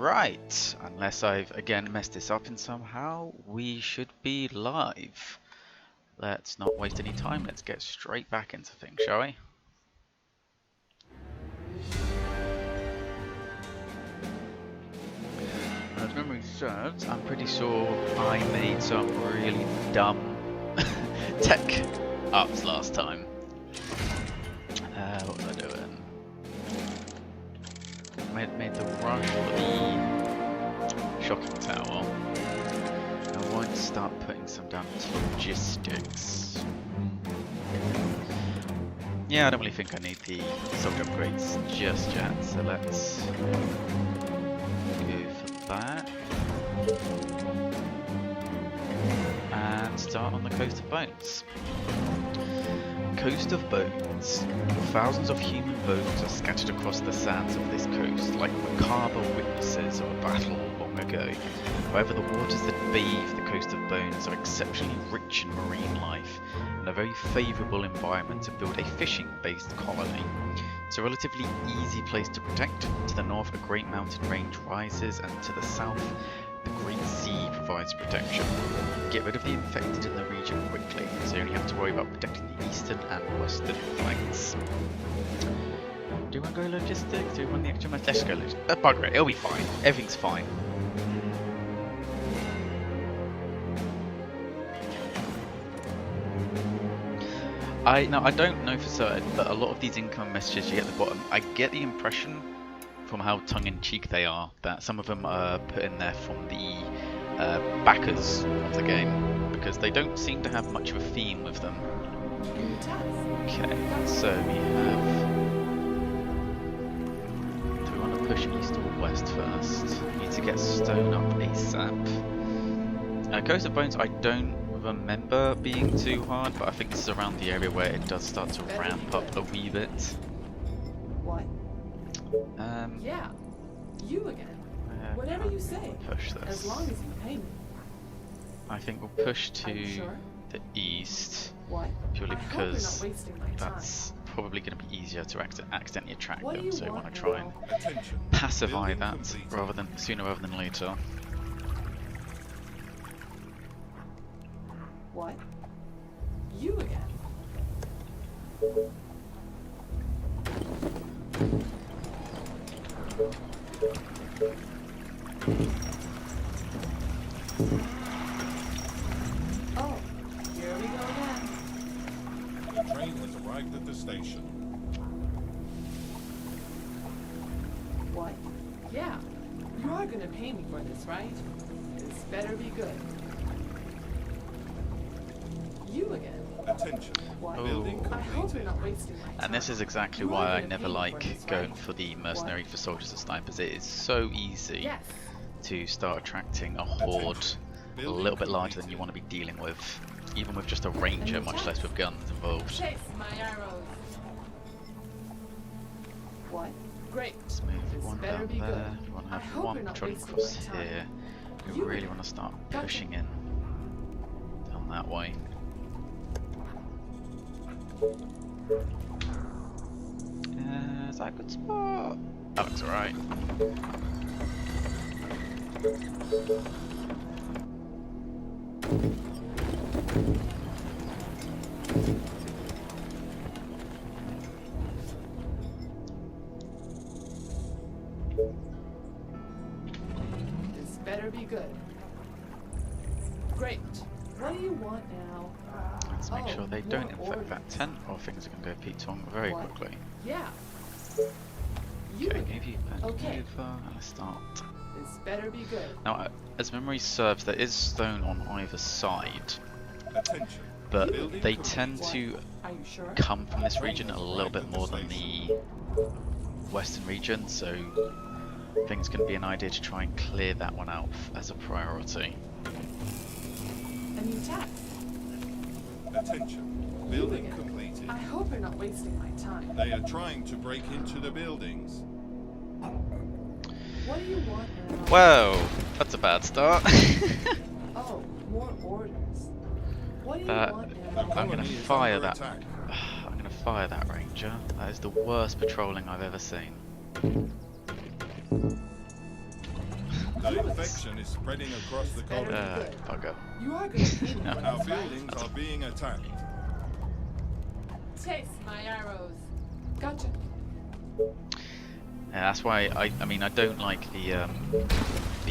Right, unless I've again messed this up in somehow, we should be live. Let's not waste any time, let's get straight back into things, shall we? As memory serves, I'm pretty sure I made some really dumb tech ups last time. What was I doing? Made the run for the shocking tower. I want to start putting some down to logistics. Yeah, I don't really think I need the soldier upgrades just yet, so let's go for that. And start on the Coast of Bones. Coast of Bones. Thousands of human bones are scattered across the sands of this coast, like macabre witnesses of a battle long ago. However, the waters that bathe the Coast of Bones are exceptionally rich in marine life, and a very favourable environment to build a fishing-based colony. It's a relatively easy place to protect. To the north, a great mountain range rises, and to the south, the Great Sea provides protection. Get rid of the infected in the region quickly, so you only have to worry about protecting the eastern and western flanks. Do you want to go logistics? Do you want the extra much? Let's go logistics. Bugger it, it'll be fine. Everything's fine. I don't know for certain, but a lot of these incoming messages you get at the bottom, I get the impression from how tongue-in-cheek they are that some of them are put in there from the backers of the game, because they don't seem to have much of a theme with them. Okay, so we have... Do we want to push east or west first? We need to get stone up ASAP. Coast of Bones I don't remember being too hard, but I think this is around the area where it does start to ramp up a wee bit. What? Yeah, you again. Whatever you say. Push this. As long as you pay me. I think we'll push to Sure? the east, What? purely I hope you're because not wasting my that's probably going to be easier to accidentally attract What do them, you so we want want to try and now? Attention. pacify Building that complete. sooner rather than later. What? You again. Oh, here we go again. The train has arrived at the station. What? Yeah, you are gonna pay me for this, right? This better be good. You again. Attention. What? Building I hope you're completed. not wasting my time. And this is exactly You are why I gonna never pay me for like this, going right? for the mercenary What? for soldiers and snipers. It is so easy Yes. to start attracting a horde a little bit larger than you want to be dealing with, even with just a ranger, much less with guns involved. Chase my arrows. What? Great. Let's move This one better down be there. good. We want to I have hope one you're not patrolling wasting across my time. here. We You really want to start Gotcha. pushing in down that way. Is that a good spot? That looks alright. This better be good. Great. What do you want now? Let's make Oh, sure they more don't infect orders. that tent, or things are going to go Pete-tong very What? quickly. Yeah. You Okay, again. give you an Okay. over and a start. This better be good. Now, as memory serves, there is stone on either side, Attention. but Building they complete. tend to Are you sure? come from this region a little bit more than the western region, so I think it's going to be an idea to try and clear that one out as a priority. A new tax. Attention. You Building again. completed. I hope you're not wasting my time. They are trying to break into the buildings. What do you want now? Whoa, that's a bad start. Oh, more orders. What do you That- want The now? I'm gonna colony is fire under that. attack. I'm going to fire that ranger. That is the worst patrolling I've ever seen. The infection is spreading across the colony. Bugger. You are gonna pay me for Our this, right? buildings are being attacked. Taste my arrows. Gotcha. Yeah, that's why I mean I don't like the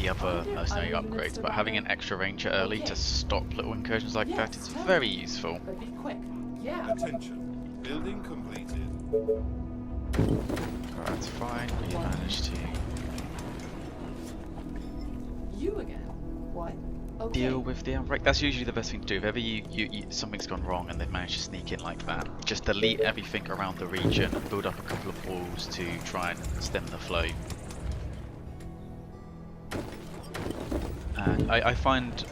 other mercenary upgrades, but having an extra ranger early to stop little incursions like that is very useful. But be quick. Yeah. Attention. Building completed. Alright, that's fine. We managed to You again. What? Okay. deal with the outbreak. That's usually the best thing to do. If ever you something's gone wrong and they've managed to sneak in like that, just delete everything around the region and build up a couple of walls to try and stem the flow. And I find,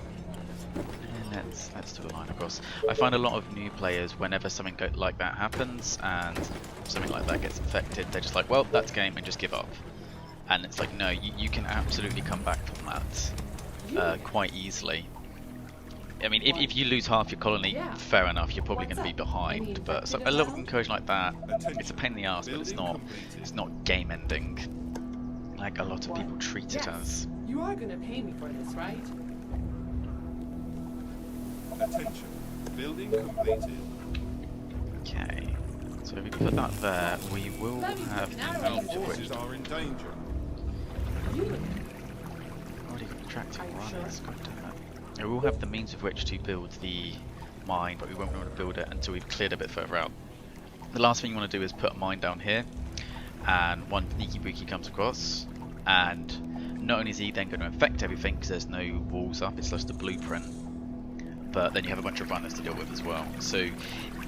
let's do a line across. I find a lot of new players, whenever something like that happens and something like that gets infected, they're just like, well, that's game, and just give up. And it's like, no, you can absolutely come back from that quite easily. I mean, if you lose half your colony, fair enough, you're probably going to be behind. But a little incursion like that, it's a pain in the ass, but it's not game ending, like a lot of people treat it as. You are gonna pay me for this, right? Attention. Building completed. Okay, so if we put that there, we will have the Our means of which forces are in danger. You again. already got attractive Are you runners. sure? God damn it. Yeah, we'll have the means of which to build the mine, but we won't want to build it until we've cleared a bit further out. The last thing you want to do is put a mine down here, and one sneaky bookie comes across, and not only is he then going to infect everything because there's no walls up, it's just a blueprint, but then you have a bunch of runners to deal with as well. So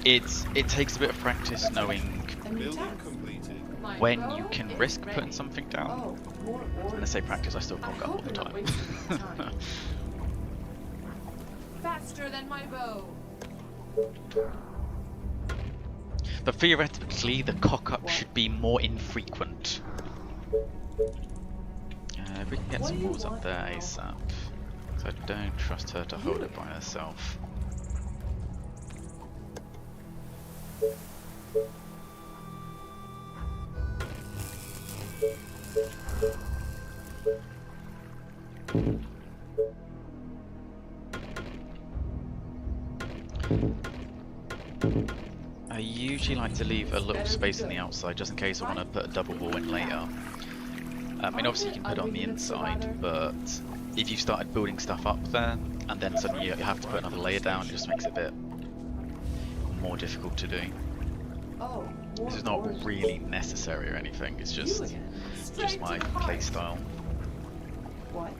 it takes a bit of practice knowing Building completed. when you can risk putting something down. Oh, more orders. When I say practice, I still I cock up all hope the you're not time. wasting time. Faster than my bow. But theoretically, the cock-up should be more infrequent. If we can get What some do you walls up want there now? ASAP. So I don't trust her to hold it by herself. I usually like to leave a little space on the outside just in case I want to put a double wall in later. I mean, obviously you can put it on the inside, but if you've started building stuff up there and then suddenly you have to put another layer down, it just makes it a bit more difficult to do. Oh, This is not really necessary or anything, it's just my playstyle. What?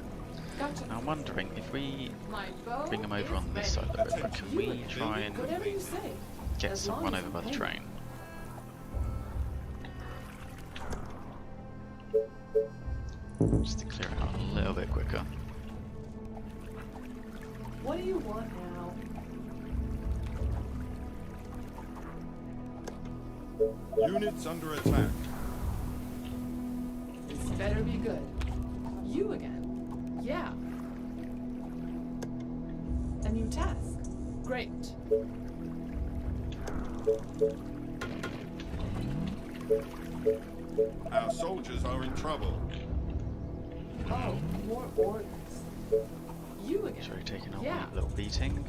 Gotcha. Now I'm wondering if we My bow bring them over is on this ready. side of the river, can we try and Whatever you say. get As some long run as over you by the pay me. train? Just to clear it out a little bit quicker. What do you want now? Units under attack. This better be good. You again? Yeah. A new task. Great. Our soldiers are in trouble. Oh, more orders. You again? Sorry, taking a Yeah. wee little beating.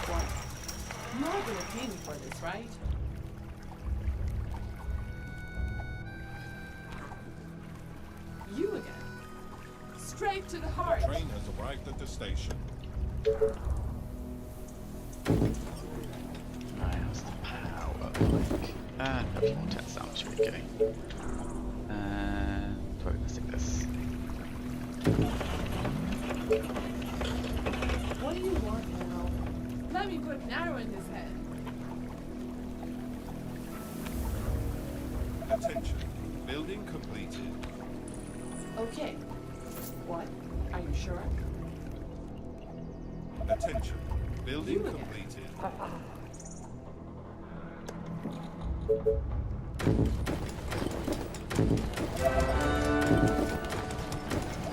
What? You are gonna pay me for this, right? You again? Straight to the heart. The train has arrived at the station. Right, how's the power like? A few more 10 sounds should be okay. Right, let's take this. What do you want now? Let me put an arrow in his head. Attention. Building completed. Okay. What? Are you sure? Attention. Building You again. completed.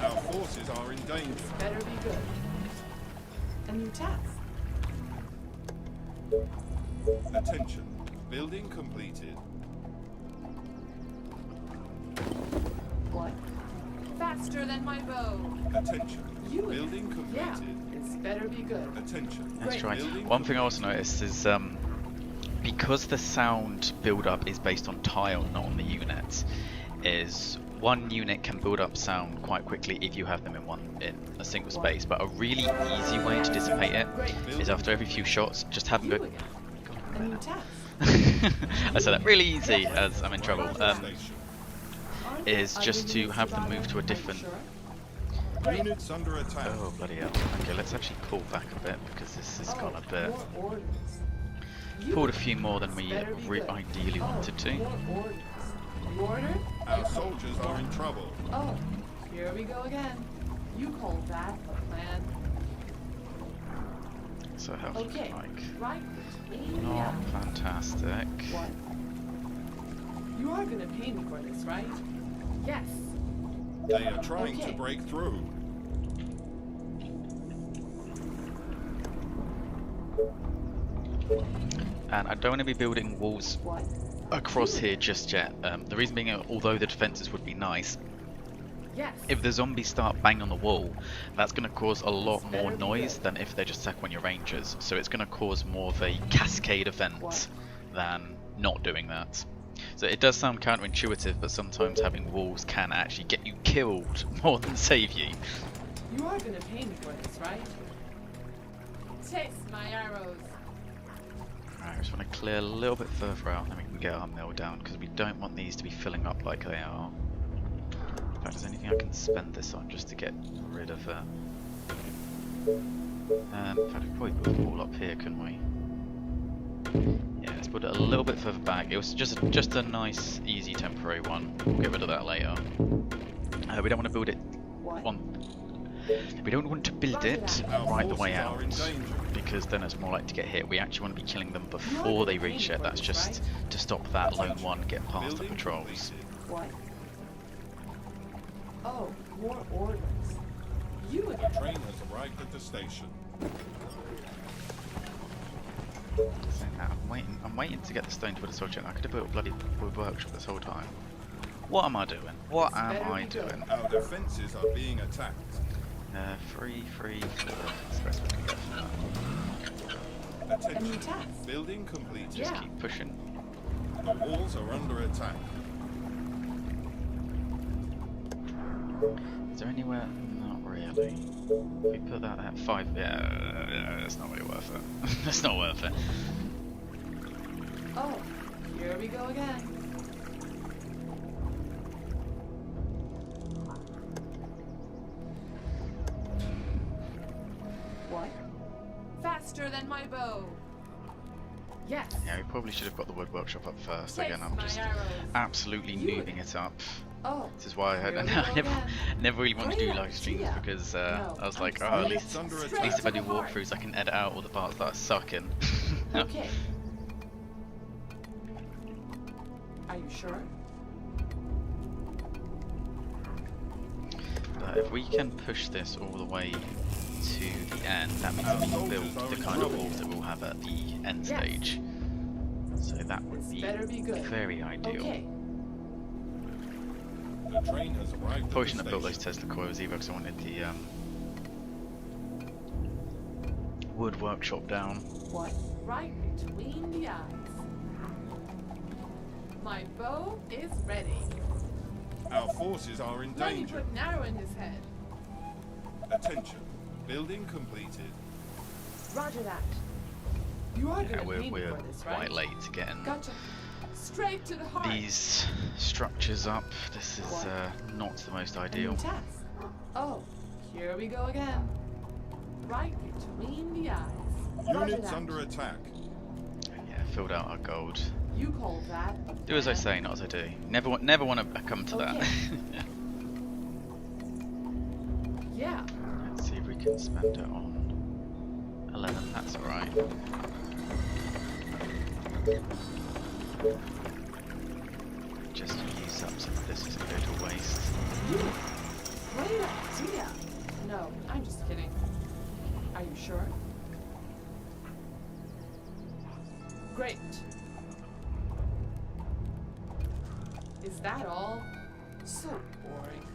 Our forces are in danger. Better be good. A new task. Attention. Building completed. What? Faster than my bow. Attention. You Building again. completed. Yeah, this better be good. Attention. Let's try. Building One thing I completed. also noticed is because the sound build-up is based on tile, not on the units, is one unit can build up sound quite quickly if you have them in a single space. But a really easy way to dissipate it is after every few shots, just have them You go. again. A new task. I said that really easy as I'm in trouble. Station. Is just to have them move to a different. Units under attack. Oh bloody hell! Okay, let's actually pull back a bit because this has gone a bit. More orders. Pulled a few more than we Better be good. ideally wanted to. More orders. You order? Our soldiers are in trouble. Oh, here we go again. You call that a plan? So how do you Okay. like? Right. Not Yeah. fantastic. What? You are gonna pay me for this, right? Yes. They are trying Okay. to break through. And I don't want to be building walls What? across here just yet. The reason being, although the defences would be nice, Yes. if the zombies start banging on the wall, that's going to cause a lot more noise than if they're just stuck on your rangers. So it's going to cause more of a cascade event than not doing that. So it does sound counterintuitive, but sometimes having walls can actually get you killed more than save you. You are gonna pay me for this, right? Taste my arrows. Alright, I just want to clear a little bit further out, and then we can get our mill down, because we don't want these to be filling up like they are. In fact, is there anything I can spend this on just to get rid of it? In fact, we probably put a wall up here, couldn't we? Yeah, let's put it a little bit further back. It was just a nice, easy, temporary one. We'll get rid of that later. We don't want to build it What? on. We don't want to build it right the way out, because then it's more likely to get hit. We actually want to be killing them before they reach it. That's just to stop that lone one getting past the patrols. What? Oh, more orders. You The again. train has arrived at the station. Saying that, I'm waiting to get the stone to put a soldier in. I could have built a bloody wood workshop this whole time. What am I doing? What am I doing? Our defenses are being attacked. 3, 4. That's the best we can get from that. A new Attention. task. Building completed. Just Yeah. keep pushing. The walls are under attack. Is there anywhere? Not really. We put that at 5. Yeah, it's not really worth it. It's not worth it. Oh, here we go again. What? Faster than my bow. Yes. Yeah, we probably should have got the wood workshop up first. Taste Again, I'm my just arrows. absolutely You noobing again. it up. Oh. This is why I Here we go never, again. never really want to do Great live streams, idea. because No, I was I'm like, oh, sorry. at least Under Straight attack. if I to do the heart. walkthroughs, I can edit out all the parts that I suck in. Okay. Are you sure? But if we can push this all the way to the end, that means that we can build the kind of walls that we'll have at the end Yes. stage. So that would This be better be good. very ideal. Okay. The train has arrived Probably at shouldn't the have built those station. Tesla coils either, because I wanted the wood workshop down. What? Right between the eyes. My bow is ready. Our forces are in Let me danger. put an arrow in his head. Attention. Building completed. Roger that. You are Yeah, gonna pay me we're for this, right? quite late to getting Gotcha. Straight to the heart. these structures up. This is not the most A new ideal. task. Oh, here we go again. Right between the eyes. Roger Units that. under attack. Yeah, filled out our gold. You call that a Do as I plan? say, not as I do. Never want to come to that. Okay. Yeah. Let's see if we can spend it on 11. That's alright. Just use up some of this as a total waste. You. Great idea. No, I'm just kidding. Are you sure? Great. Is that all? So boring.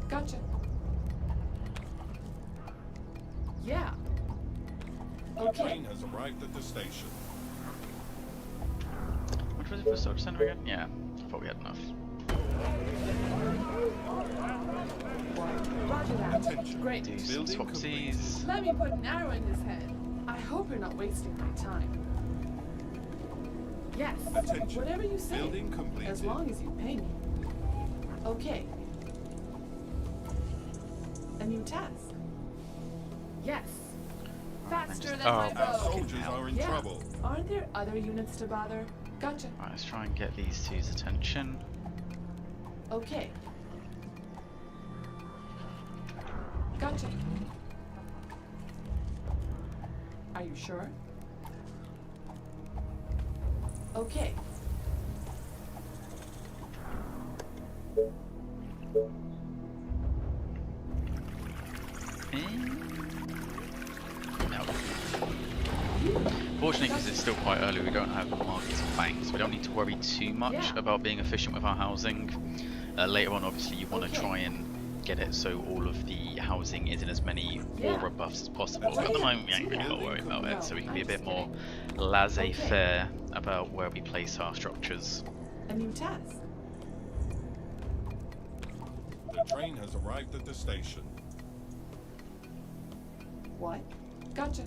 Gotcha. Yeah. The Okay. train has arrived at the station. Which was it for storage center again? Yeah, I thought we had enough. Roger that. Attention. Great. Do some Building swapsies. Let me put an arrow in his head. I hope you're not wasting my time. Yes. Attention. Whatever you say. Building completed. As long as you pay me. Okay. A new task. Yes. Faster than my Our bow. soldiers are in Yeah. trouble. Aren't there other units to bother? Gotcha. Right, let's try and get these two's attention. Okay. Gotcha. Are you sure? Okay. No. Fortunately, because it's still quite early, we don't have markets of banks. We don't need to worry too much about being efficient with our housing. Later on, obviously, you want to try and get it so all of the housing is in as many war rebuffs as possible. But at the moment, we ain't really got to worry about it, so we can be a bit more laissez-faire about where we place our structures. A new task. The train has arrived at the station. What? Gotcha.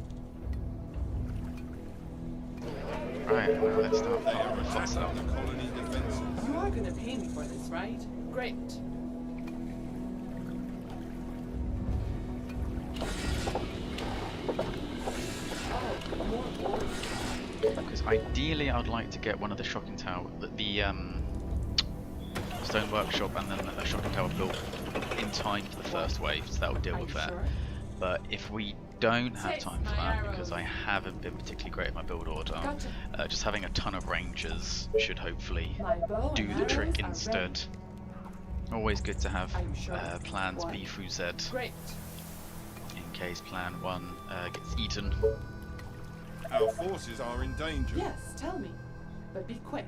Right, well, let's start They are firing the fuss out. attacking the colony defenses. You are gonna pay me for this, right? Great. Oh, more boys. Because ideally, I'd like to get one of the shocking tower, the stone workshop, and then a shocking tower built in time for the first wave, so that would deal Are with you that. sure? But if we don't have Take time for my that, arrows. because I haven't been particularly great at my build order, Gotcha. just having a ton of rangers should hopefully My bow do and the trick arrows are instead. Always good to have Are you sure? plans What? B through Z Great. in case plan 1 gets eaten. Our forces are in danger. Yes, tell me. But be quick.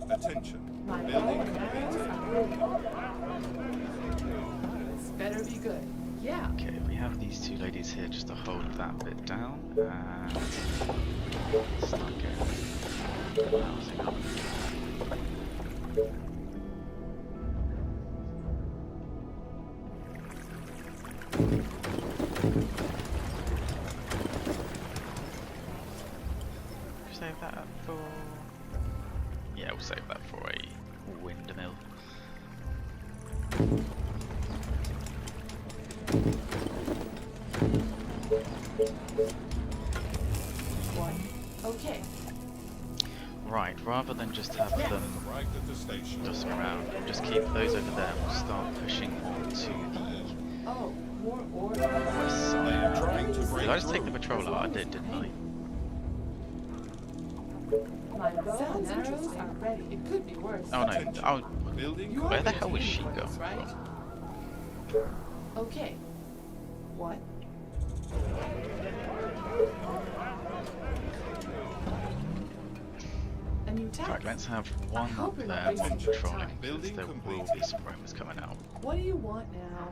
Attention. My bow Building and arrows completed. are ready. This better be good. Yeah. Okay, we have these two ladies here just to hold that bit down and start getting housing up. Save that up for... Yeah, we'll save that for a windmill. What? Okay. Right, rather than just have Yes. them Arrived at the station. dust around, we'll just keep those over there. We'll start pushing on to the Oh, more orders. west They are side. trying to break Did I just take the through. patrol out? I did, didn't I? My bow and arrows are ready. It could be worse. Oh no, Attention. oh, Building You where are the gonna hell pay was me she for go? this, right? Okay. What? A new task. Right, let's have one hope up you're there not wasting your patrolling, time. because Building there will completed. be some rumors coming out. What do you want now?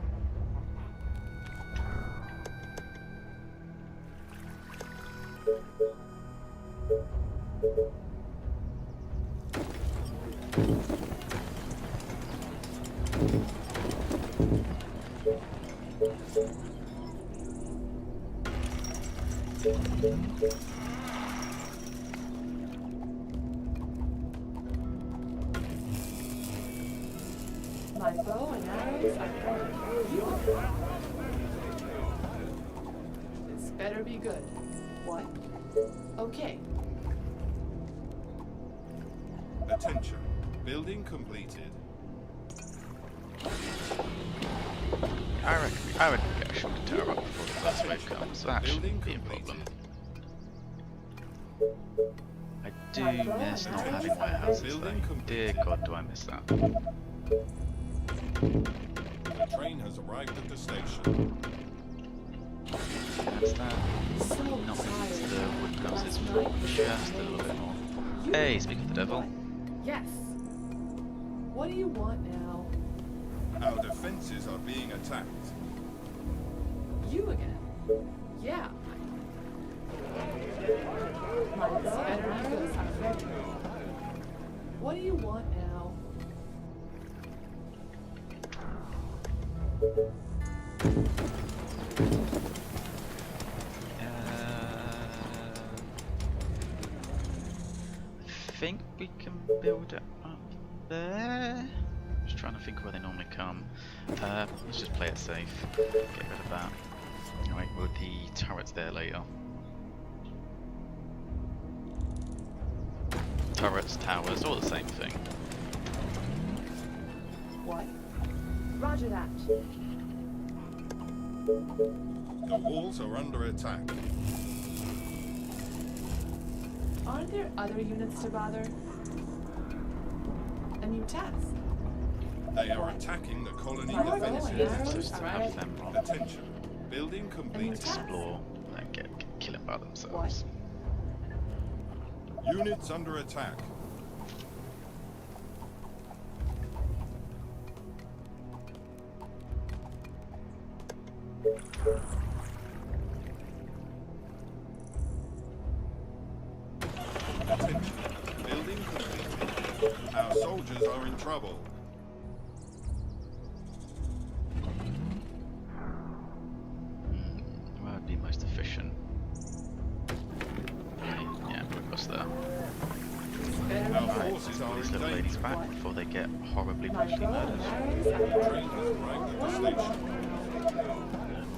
My bow and arrows are ready. Beautiful. This better be good. What? Okay. Attention. Building completed. I reckon we get a shocking tower up before the first wave comes, so that shouldn't be a problem. I do miss not having warehouses though. Dear God, do I miss that. The train has arrived at the station. That's that. So Not tired. into the wooden houses Last night was just a little bit more. You Hey, again. speak of the devil. What? Yes. What do you want now? Our defenses are being attacked. You again? Yeah. My better arrows are ready. What do you want now? I think we can build it up there. Just trying to think where they normally come. Let's just play it safe. Get rid of that. Alright, with the turrets there later. Turrets, towers, all the same thing. What? Roger that. The walls are under attack. Aren't there other units to bother? A new task. They are attacking the colony My bow and defenses. arrows Just are have ready. them Attention. Building complete. explore and get killing by themselves. Units under attack. Attention. Building completed. Our soldiers are in trouble. Where would be most efficient? Yeah, across there. Better Our be good. forces are These in little ladies danger. back before they get horribly My brutally bow and murdered. arrows are ready. Train has arrived at the station.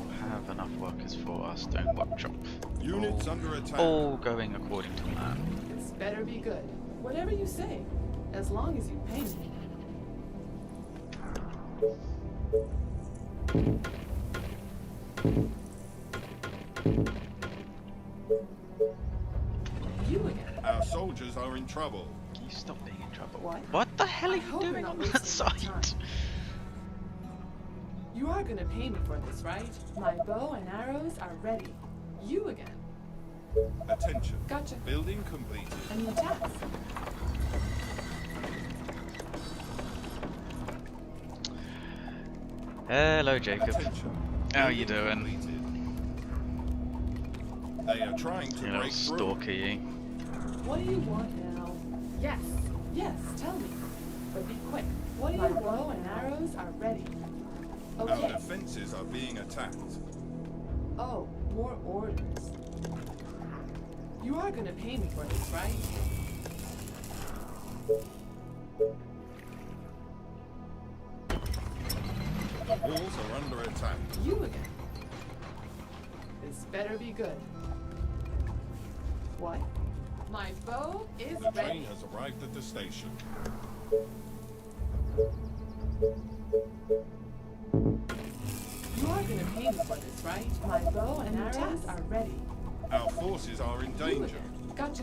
We'll have enough workers for our stone workshop. Units under attack. All going according to plan. This better be good. Whatever you say, as long as you pay me. You again. Our soldiers are in trouble. Can you stop being in trouble? What? the hell are I you hope you're doing not on that wasting my side? time. You are gonna pay me for this, right? My bow and arrows are ready. You again. Attention. Gotcha. Building completed. A new task. Hello, Jacob. Attention. How you Building doing? completed. They are trying to You little break through. stalker, you. What do you want now? Yes. Yes, tell me. But be quick. What do you want? My bow and arrows are ready. Our Okay. defenses are being attacked. Oh, more orders. You are gonna pay me for this, right? The walls are under attack. You again. This better be good. What? My bow is The ready. train has arrived at the station. You are gonna pay me for this, right? My bow and arrows are ready. Our forces are in You danger. again. Gotcha.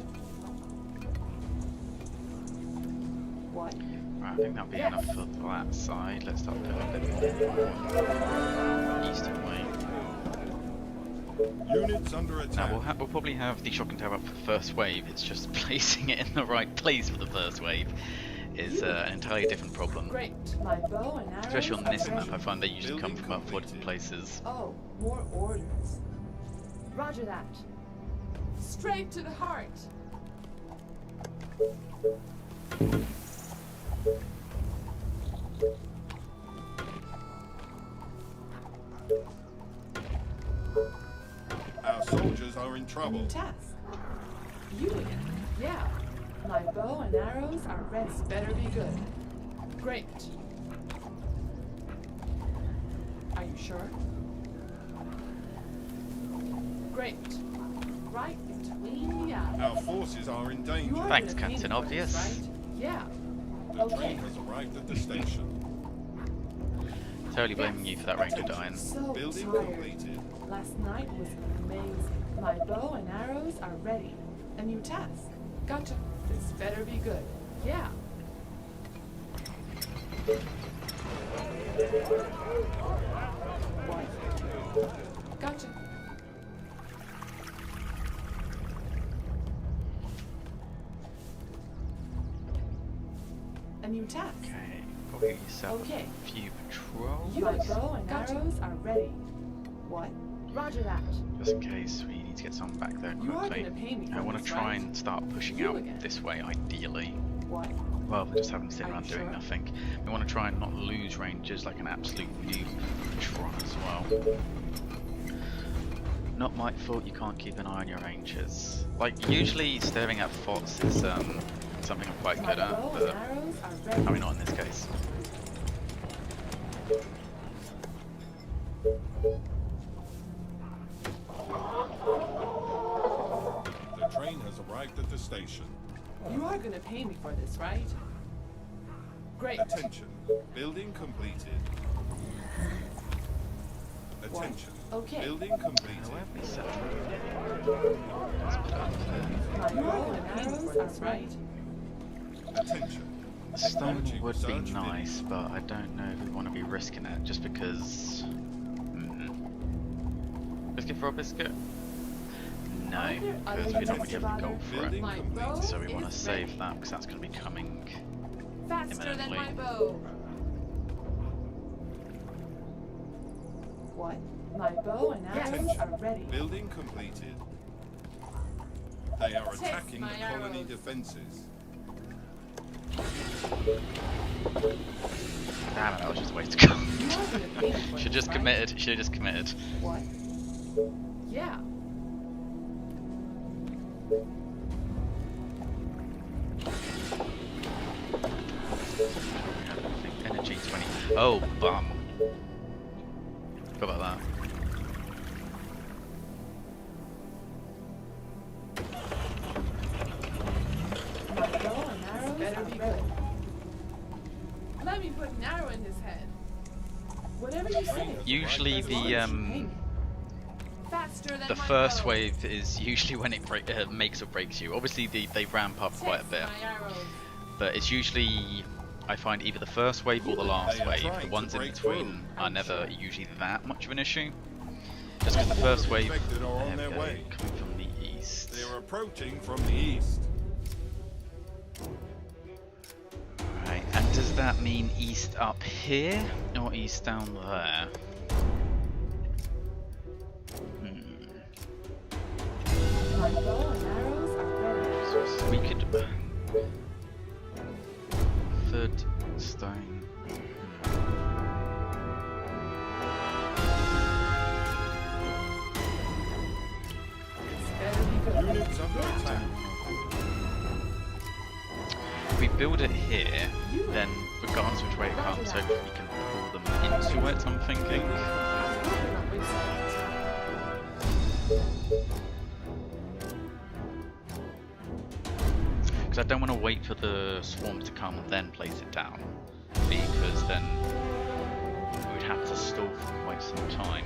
What? Right, I think that'll be Yes. enough for that side. Let's start doing a bit more eastern way. Units under Now attack. we'll probably have the shocking tower up for the first wave. It's just placing it in the right place for the first wave is an entirely different problem. Great. My bow and arrows Especially on are this map, ready. I find they usually come Building from upwards completed. places. Oh, more orders. Roger that. Straight to the heart. Our soldiers are in New trouble. task. You again. Yeah. My bow and arrows are ready. This better be good. Great. Are you sure? Great. Right between the eyes. Our forces are in You danger. are Thanks, gonna pay me Captain for Obvious. this, right? Yeah. The Okay. train has arrived at the station. Totally blaming Yes. you for that ranger dying. So Building tired. completed. Last night was amazing. My bow and arrows are ready. A new task. Gotcha. This better be good. Yeah. What? Gotcha. A new task. Okay, got yourself Okay. a few patrols. My bow and arrows are ready. What? Roger that. Just in case we need to get someone back there You are quickly. gonna pay me I for want to this, try right? and start pushing You out again. this way, ideally. What? Rather than just having to sit Are around you doing sure? nothing. We want to try and not lose rangers like an absolute noob tron as well. Not my fault you can't keep an eye on your rangers. Like, usually staring at forts is something I'm quite My good at, bow and but arrows are ready. probably not in this case. The train has arrived at the station. You are gonna pay me for this, right? Great. Attention. Building completed. Attention. Okay. Building completed. Where have we set up? Let's put it up there. My bow and arrows are right. Attention. Stone Technology would be research nice, but I don't know if we want to be risking it just because. Biscuit for a biscuit? No, because we don't really have the gold for it. Building My bow complete. So we want to is save ready. that because that's going to be coming. Faster than imminently. my bow. What? My bow and arrows are ready. Building completed. They are Test attacking my the colony arrows. defenses. Damn it, that was just a way to go. You are gonna pay me for Should this, just right? committed. Should have just committed. What? Yeah. Energy 20. Oh, bum. Forgot about that. My bow and arrows better be ready. Let me put an arrow in his head. Whatever you say. Usually Faster than the my first bow. wave is usually when it makes or breaks you. Obviously they ramp up quite a Test bit, my arrows. but it's usually I find either the first wave or the last They are wave. trying The to ones in break between through. are never usually that much of an issue. Just because the first wave Infected are on there we their go, way. coming from the east. They are approaching from the east. Right, and does that mean east up here or east down there? My bow and arrows are ready. So we could third stone. This better be good. Units under attack. If we build it here, then regardless which way it comes, hopefully we can pull them into it, I'm thinking. I hope we're not wasting any time. Because I don't want to wait for the swarm to come and then place it down. Because then we would have to stall for quite some time.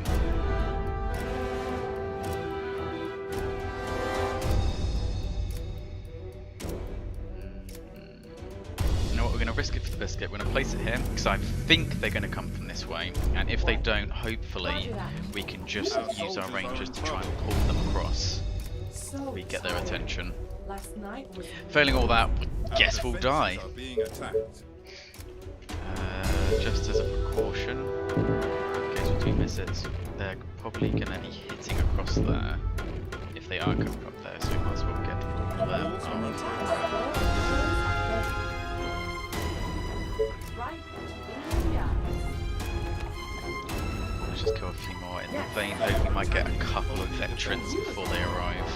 You know what, we're going to risk it for the biscuit. We're going to place it here because I think they're going to come from this way, and if they don't, hopefully we can just use our rangers to try and pull them across. So We get their tired. attention. Last night was Failing all that, Our guess we'll defenses die. are being attacked. Just as a precaution, in case we do miss it, they're probably going to be hitting across there if they are coming up there, so we might as well get them The there. walls are my under bow attack. and arrows are ready. Right in the eyes. Let's just kill a few more in the vein, hope we might get a couple of veterans before they arrive.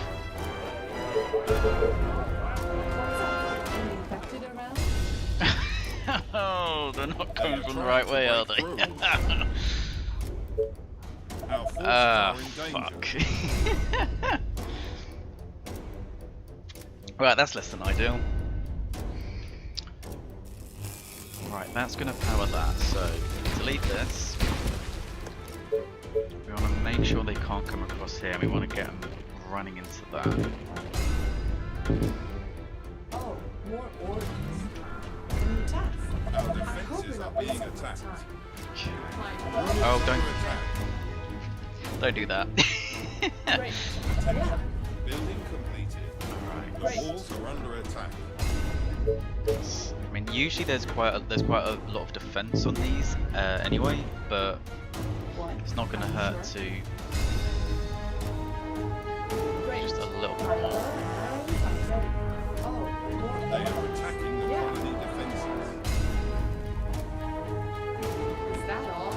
What's up? Any infected around? Oh, they're not coming from the right way, are they? Our forces Ah, are in fuck. danger. Right, that's less than ideal. Right, that's going to power that, so delete this. We want to make sure they can't come across here, and we want to get them running into that. Oh, more orders. A new task. Our I hope defenses you're are not being wasting attacked. time. My Oh, Under don't attack. do that. Great. Yeah. Building completed. Alright. The Great. walls are under attack. I mean, usually there's quite a lot of defense on these anyway, but it's not going to hurt to just a little bit more. They are attacking the colony defenses. Is that all?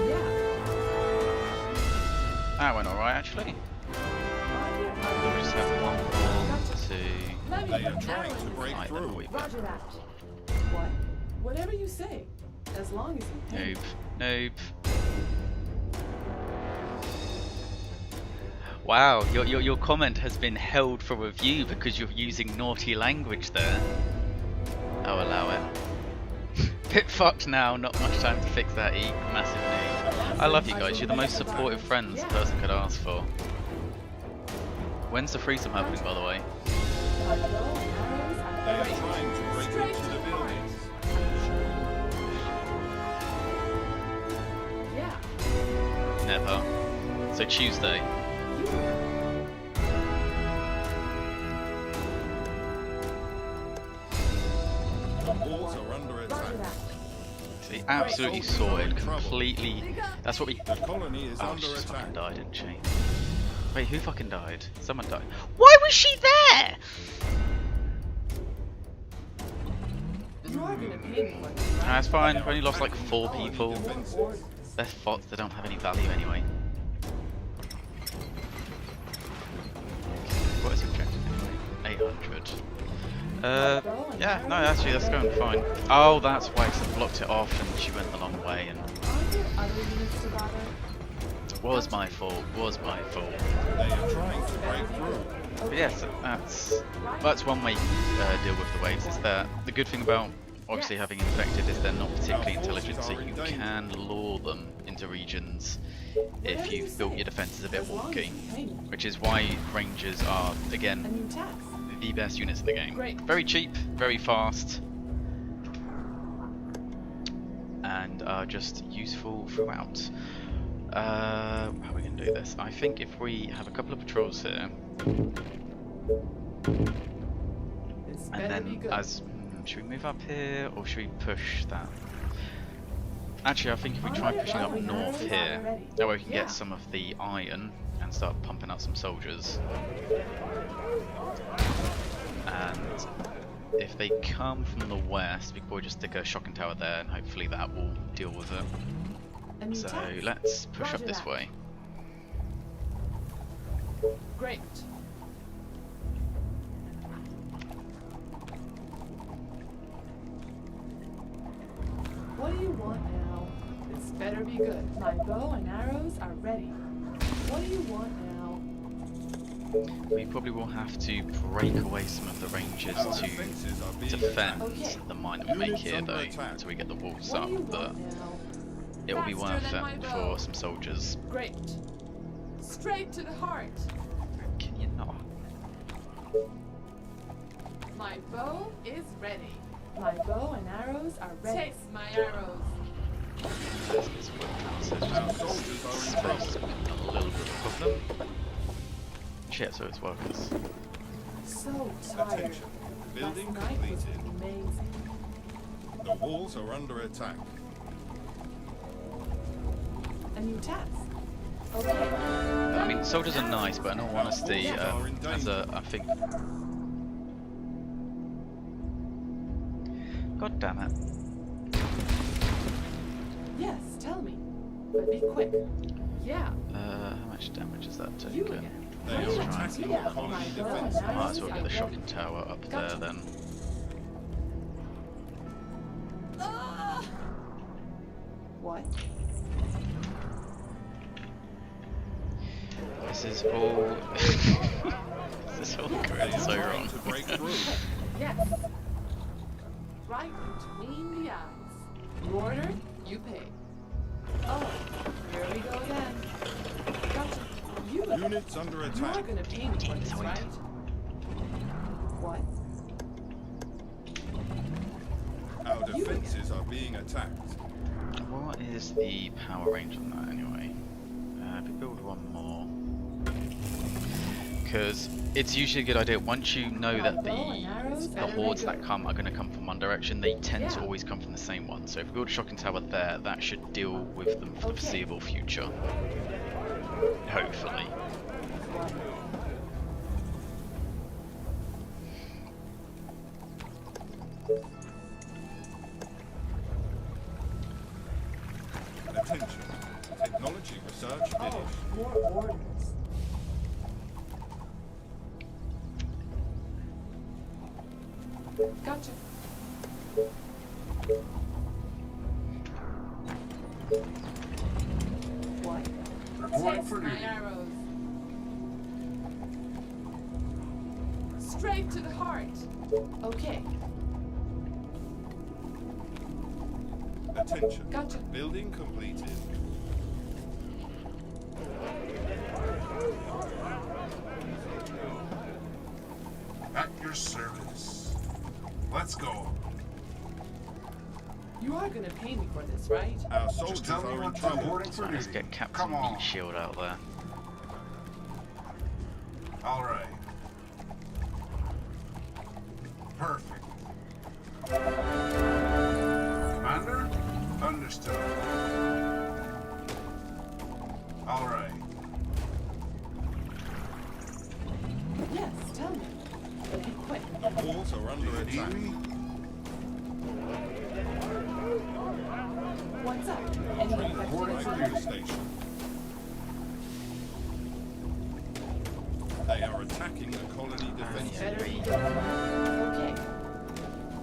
Yeah. That went alright actually. We'll just have one more to They are trying to break fight them a through. wee bit. Roger that. What? Whatever you say, as long as you pay. Nope. Wow, your comment has been held for review because you're using naughty language there. I'll allow it. Bit fucked now, not much time to fix that massive noob. I love you guys, you're the most supportive friends a person could ask for. When's the threesome happening, by the way? They are trying to break into the buildings. Yeah. Never. So Tuesday. The walls are under attack. See, absolutely sorted, completely. That's what we. The colony is Oh, under she just attack. fucking died, didn't she? Wait, who fucking died? Someone died. Why was she there? You are gonna pay me what Nah, it's fine. We only lost like 4 Colony people. defenses. They're bots. They don't have any value anyway. What is the objective anyway? 800. Yeah, no, actually, that's going fine. Oh, that's why I blocked it off and she went the long way, and Aren't there other units to bother? it was my fault. Was my fault. They are trying to break through. But yes, that's one way to deal with the waves. Is that the good thing about obviously having infected is they're not particularly intelligent, so you can lure them into regions if you've built your defences a bit wonky, which is why rangers are A again new tax. the best units in the game. Great. Very cheap, very fast, and are just useful throughout. How are we going to do this? I think if we have a couple of patrols here, This and better be then good. should we move up here or should we push that? Actually, I think if we try pushing up north here, that way we can get some of the iron and start pumping out some soldiers. And if they come from the west, we can probably just stick a shocking tower there, and hopefully that will deal with it. A new So tax. let's push Roger up this that. way. Great. What do you want now? This better be good. My bow and arrows are ready. What do you want now? We probably will have to break away some of the rangers Our to defenses are being defend Okay. the mine that we make Units here, under though, attack. until we get the walls What up. do you But want now? it will be Faster worth than my it bow. for some soldiers. Great. Straight to the heart. Can you not? My bow is ready. My bow and arrows are ready. Take my arrows. It's Our soldiers are in trouble. a little bit of a problem. Shit, so it's workers. So tired. Attention. Building Last night was completed. amazing. The walls are under attack. A new task. Okay. I mean, soldiers are nice, but in all honesty, as a, I think. God damn it. Yes, tell me. But be quick. Yeah. How much damage is that You taken? again. They are attacking the colony My bow and defenses. I might as well arrows get are the shocking ready. tower up there Gotcha. then. What? This is all. This is all going so wrong. To break through. Yes. Right between the eyes. You order, you pay. Oh, here we go again. Gotcha. You Units under are attack. gonna pay me for this, right? What? Our defenses are being attacked. What is the power range on that anyway? If we build one more. because it's usually a good idea once you know that Bow and arrows the better be hordes that good. come are going to come from one direction. They tend to Yeah. always come from the same one. So if we build a shocking tower there, that should deal with them for the Okay. foreseeable future. Hopefully. Attention. Technology research finished. Oh, more orders. Gotcha. What? Reporting Take for my duty. arrows. Straight to the heart. Okay. Attention. Gotcha. Building completed. At your service. Let's go. You are gonna pay me for this, right? Our soldiers Just tell me are in what's trouble. reporting for Let's duty. get Captain Come on. Meat Shield out there. All right. Perfect. Commander? Understood. All right. Yes, tell me. But be quick. The walls are Do under you attack. need me? What's up? Any Train Reporting right for to duty. the station. They are attacking the colony defenses. Better be good. Okay.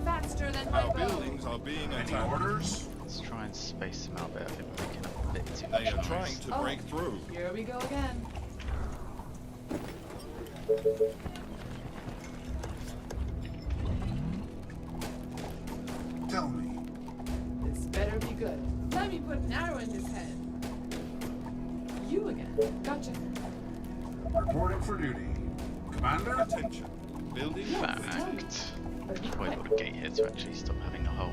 Faster than my Our bow. buildings are being Any attacked. orders? Let's try and space them out a bit. I think we're making a bit too They much are noise. trying to Oh. break through. Here we go again. Tell me. This better be good. Let me put an arrow in his head. You again. Gotcha. Reporting for duty. Commander? Attention. Building In Yes. completed. fact, But be probably quick. build a gate here to actually stop having a hole.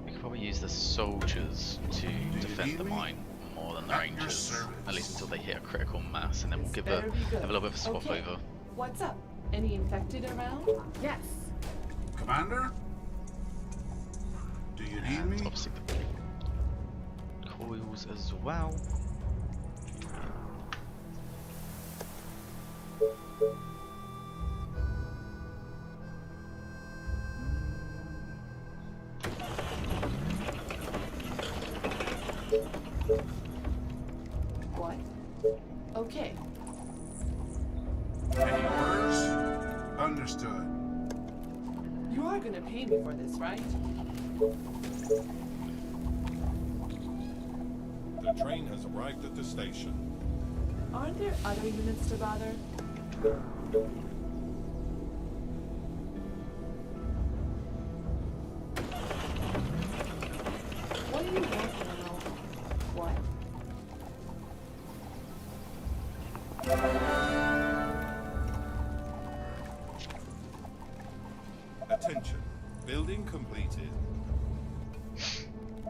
We could probably use the soldiers to defend the need me? mine more than the At your rangers, service. at least until they hit a critical mass, and then we'll This give better be good. have a little bit of a swap Okay. over. What's up? Any infected around? Yes. Commander? Do you need And me? obviously the coils as well. What? Okay. Any orders? Understood. You are gonna pay me for this, right? The train has arrived at the station. Aren't there other units to bother? What do you want now? What? Attention. Building completed.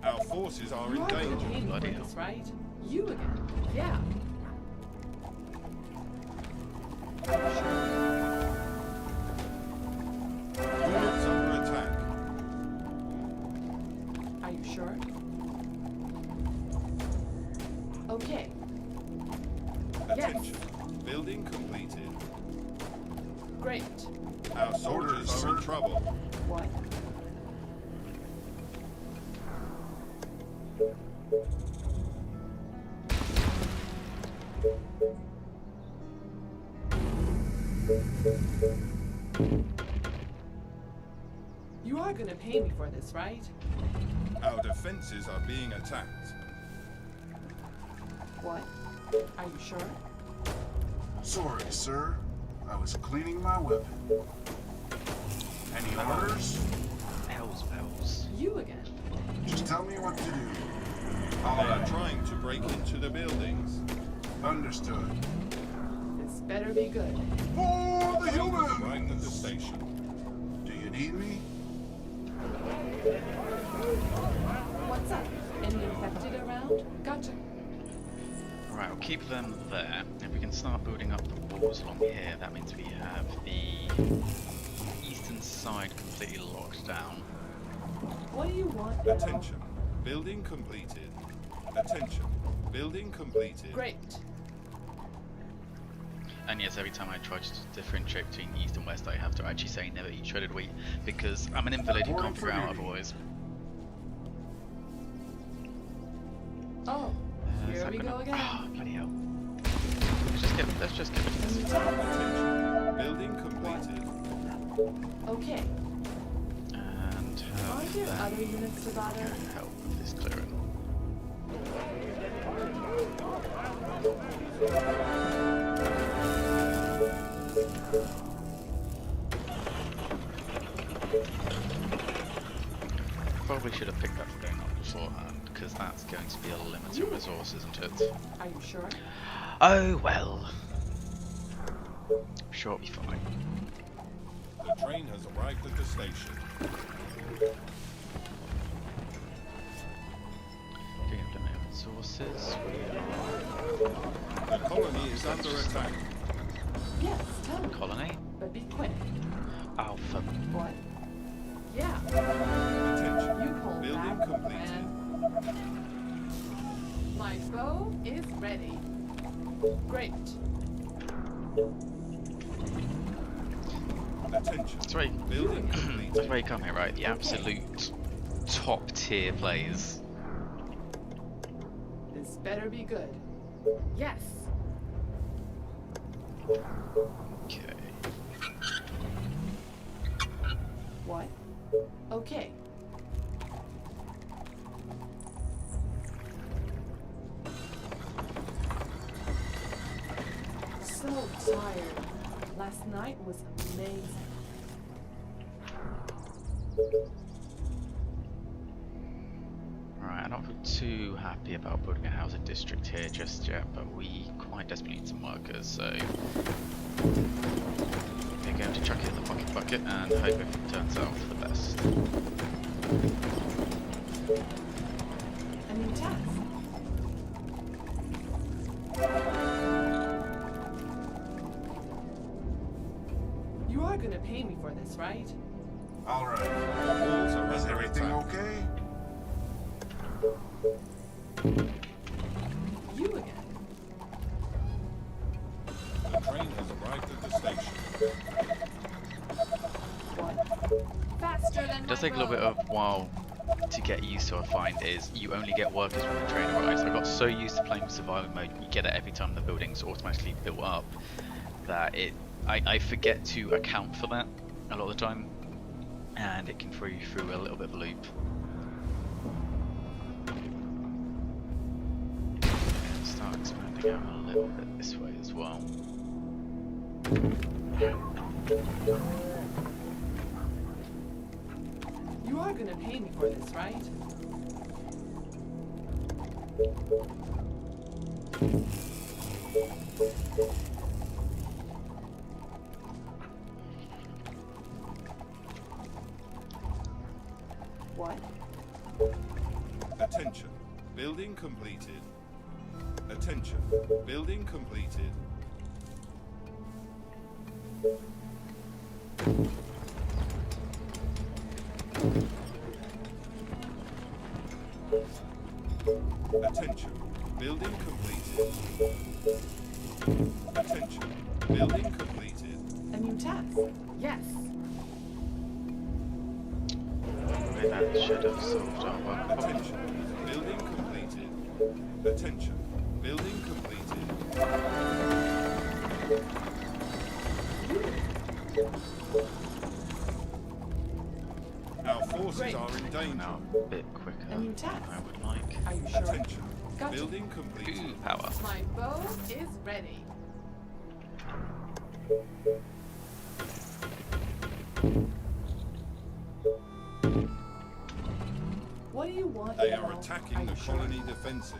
Our forces are You in are gonna danger. pay me for Bloody this, right? You again. Yeah. Units under attack. Are you sure? Okay. Attention. Building completed. Great. Our soldiers Orders, are sir. in trouble. What? You are gonna pay me for this, right? Our defenses are being attacked. What? Are you sure? Sorry, sir. I was cleaning my weapon. Any orders? Hells bells. You again. Just tell me what to do. They All are right. trying to break into the buildings. Understood. This better be good. For the Train has arrived at the humans! station. Do you need me? What's up? Any infected around? Gotcha. Right, I'll keep them there. If we can start building up the walls along here, that means we have the eastern side completely locked down. What do you want now? Attention. Building completed. Attention. Building completed. Great. And yes, every time I try to differentiate between east and west, I have to actually say never eat shredded wheat, because I'm an invalid who can't figure out otherwise. Oh, Is here that we gonna... go again. Ah, bloody hell. Let's just get rid of this. Attention. Building completed. Okay. And Are have there them other units to bother? go help with this clearing. Probably should have picked that thing up beforehand, because that's going to be a limit to resources, isn't it? Are you sure? Oh well. I'm sure it'll be fine. The train has arrived at the station. Getting limited resources. The colony is under attack. Yes, tell me. Colony? But be quick. Alpha. What? Yeah. Attention. You hold Building that, completed. man. My bow is ready. Great. Attention. That's right. Building That's completed. where you come here, right? The absolute top tier players. This better be good. Yes. Okay. What? Okay. So tired. Last night was amazing. Right, I'm not too happy about building a housing district here just yet, but we quite desperately need some workers, so we're going to chuck it in the pocket bucket and hope it turns out for the best. A new task. You are gonna pay me for this, right? All right. Walls are Is under everything attack. okay? You again. The train has arrived at the station. What? Faster than It does my take a little bit bow. of while to get used to, I find, is you only get workers when the train arrives. I got so used to playing survival mode, you get it every time the building's automatically built up, that I forget to account for that a lot of the time, and it can throw you through a little bit of a loop. Start expanding out a little bit this way as well. You are gonna pay me for this, right? What? Attention. Building completed. Attention. Building completed. Attention. Building completed. Attention. Building completed. A new task. Yes. Maybe that should have solved our work problem. Attention. Building completed. Attention. Building completed. Our forces Great. are in danger. Now a bit quicker A new than task. I would like. Are you sure? Attention. Gotcha. Building completed. Ooh, power. My bow is ready. What do you want They now? are attacking Are the you sure? colony defenses.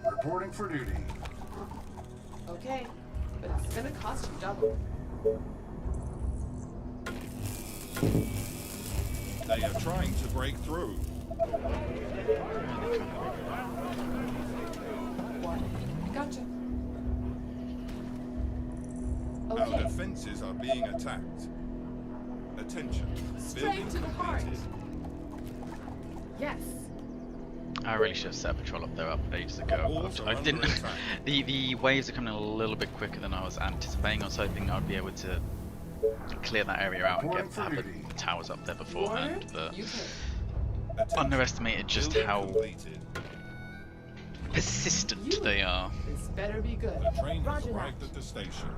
Reporting for duty. Okay, but it's gonna cost you double. They are trying to break through. What? Gotcha. defenses are being attacked. Attention. Straight Building to the heart. completed. Yes. I really should have set a patrol up there up ages ago. Walls are I under didn't. attack. The waves are coming a little bit quicker than I was anticipating. I was hoping I'd be able to clear that area out and have the towers up there beforehand, Warner, but you pay. Attention. underestimated just Building how completed. persistent they are. This better be good. The train has Roger that. arrived at the station.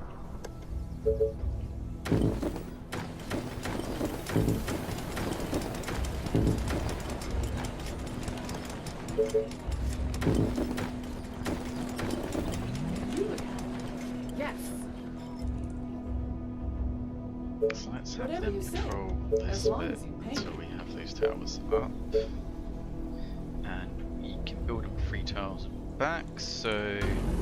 You again. Yes. So let's have Whatever them you say, control this as long bit as you pay until me. we have those towers up. And we can build up 3 towers back, so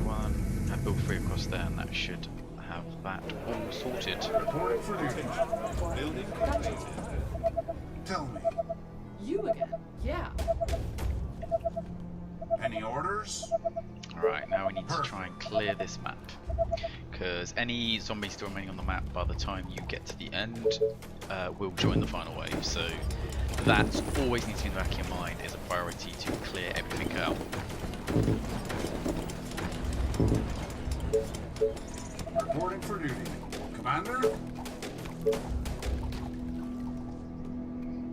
one, have build 3 across there, and that should have that all sorted. Reporting for duty. Attention. Building completed. Tell me, You again. Yeah. any orders? Alright, now we need to try and clear this map. Because any zombies still remaining on the map by the time you get to the end will join the final wave. So that always needs to be in the back of your mind as a priority to clear everything out. Reporting for duty. Commander?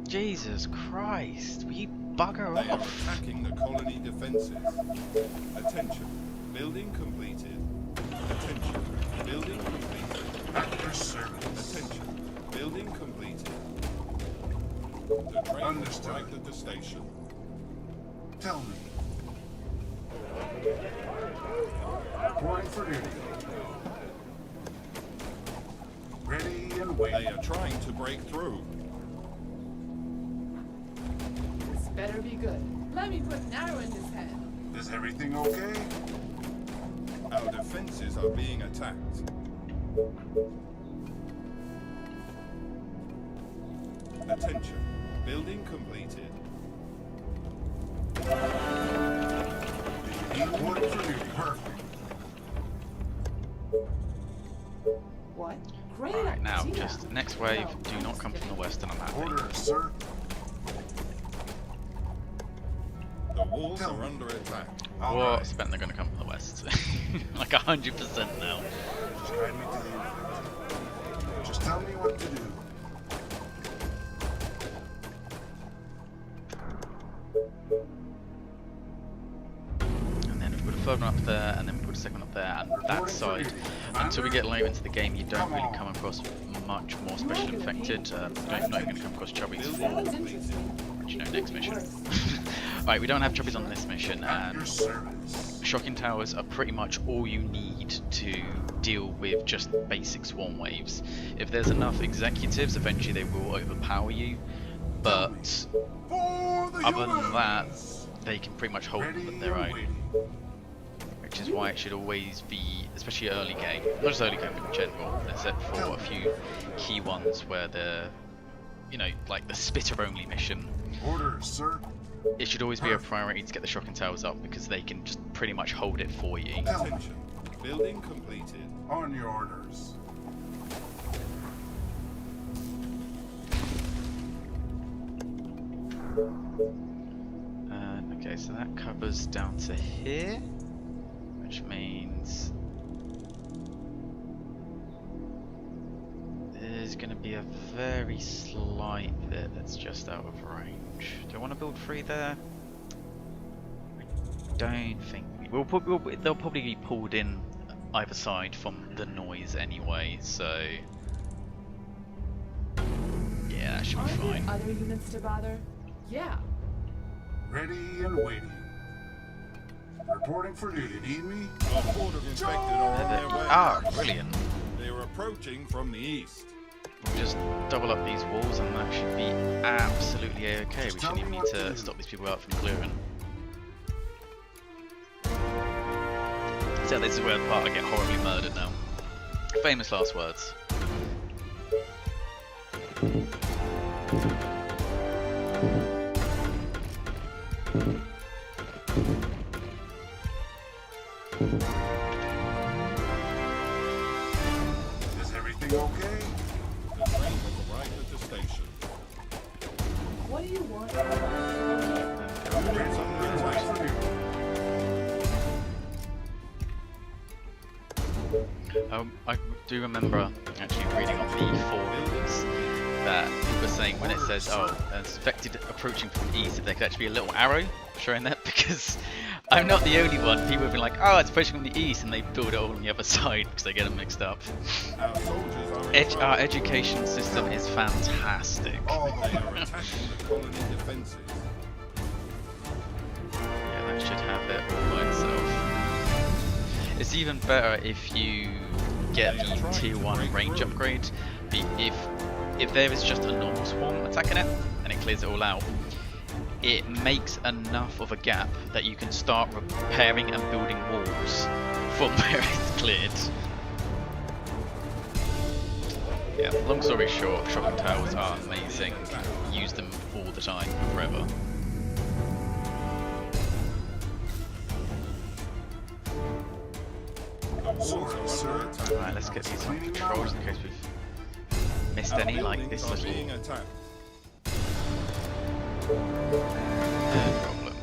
Jesus Christ, will you bugger They are off? attacking the colony defenses. Attention. Building completed. Attention. Building completed. At your service. Attention. Building completed. The train has Understood. arrived at the station. Tell me. Reporting for duty. Ready and They waiting. are trying to break through. This better be good. Let me put an arrow in his head. Is everything okay? Our defenses are being attacked. Attention. Building completed. Reporting for duty. Perfect. What? Great Alright, now, idea. just next wave, do not come from the west and I'm happy. Orders, sir. The walls Tell are me. under attack. All Well, I right. spent they're going to come from the west. Like 100% now. Just guide me to the end. Just tell me what to do. And then we put a third one up there, and then we put a second one up there, and that side. Until we get later into the game, you don't really come across much more special infected. You're not even going to come across chubbies for, Sounds interesting. which you know, next mission. Worse. Right, we don't have chubbies on this mission, At your and service. shocking towers are pretty much all you need to deal with just basic swarm waves. If there's enough executives, eventually they will overpower you, but For the other than that, humans. they can pretty much hold Ready them at their and own. waiting. Which is why it should always be, especially early game, not just early game in general, except for a few key ones where they're, you know, like the spitter only mission, Orders, sir. it should always be a priority to get the shocking towers up because they can just pretty much hold it for you. Attention. Building completed. On your orders. Okay, so that covers down to here, which means there's going to be a very slight bit that's just out of range. Do I want to build 3 there? I don't think they'll probably be pulled in either side from the noise anyway, so yeah, that should be Are there fine. other units to bother? Yeah. Ready and waiting. Reporting for duty. Need me? A horde of infected are on their way. Ah, brilliant. They are approaching from the east. We'll just double up these walls and that should be absolutely okay. We shouldn't even need to stop these people out from clearing. So this is where the part I get horribly murdered now. Famous last words. Is everything everything okay? The train will arrive at the station. What do you want? Units under Ready attack. for duty. I do remember actually reading on the forums that people were saying when it says, oh, it's affected approaching from the east, if there could actually be a little arrow showing that, because I'm not the only one. People have been like, oh, it's approaching from the east, and they build it all on the other side because they get them mixed up. Our soldiers are in trouble. Our education system is fantastic. All They the are attacking the colony defenses. Yeah, that should have it all by itself. It's even better if you get the tier 1 range upgrade. If there is just a normal swarm attacking it and it clears it all out, it makes enough of a gap that you can start repairing and building walls from where it's cleared. Yeah, long story short, shocking towers are amazing. Use them all the time, forever. Soldiers are under attack. Right, let's get these on patrols in case we've missed any, like this Buildings are little being attacked. problem.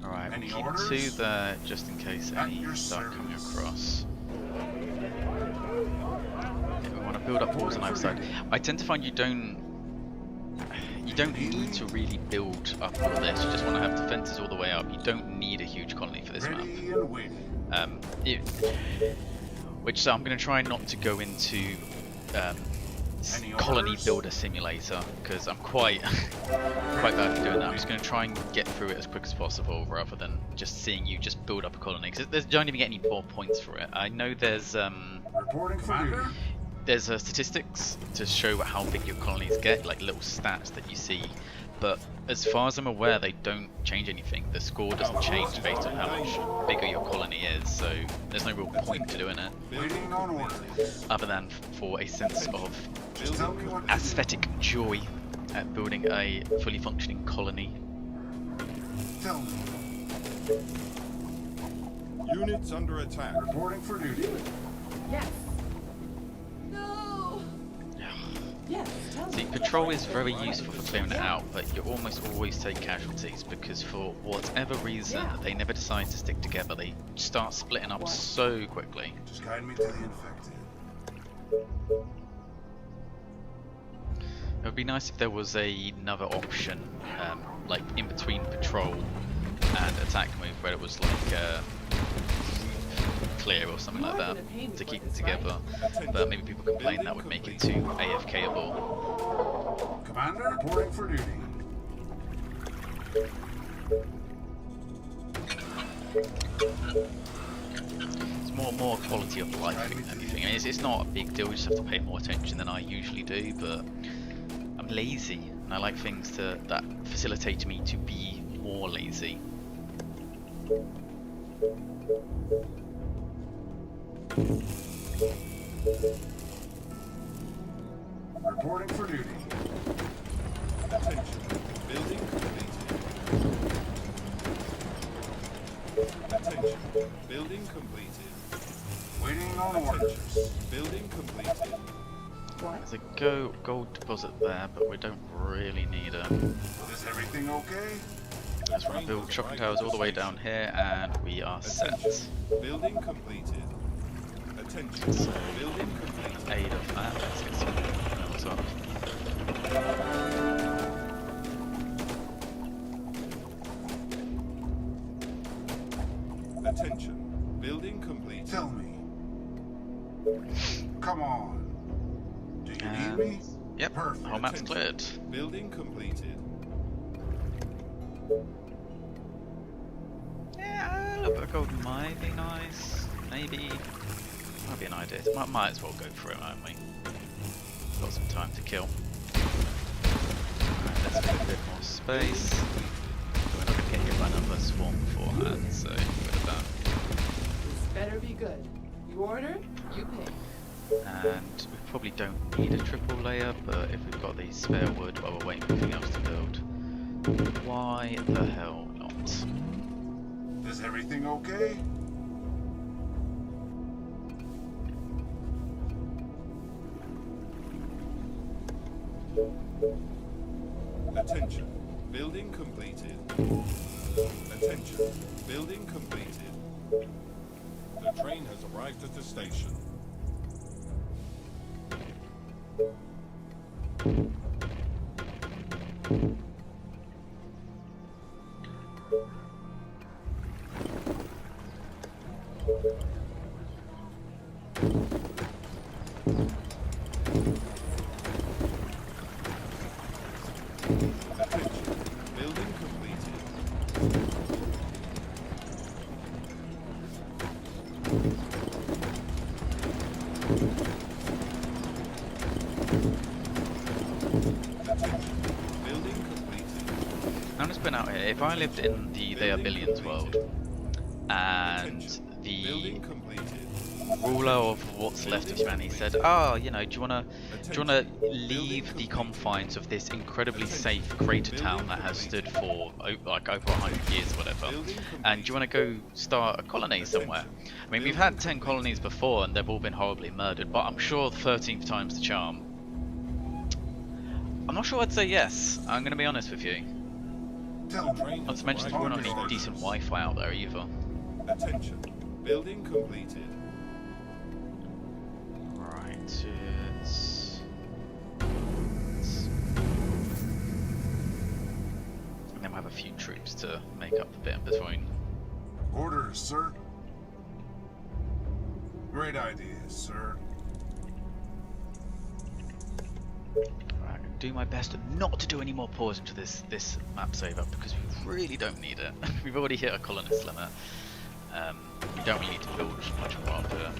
Alright, we'll Any keep orders? 2 there just in case At any your start coming service. across. Yeah, we want to build up walls on either side. I tend to find you don't need to really build up all this. You just want to have defenses all the way up. You don't need a huge colony for this map. Ready and waiting. Which I'm going to try not to go into Any colony orders? builder simulator because I'm quite bad at doing that. I'm just going to try and get through it as quick as possible rather than just seeing you just build up a colony, because you don't even get any more points for it. I know there's Reporting for duty. there's statistics to show how big your colonies get, like little stats that you see, but as far as I'm aware they don't change anything. The score doesn't change based on how much bigger your colony is, so there's no real point to doing it Waiting on orders. other than for a sense of Just tell me what to aesthetic joy at building a fully functioning colony. do. Tell me. Units under attack. Reporting for duty. Yes. No. Yes. Tell See, me. patrol is very useful for clearing it out, but you almost always take casualties because for whatever reason Yeah. they never decide to stick together. They start splitting up so quickly. Just guide me to the infected. It would be nice if there was another option, like in between patrol and attack move, where it was like clear or something like that to keep it together. But maybe people complain that would make it too AFKable. Commander, reporting for duty. It's more quality of life than anything. I mean, it's not a big deal. You just have to pay more attention than I usually do. But I'm lazy, and I like things that facilitate me to be more lazy. Reporting for duty. Attention. Building completed. Attention. Building completed. Waiting on Attention. orders. Building completed. There's a gold deposit there, but we don't really need it. Is everything okay? Just want to build shopping towers all the way down here, and we are set. Attention. Building completed. Attention. So, Building completed. 8 of that. Let's get some minerals up. Attention. Building completed. Tell me. Come on. Do you need me? Yep, Perfect. whole map's cleared. Building completed. Yeah, a little bit of gold might be nice. Maybe. Might be an idea. Might as well go for it, won't we? Got some time to kill. Alright, let's make a bit more space. We're not going to get hit by another swarm beforehand, so rid of that. This better be good. You order, you pay. And we probably don't need a triple layer, but if we've got the spare wood while we're waiting for anything else to build, why the hell not? Is everything okay? Attention. Building completed. Attention. Building completed. The train has arrived at the station. Attention. Building completed. Attention. Building completed. I'm just putting out here, if I lived in the They Are Billions world, and Attention. the Building completed. ruler of what's left of humanity said, "Ah, you know, do you wanna leave the confines of this incredibly safe crater town that has stood for like over 100 years or whatever, and do you wanna go start a colony somewhere?" I mean, we've had 10 colonies before and they've all been horribly murdered, but I'm sure the 13th time's the charm. I'm not sure I'd say yes, I'm gonna be honest with you. Not to mention, there's not any decent Wi-Fi out there either. Attention. Building completed. Right, it's... And then we'll have a few troops to make up the bit in between. Orders, sir. Great idea, sir. Right, I'm gonna do my best not to do any more pause into this map saver because we really don't need it. We've already hit a colonist limit. We don't really need to build much more up here.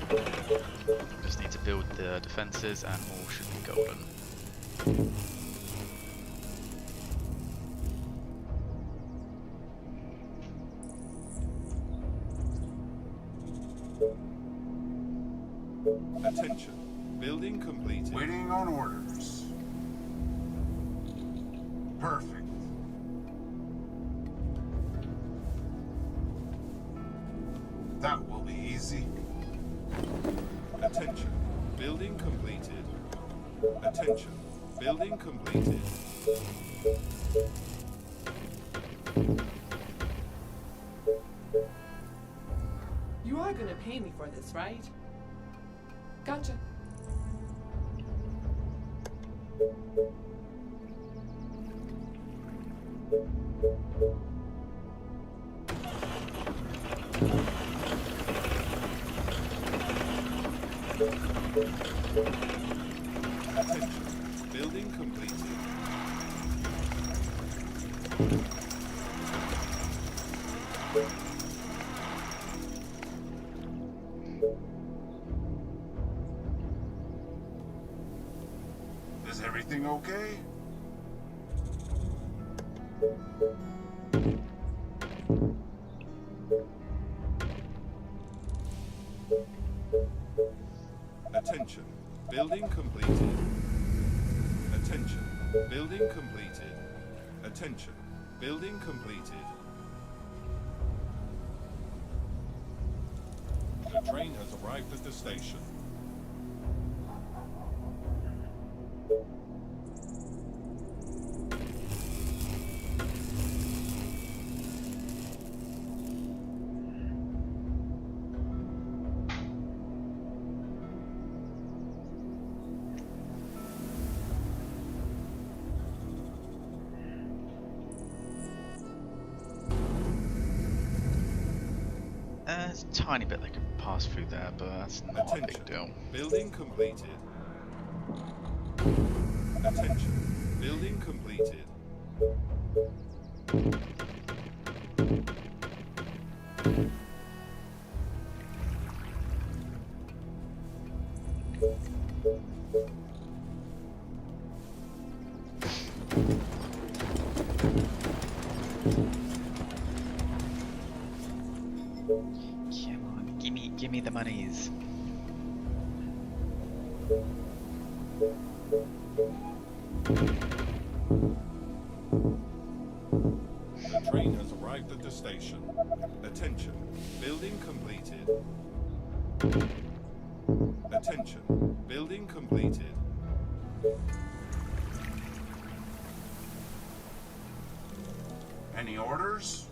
We just need to build the defences and all should be golden. Attention. Building completed. Waiting on orders. Perfect. That will be easy. Attention. Building completed. Attention. Building completed. You are gonna pay me for this, right? Gotcha. Attention. Building completed. Is everything okay? Attention. Building completed. Attention. Building completed. Attention. Building completed. The train has arrived at the station. There's a tiny bit they can pass through there, but that's not a big deal. Building completed. Attention. Building completed. Come on, gimme the monies. The train has arrived at the station. Attention. Building completed. Attention. Building completed. Any orders?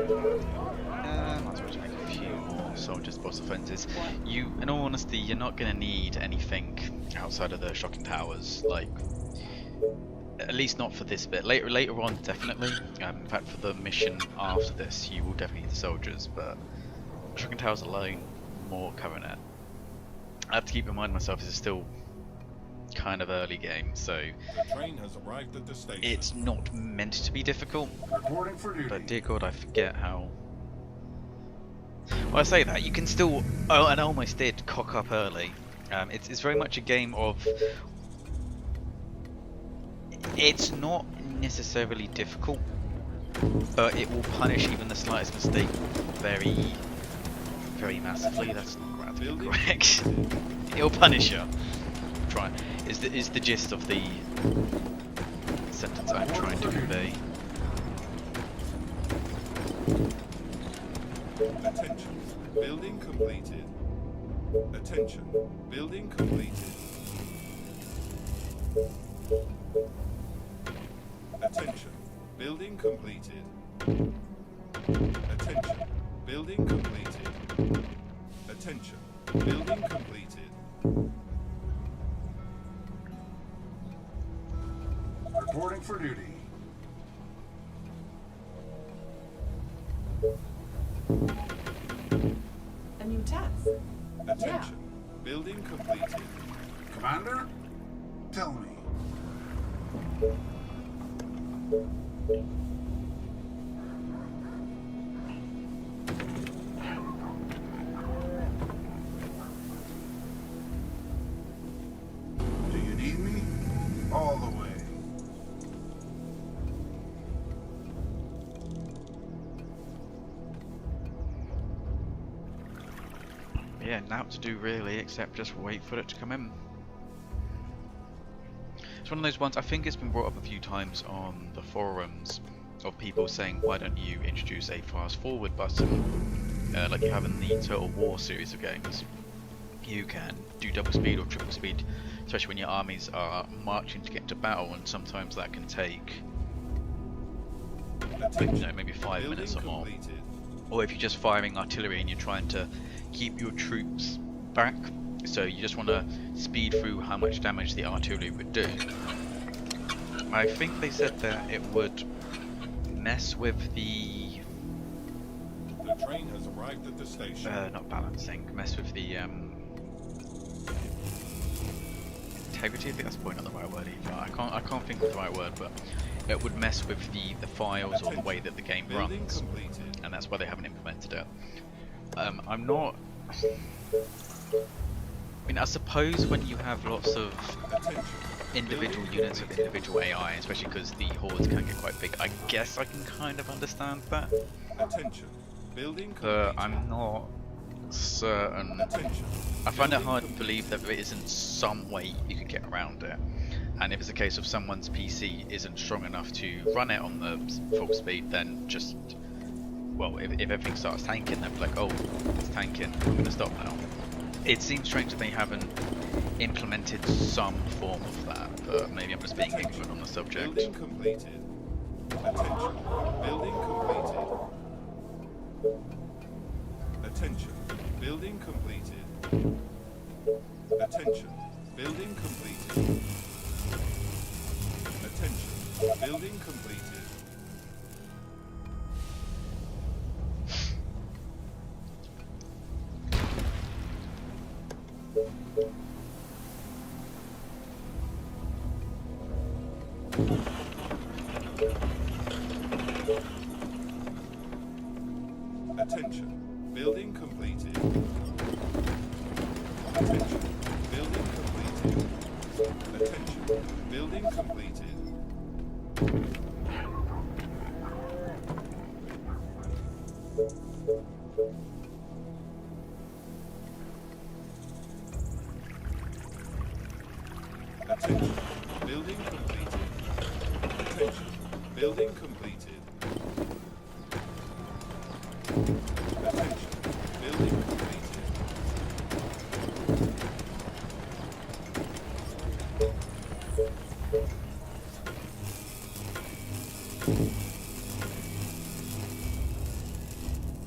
Might as well just make a few more soldiers boss offences. In all honesty, you're not going to need anything outside of the shocking towers. Like, at least not for this bit. Later on, definitely. In fact, for the mission after this, you will definitely need the soldiers. But shocking towers alone, more covering it. I have to keep in mind myself, this is still kind of early game, so The train has arrived at the station. it's not meant to be difficult. Reporting for duty. But dear God, I forget how. Well, I say that you can still. Oh, and I almost did cock up early. It's very much a game of. It's not necessarily difficult, but it will punish even the slightest mistake very, very massively. That's not grammatically correct. It'll punish you. Try is the gist of the sentence I'm trying to convey. Attention. Building completed. Attention. Building completed. Attention. Building completed. Attention. Building completed. Attention. Building completed. Reporting for duty. A new task. Attention. Building completed. Commander, tell me. Do you need me? All the way. Yeah, now to do really, except just wait for it to come in. It's one of those ones, I think it's been brought up a few times on the forums of people saying, why don't you introduce a fast forward button like you have in the Total War series of games. You can do double speed or triple speed, especially when your armies are marching to get to battle, and sometimes that can take maybe 5 minutes or more. Or if you're just firing artillery and you're trying to keep your troops back, so you just want to speed through how much damage the artillery would do. I think they said that it would mess with the train has arrived at the station. not balancing, mess with the integrity. I think that's probably not the right word either. I can't think of the right word, but it would mess with the files or the way that the game runs, and that's why they haven't implemented it. I'm not. I mean, I suppose when you have lots of individual units of individual AI, especially because the hordes can get quite big, I guess I can kind of understand that. But I'm not certain. I find it hard to believe that there isn't some way you could get around it. And if it's a case of someone's PC isn't strong enough to run it on the full speed, then just, well, if everything starts tanking, they'll be like, oh, it's tanking, I'm going to stop now. It seems strange that they haven't implemented some form of that, but maybe I'm just being ignorant on the subject. Building completed. Attention. Building completed. Attention. Building completed. Attention. Building completed. Attention. Building completed. Attention. Building completed. Attention. Building completed. Attention. Building completed. Attention. Building completed. Attention. Building completed. Attention. Building completed.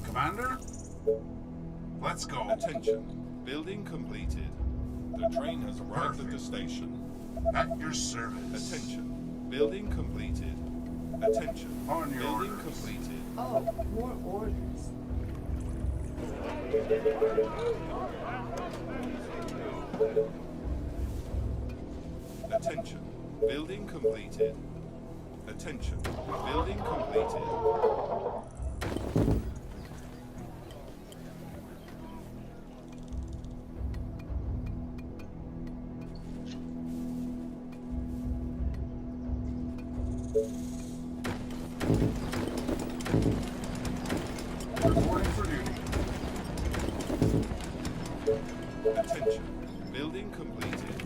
Commander? Let's go. Attention. Building completed. The train has arrived at the station. At your service. Attention. Building completed. Attention. On your Building orders. completed. Oh, more orders. Attention. Building completed. Attention. Building completed. Reporting for duty. Attention. Building completed.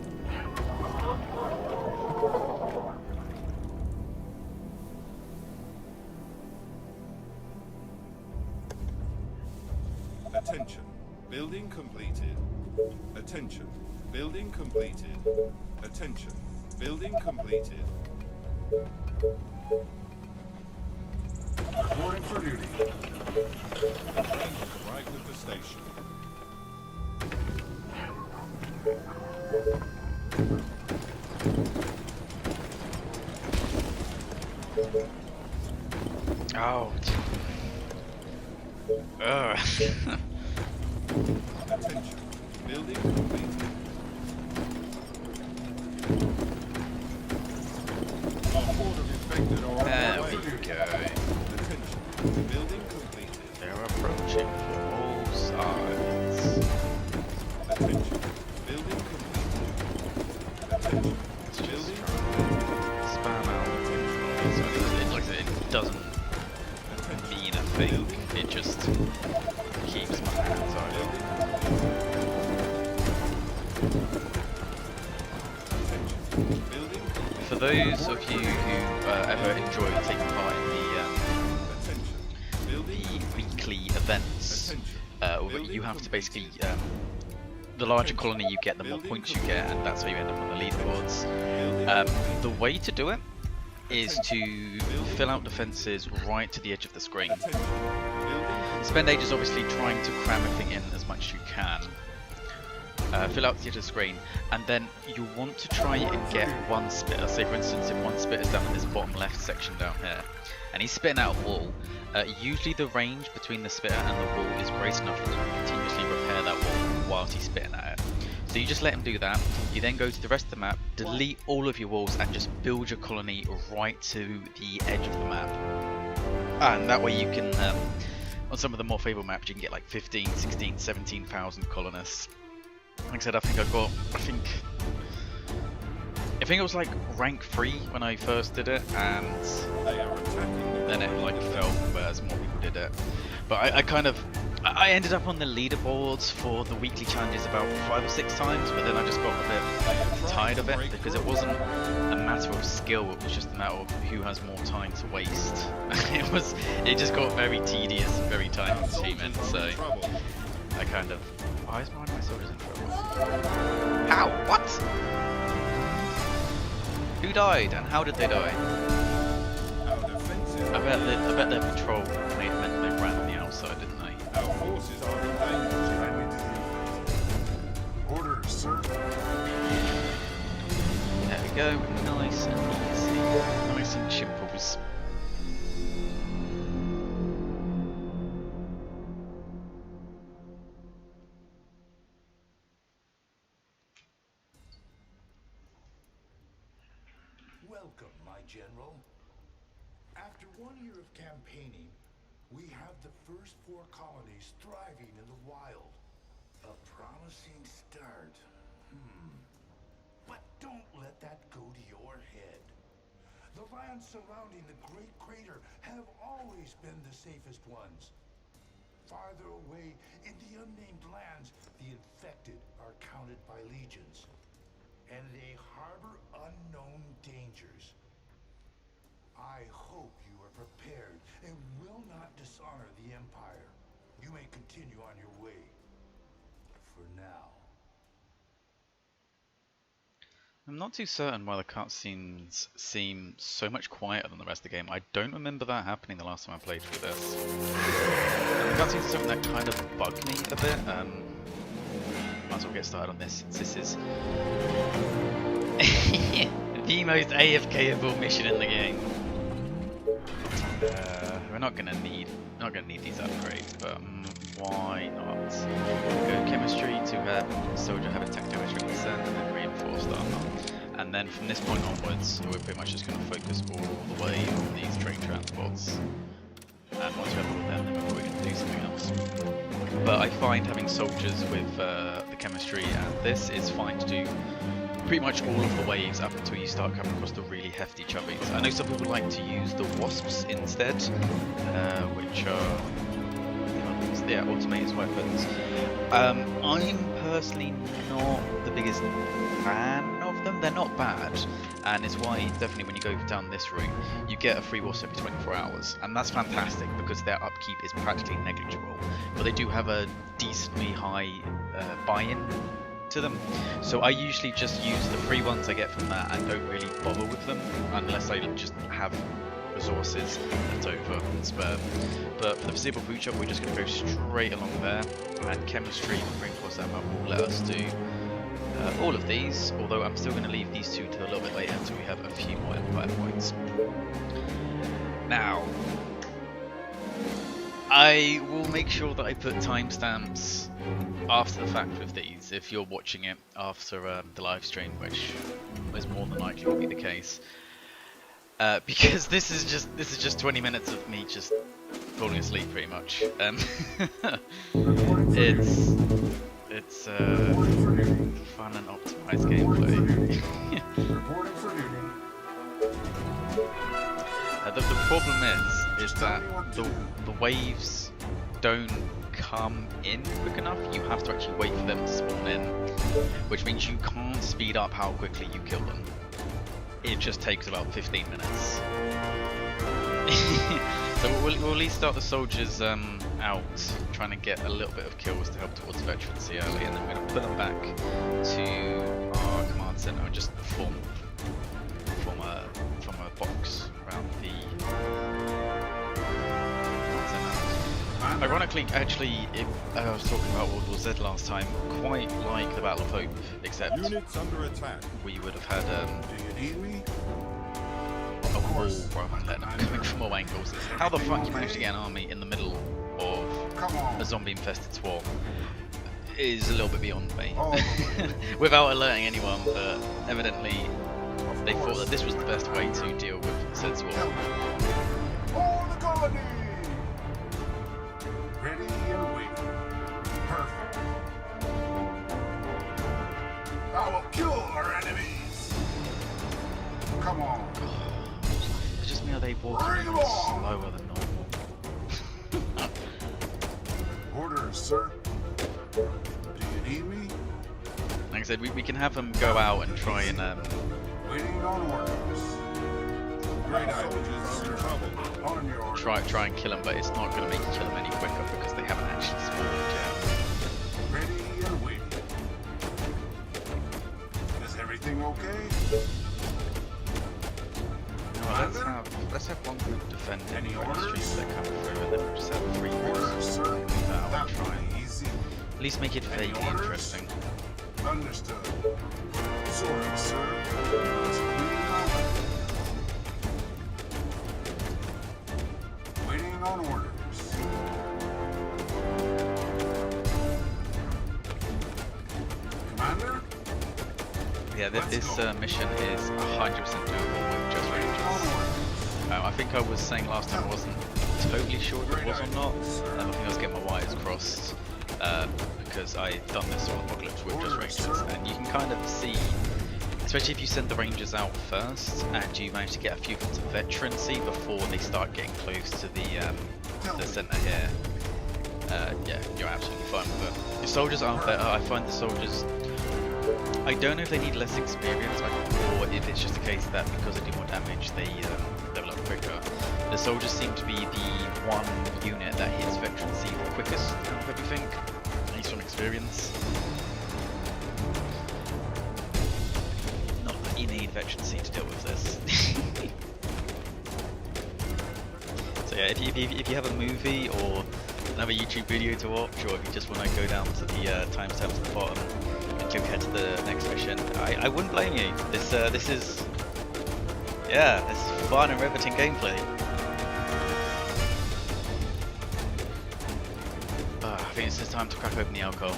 Attention. Building completed. Attention. Building completed. Attention. Building completed. Reporting for duty. The train has arrived at the station. Oh. Ugh. Attention. Building completed. A horde of infected are on There their we way. go. Attention. Building completed. They're approaching from all sides. Attention. Building completed. Attention. Let's just Building spam out. Like I said, it doesn't Attention. mean a thing. It just keeps my hands idle. Attention. Building completed. For those of you who ever enjoy taking part in Attention. Building the weekly events, Attention. you have to basically, the larger colony you get, the more points you get, and that's how you end up on the leaderboards. The way to do it is to fill out defences right to the edge of the screen. Spend ages obviously trying to cram everything in as much as you can. Fill out the edge of the screen, and then you want to try and get one spitter. Say for instance, if one spitter is down in this bottom left section down here, and he's spitting out a wall, usually the range between the spitter and the wall is great enough to continuously repair that wall whilst he's spitting at it. So you just let him do that. You then go to the rest of the map, delete all of your walls, and just build your colony right to the edge of the map. And that way you can, on some of the more favourable maps, you can get like 15, 16, 17,000 colonists. Like I said, I think it was like rank 3 when I first did it, and They are attacking. then it like fell as more people did it. But I ended up on the leaderboards for the weekly challenges about 5 or 6 times, but then I just got a bit tired of it because it wasn't a matter of skill, it was just a matter of who has more time to waste. It just got very tedious and very time consuming, so I kind of... Why is one of my soldiers in trouble? How? What? Who died and how did they die? Our defenses I bet their patrol meant they ran on the outside, didn't they? Our forces are in danger. Kindly do. Orders, sir. There we go, nice and easy. Nice and chimples. Welcome, my general. After 1 year of campaigning, we have the first 4 colonies thriving in the wild. A promising start. But don't let that go to your head. The lands surrounding the Great Crater have always been the safest ones. farther away in the unnamed lands, the infected are counted by legions. And they harbor unknown dangers. I hope you are prepared and will not dishonor the Empire. You may continue on your way. For now. I'm not too certain why the cutscenes seem so much quieter than the rest of the game. I don't remember that happening the last time I played through this. And the cutscenes are something that kind of bugged me a bit. Might as well get started on this. This is the most AFK-able mission in the game. We're not gonna need these upgrades, but why not? Go chemistry to have soldier have attack damage 50% and then reinforced armor. And then from this point onwards, we're pretty much just going to focus all the way on these train transports. And once we have all of them, then we're probably going to do something else. But I find having soldiers with the chemistry and this is fine to do pretty much all of the waves up until you start coming across the really hefty chubbies. I know some people like to use the wasps instead, which are automated weapons. I'm personally not the biggest fan of them. They're not bad, and it's why definitely when you go down this route, you get a free wasp every 24 hours, and that's fantastic because their upkeep is practically negligible. But they do have a decently high buy-in to them, so I usually just use the free ones I get from that and don't really bother with them unless I just have resources left over and spare. But for the foreseeable future, we're just going to go straight along there, and chemistry and reinforced ammo will let us do all of these, although I'm still going to leave these two to a little bit later until we have a few more empire points. Now, I will make sure that I put timestamps after the fact with these, if you're watching it after the live stream, which is more than likely will be the case. Because this is just 20 minutes of me just falling asleep pretty much. It's fun and optimized gameplay. The problem is that the waves don't come in quick enough. You have to actually wait for them to spawn in, which means you can't speed up how quickly you kill them. It just takes about 15 minutes. So we'll at least start the soldiers out, trying to get a little bit of kills to help towards veterancy early, and then we're going to put them back to our command center and just form a box around the command center. Ironically, actually, I was talking about World War Z last time, quite like the Battle of Hope, except Units under attack. we would have had Do you need me? a wall rather than letting them coming from all angles. How the fuck you manage to get an army in the middle of Come on. a zombie-infested swamp is a little bit beyond me. Oh. Without alerting anyone, but evidently they thought that this was the best way to deal with said swamp. All the colony! Ready and waiting. Perfect. I will kill our enemies. Come on. It's just me, are they walking Bring 'em on. slower than normal? Orders, sir. Do you need me? Like I said, we can have them go out and try and Waiting on orders. Great soldiers are in trouble. On your orders. try and kill them, but it's not going to make you kill them any quicker because they haven't actually spawned yet. Ready and waiting. Is everything okay? No, let's have one group defend any Any orders orders? that come through, and then we'll just have three groups Orders, sir. move out That and try will and be easy. at least make it Any vaguely orders? interesting. Understood. Sorry, sir. Just waiting on orders. Commander? Yeah, this mission is 100% doable with just Waiting on Rangers. orders. I think I was saying last time I wasn't totally sure if it was or not. I think I was getting my wires crossed because I'd done this on Apocalypse with just Rangers, and you can kind of see, especially if you send the Rangers out first and you manage to get a few bits of veterancy before they start getting close to the center here. yeah, you're absolutely fine with it. The soldiers aren't better. I find the soldiers. I don't know if they need less experience, or if it's just a case that because they do more damage, they level up quicker. The soldiers seem to be the one unit that hits veterancy the quickest out of everything, at least from experience. Not that you need veterancy to deal with this. So yeah, if you have a movie or another YouTube video to watch, or if you just want to go down to the timestamp at the bottom and go ahead to the next mission, I wouldn't blame you. This is fun and riveting gameplay. I think it's just time to crack open the alcohol.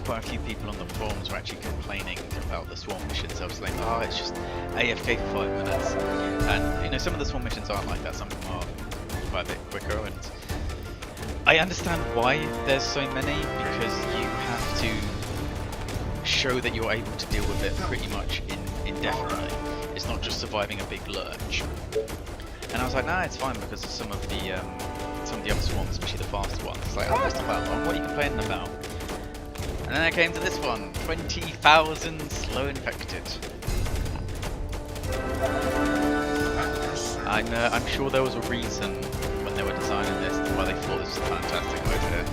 Quite a few people on the forums were actually complaining about the swarm missions. I was like, oh, it's just AFK for 5 minutes. And you know, some of the swarm missions aren't like that. Some of them are quite a bit quicker. And I understand why there's so many, because you have to show that you're able to deal with it pretty much indefinitely. It's not just surviving a big lurch. And I was like, nah, it's fine, because of some of the other swarms, especially the fast ones. It's like, oh, it's not that long. What are you complaining about? And then I came to this one, 20,000 slow infected. I'm sure there was a reason when they were designing this why they thought this was a fantastic idea.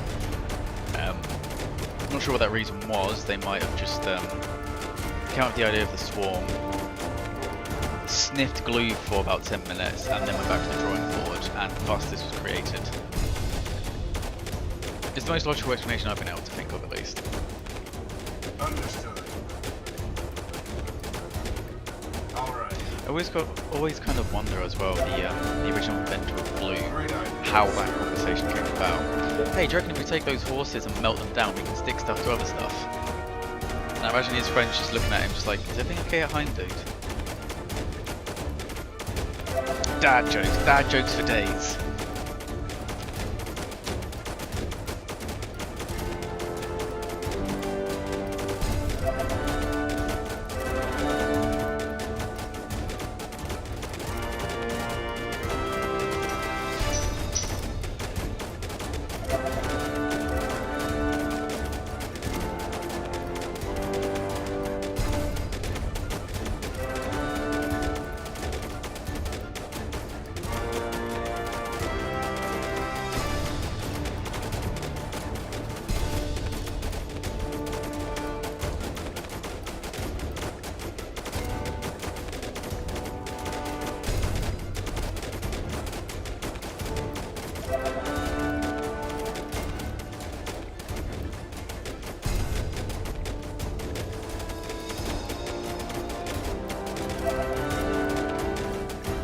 I'm not sure what that reason was. They might have just come up with the idea of the swarm, sniffed glue for about 10 minutes, and then went back to the drawing board, and thus this was created. It's the most logical explanation I've been able to think of, at least. Understood. Alright. I always kind of wonder as well, the original inventor of glue, how that conversation came about. Hey, do you reckon if we take those horses and melt them down, we can stick stuff to other stuff? And I imagine his friends just looking at him, just like, is everything okay at home, dude? Dad jokes for days.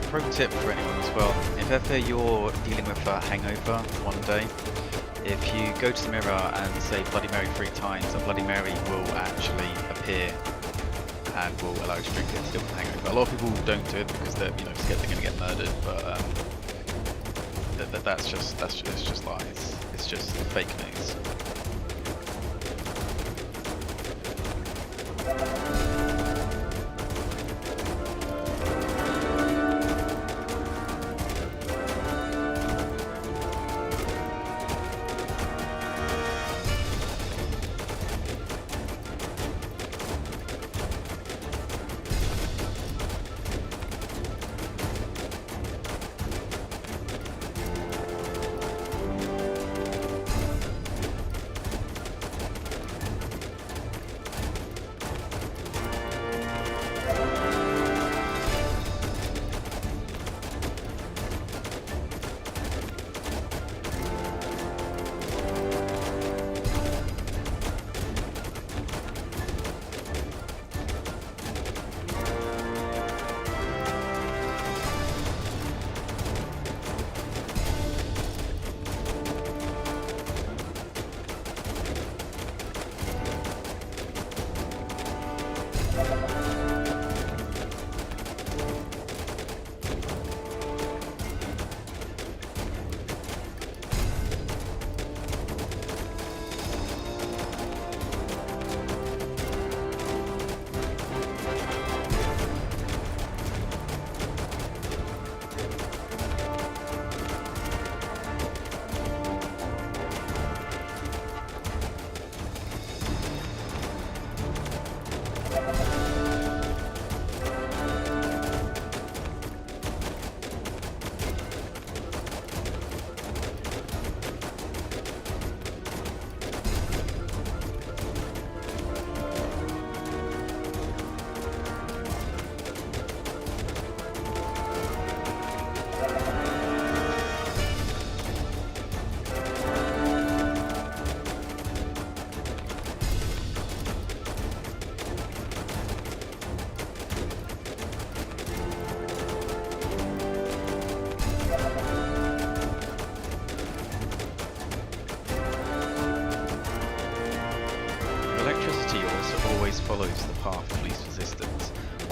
Pro tip for anyone as well, if ever you're dealing with a hangover one day, if you go to the mirror and say Bloody Mary 3 times, a Bloody Mary will actually appear and will allow you to drink it to deal with the hangover. A lot of people don't do it because they're scared they're going to get murdered, but it's just lies. It's just fake news.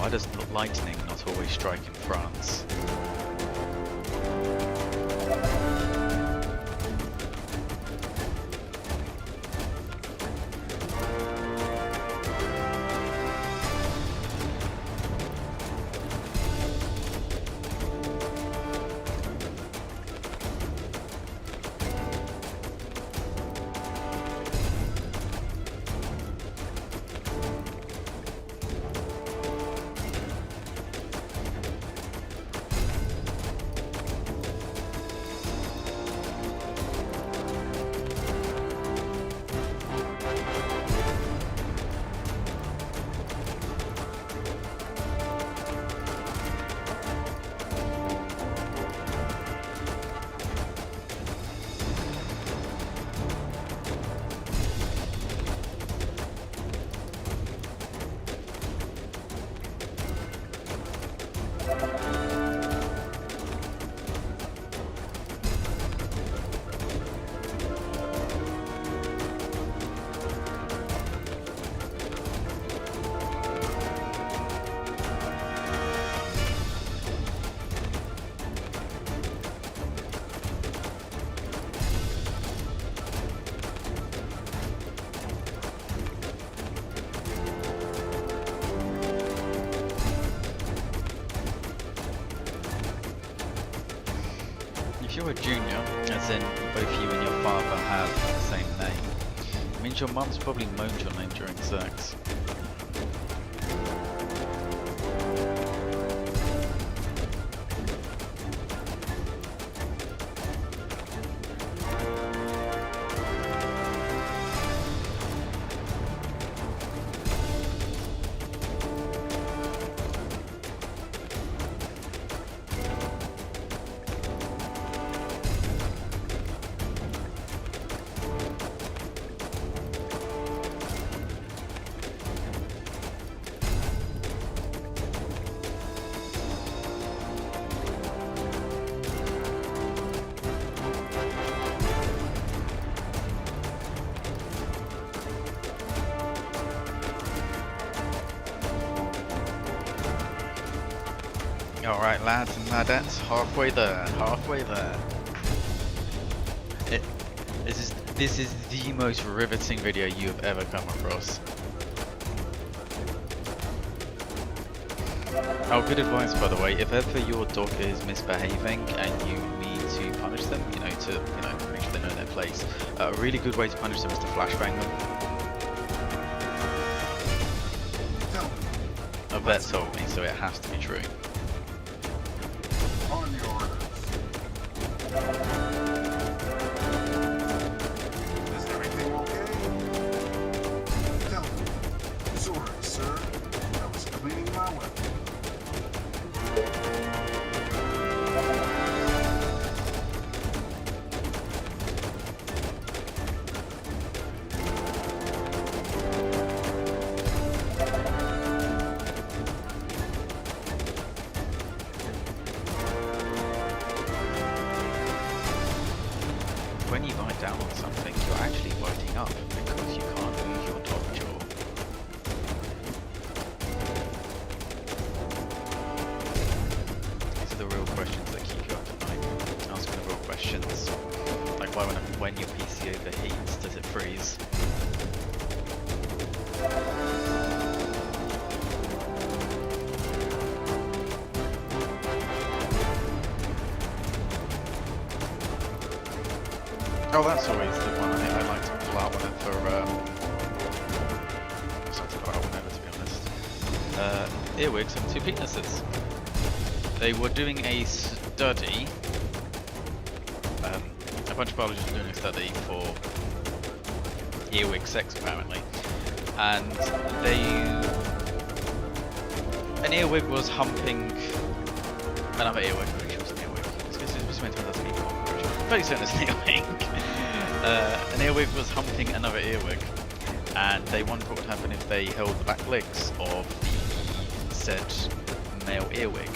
Why does lightning not always strike in France? If you're a junior, as in both you and your father have the same name, it means your mum's probably moaned your name during sex. Alright lads and ladettes, halfway there, halfway there. This is the most riveting video you have ever come across. Oh, good advice by the way, if ever your dog is misbehaving and you need to punish them, to make sure they know their place, a really good way to punish them is to flashbang them. A vet told me, so it has to be true. On your orders. Is everything okay? Tell me. Sorry, sir. I was cleaning my weapon. When you bite down on something, you're actually biting up because you can't move your top jaw. These are the real questions that keep you up at night. Asking the real questions. Like when your PC overheats, does it freeze? Oh, that's always the one I like to pull out whenever, I like to pull out whenever, to be honest. Earwigs have two penises. They were doing a study, a bunch of biologists were doing a study for earwig sex apparently, and an earwig was humping another earwig, which was an earwig. It was meant to be a cockroach. Very certain it's an earwig. An earwig was humping another earwig, and they wondered what would happen if they held the back legs of the said male earwig,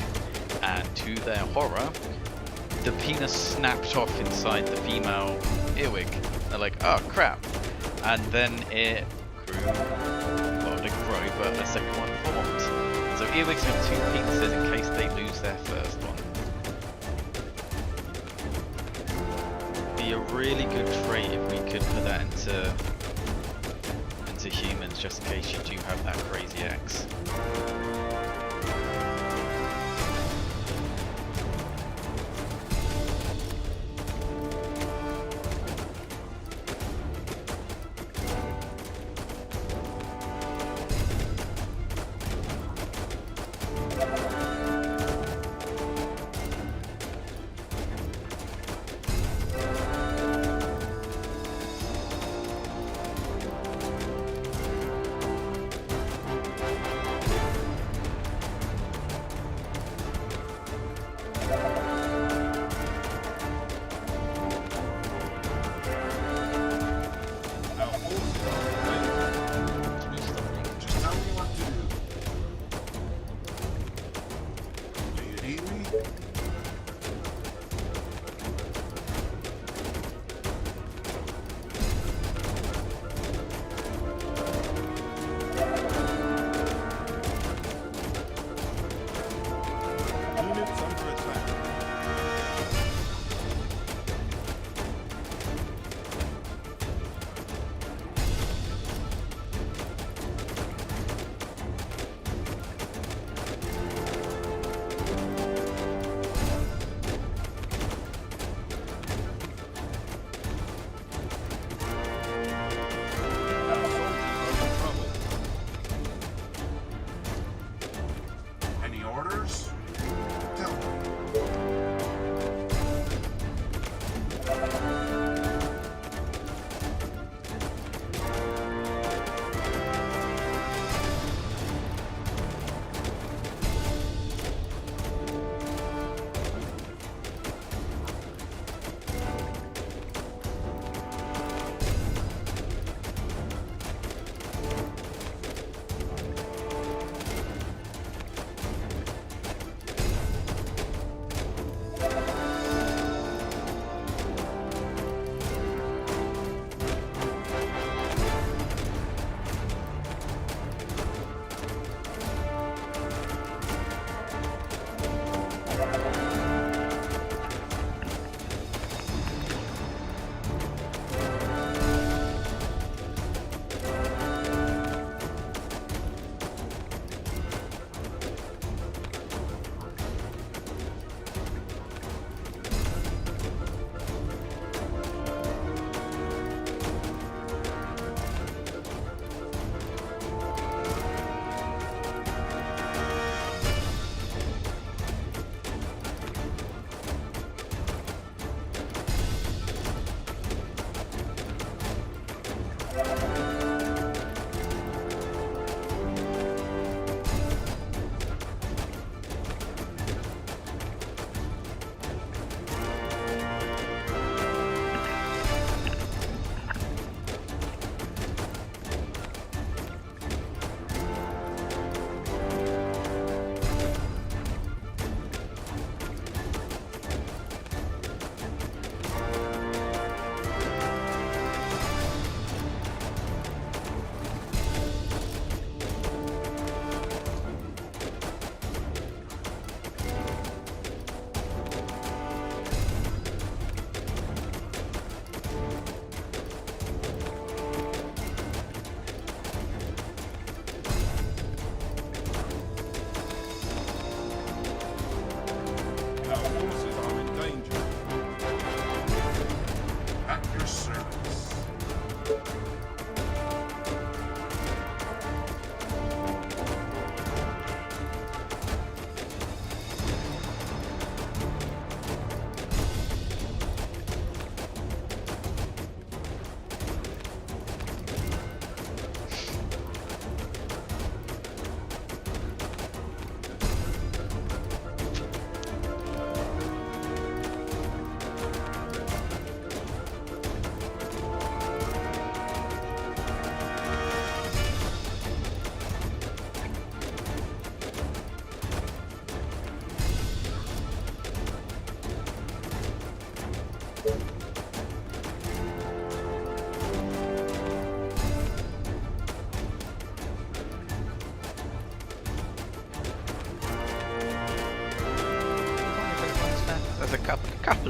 and to their horror, the penis snapped off inside the female earwig. They're like, oh crap, and then it grew, well it didn't grow, but a second one formed. So So earwigs have 2 penises in case they lose their first one. Be a really good trait if we could put that into humans, just in case you do have that crazy X.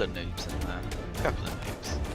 of noobs in there. A couple of noobs.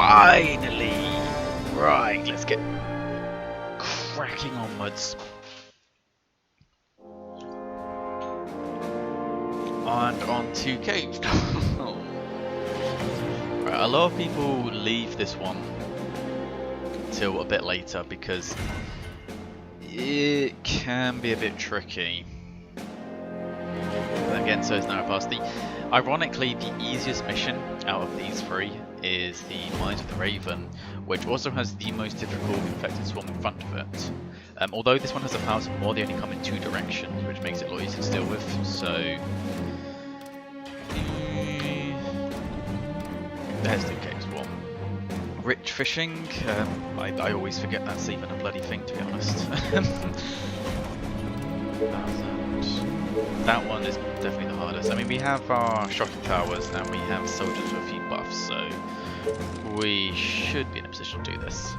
Finally! Right, let's get cracking onwards. And on to Cave. Right, a lot of people leave this one till a bit later because it can be a bit tricky. But again, so is Narrow Pass. Ironically, the easiest mission out of these three is the Mines of the Raven, which also has the most difficult infected swarm in front of it. Although this one has the powers of more, they only come in two directions, which makes it a lot easier to deal with. So there's the cave swarm. Rich fishing, I always forget that's even a bloody thing, to be honest. That one is definitely the hardest. I mean, we have our shocking towers and we have soldiers with a few buffs, so we should be in a position to do this.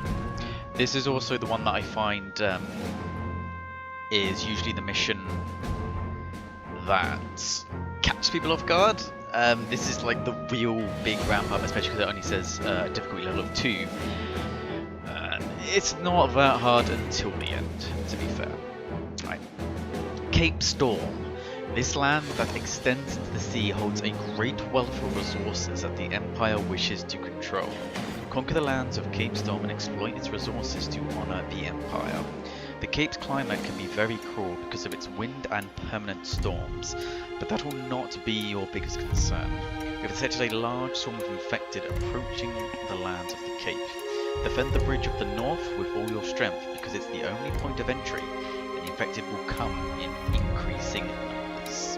This is also the one that I find is usually the mission that catches people off guard. This is like the real big ramp up, especially because it only says difficulty level of 2. It's not that hard until the end, to be fair. Right. Cape Storm. This land that extends into the sea holds a great wealth of resources that the Empire wishes to control. Conquer the lands of Cape Storm and exploit its resources to honor the Empire. The Cape's climate can be very cruel because of its wind and permanent storms, but that will not be your biggest concern. You have detected a large swarm of infected approaching the lands of the Cape. Defend the bridge of the north with all your strength because it's the only point of entry, and the infected will come in increasing numbers.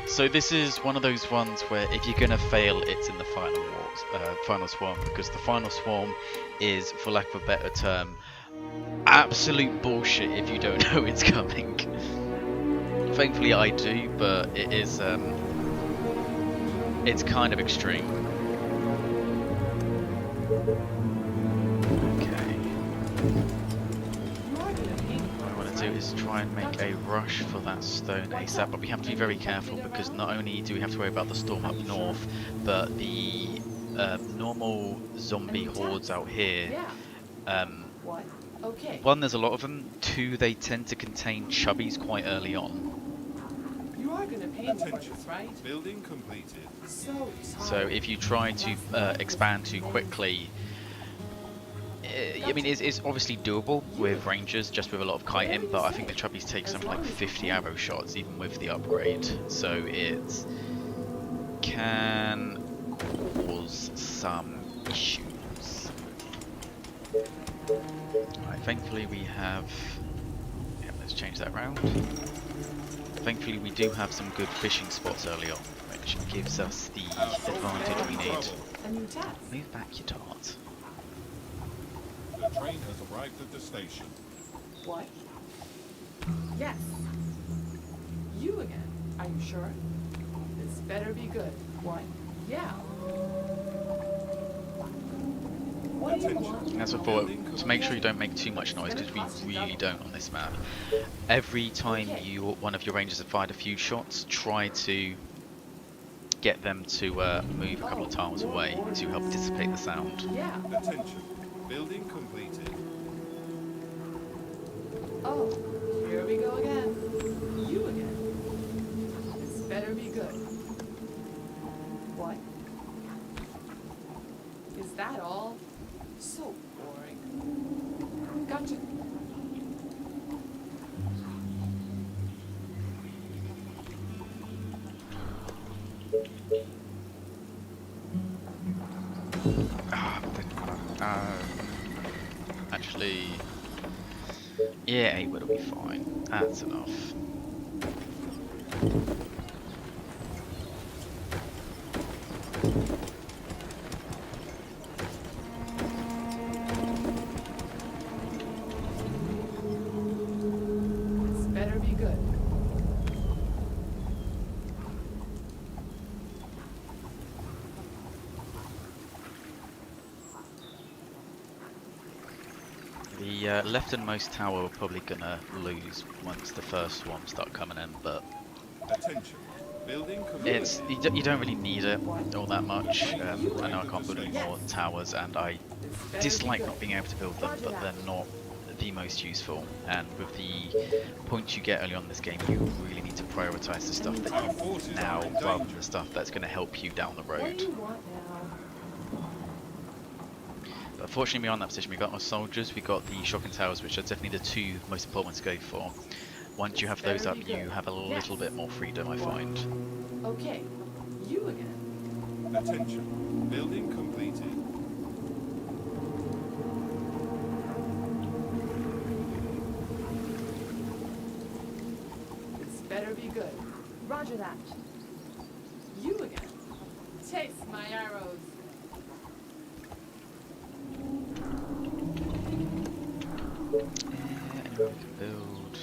So this is one of those ones where if you're gonna fail, it's in the final swarm, because the final swarm is, for lack of a better term, absolute bullshit if you don't know it's coming. Thankfully I do, but it is it's kind of extreme. Okay. What I want to do is try and make a rush for that stone ASAP, but we have to be very careful because not only do we have to worry about the storm up north, but the normal zombie hordes out here. What? Okay. One, there's a lot of them. Two, they tend to contain chubbies quite early on. You are gonna paint for Attention. this, right? Building completed. So So if you try to expand too quickly, I mean, it's obviously doable with rangers, just with a lot of kiting, but I think the chubbies take something like 50 arrow shots, even with the upgrade. So it can cause some issues. Right, thankfully we have... Yeah, let's change that round. Thankfully we do have some good fishing spots early on, which gives us the advantage we need. a new task. Move back, you tart. The train has arrived at the station. What? Yes. You again. Are you sure? This better be good. What? Yeah. What do you want? As I thought, to make sure you don't make too much noise, because we really don't on this map. Every time one of your rangers have fired a few shots, try to get them to move a couple of tiles away to help dissipate the sound. Yeah. Attention. Building completed. Oh, here we go again. You again. This better be good. What? Is that all? So boring. Gotcha. Actually, yeah, 8 would be fine. That's enough. This better be good. The leftmost tower we're probably gonna lose once the first swarms start coming in, but Attention. Building It's completed. you don't really need it all that much. I know I can't build any more towers, and I This better be dislike good. not being able to build them, Roger but that. they're not the most useful. And with the points you get early on in this game, you really need to prioritize the stuff that Our you forces need are now, in rather than danger. the stuff that's going to help you down the What road. do you want now? But fortunately, we're on that position. We got our soldiers, we got the shocking towers, which are definitely the two most important ones to go for. Once you This have those better up, be good. you have a little bit more freedom, I find. Okay, you again. Attention. Building completed. This better be good. Roger that. You again. Taste my arrows. Anywhere we can build.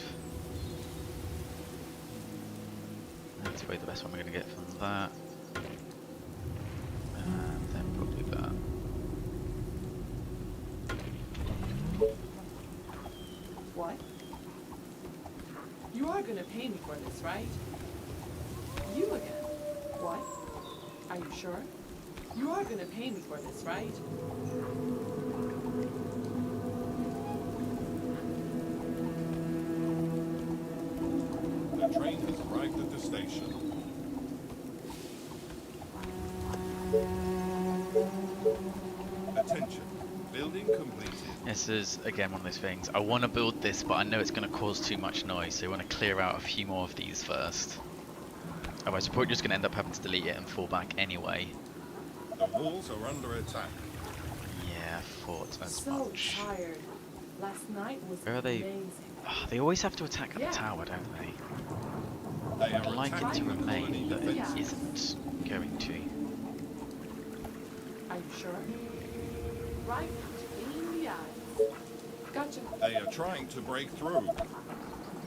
That's probably the best one we're going to get from that. And then probably that. What? You are gonna pay me for this, right? You again. What? Are you sure? You are gonna pay me for this, right? The train has arrived at the station. Attention. Building completed. This is, again, one of those things. I want to build this, but I know it's going to cause too much noise, so I want to clear out a few more of these first. Otherwise, we're probably just going to end up having to delete it and fall back anyway. The walls are under attack. Yeah, I thought as So much. tired. Last night was Where are they? amazing. They always have to attack at Yeah. the tower, don't they? They I'd are like it attacking to the colony remain, but it defenses. isn't going to. Are you sure? Right between the eyes. Gotcha. They are trying to break through.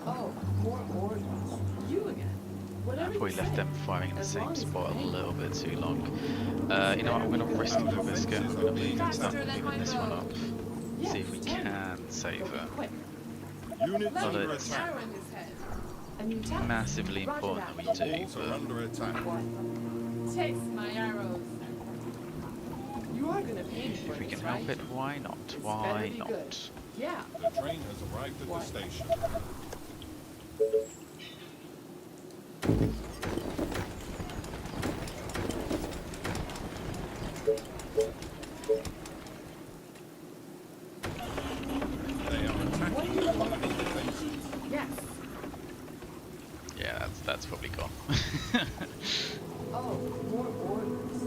Oh, more orders. You again. I Whatever probably you left say. them firing in the As same long as spot a you pay. little bit too long. You know what, I'm going to risk the risk it. I'm going to start Faster than moving this my one bow. up. Yes, See if we tell me. can save But be it. quick. Units Not under it. attack. Arrow in his head. A new task. Massively Roger important that. that The we do, walls are but under attack. What? Taste my arrows. You are gonna pay me for if we this, can right? help it, why not? This better Why be not? good. Yeah. The train has arrived at What? the station. They are attacking the colony defenses. Yes. Yeah, that's probably gone. Oh, more orders.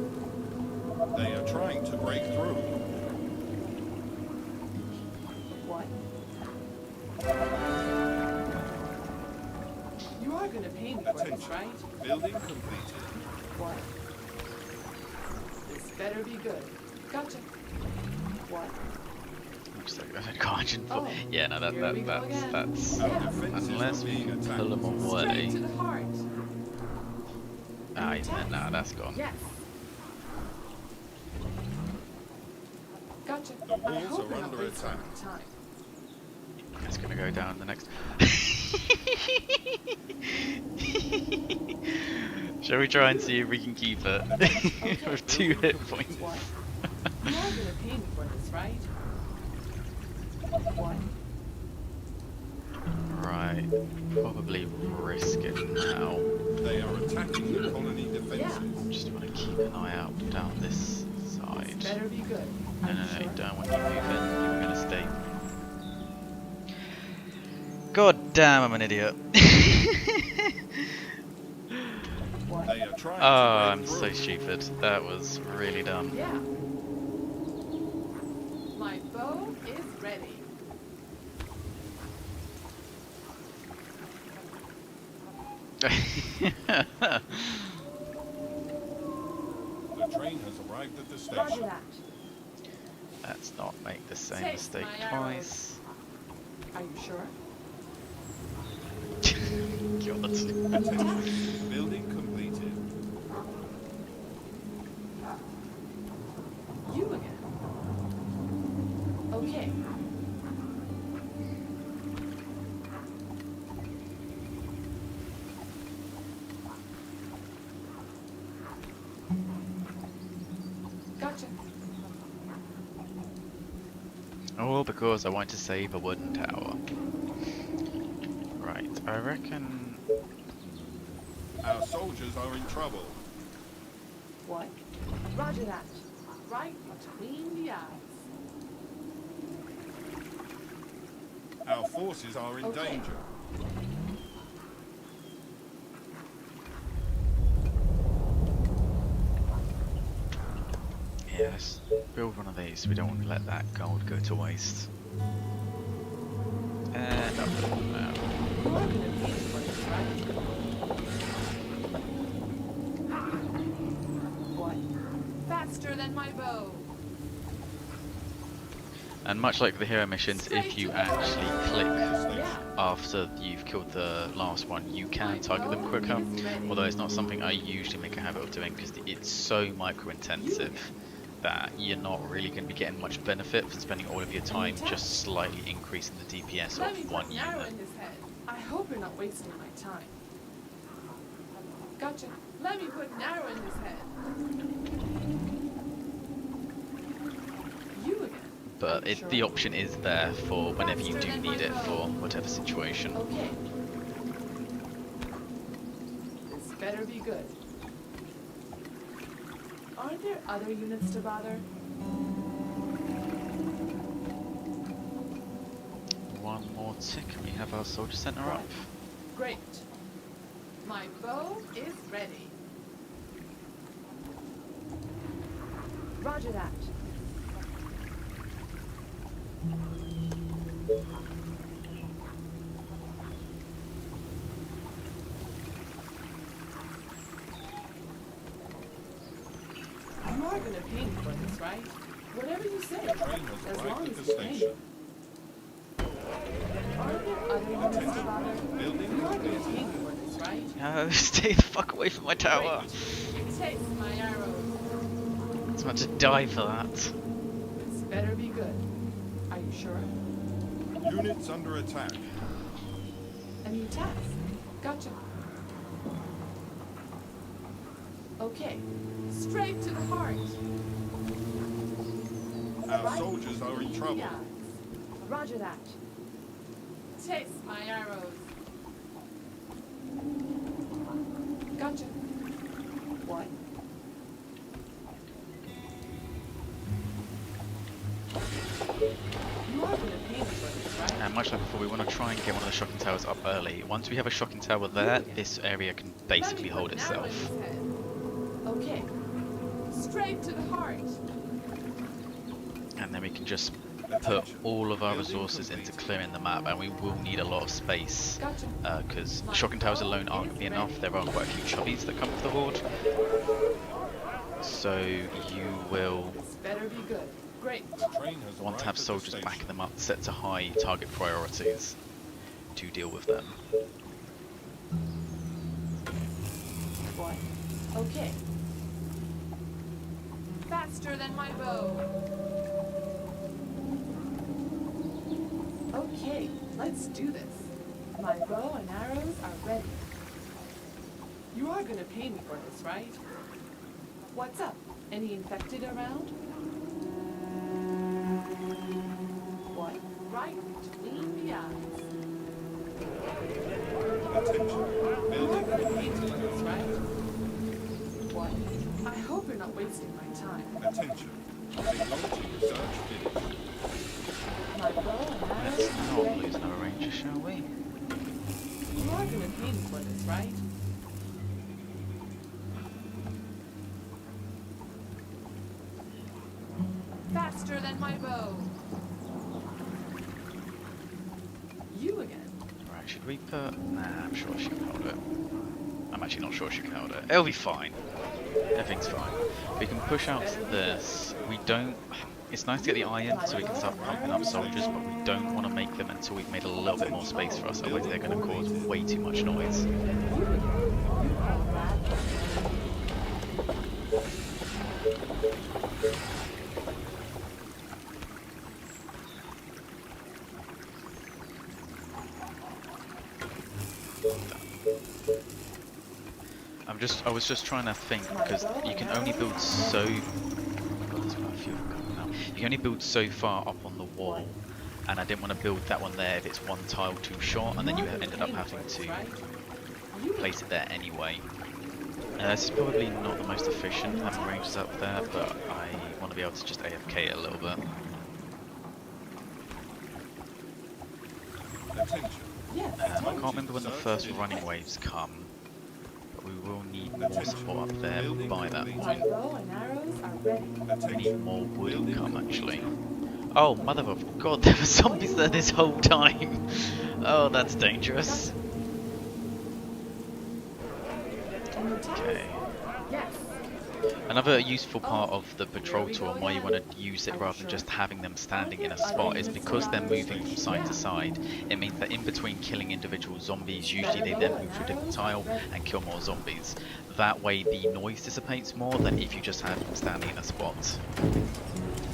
They are trying to break through. What? You are gonna pay me for this, Attention. right? Building completed. What? This better be good. Gotcha. What? Looks like I've got 104. Oh, Yeah, no, here we go again. that's Our Yeah. defenses unless are we being can attacked. pull them away. Straight to the heart. Ah, New yeah, task. no, that's gone. Yes. Gotcha. The I walls hope are you're not under wasting attack. my time. It's gonna go down the next. Shall we try and see if we can keep it Okay. with 2 hit points? What? You are gonna pay me for this, right? What? Right, probably risk it now. They are attacking the colony defenses. Just want to keep an eye out down this side. Better be good. No, Are no, you no, you sure? don't want to keep moving. You're gonna stay. God damn, I'm an idiot. What? They are trying Oh, to I'm break so through. stupid. That was really dumb. Yeah. My bow is ready. The train has arrived at the Roger station. that. Let's not make the same Taste mistake my twice. Are you sure? God. Attention. Building completed. You again. Okay. Gotcha. All because I want to save a wooden tower. Right, I reckon... Our soldiers are in trouble. What? Roger that. Right between the eyes. Our forces are in Okay. danger. Yeah, let's build one of these. We don't want to let that gold go to waste. And up the wall now. You are gonna pay for this, right? What? Faster than my bow. And much like the hero missions, if you actually click Yeah. after you've killed the last one, you can target them quicker. Although it's not something I usually make a habit of doing because it's so micro intensive that you're not really going to be getting much benefit from spending all of your time just slightly increasing the DPS Let me of put one an arrow unit. in his head. I hope you're not wasting my time. Gotcha. Let me put an arrow in his head. You again. But Sure. the option is there for whenever you do need it for whatever situation. Okay. This better be good. Aren't there other units to bother? One more tick and we have our soldier center up. Great. My bow is ready. Roger that. You are gonna pay me for this, right? Whatever you say, The train has as arrived long at as the you pay me. station. Aren't there other units to bother? Building You are gonna completed. pay me for this, right? No, stay the fuck away from my tower. Great. Taste my arrows. It's about to die for that. This better be good. Are you sure? Units under attack. A new task. Gotcha. Okay. Straight to the heart. Our Right soldiers are in between trouble. the eyes. Roger that. Taste my arrows. Gotcha. What? You are gonna pay me for this, right? And much like before, we want to try and get one of the shocking towers up early. Once we have a shocking tower there, this area can basically hold Let me put an arrow itself. in his head. Okay. Straight to the heart. And then we can just put all of our resources into clearing the map, and we will need a lot of space Gotcha. because shocking towers alone aren't going to be enough. There are quite a few chubbies that come with the horde, so you will This better be good. Great. The train has want to arrived have at the soldiers station. backing them up set to high target priorities to deal with them. What? Okay. Faster than my bow. Okay, let's do this. My bow and arrows are ready. You are gonna pay me for this, right? What's up? Any infected around? What? Right between the eyes. Attention. You are Building gonna pay me completed. for this, right? What? I hope you're not wasting my time. Attention. Technology research finished. My bow and arrows Let's are not ready. lose another ranger, shall we? You are gonna pay me for this, right? Faster than my bow. You again. Right, should we put... Nah, I'm sure she can hold it. I'm actually not sure she can hold it. It'll be fine. Everything's fine. We can push out this. We don't... It's nice to get the iron so we can start pumping up soldiers, but we don't want to make them until we've made a little bit more space for us, otherwise they're going to cause way too much noise. You again. You call that? I was just trying to think, because you can only build so... God, there's if you've got now. You can only build so far up on the wall, and I didn't want to build that one there if it's one tile too short, and then you ended up having to place it there anyway. This is probably not the most efficient having ranges up there, but I want to be able to just AFK it a little bit. I can't remember when the first running waves come, but we will need more support up there by that point. We need more wood come actually. Oh, mother of God, there were zombies there this whole time! Oh, that's dangerous. Okay. Another useful part of the patrol tool and why you want to use it rather than just having them standing in a spot is because they're moving from side to side. It means that in between killing individual zombies, usually they then move to a different tile and kill more zombies. That way the noise dissipates more than if you just have them standing in a spot.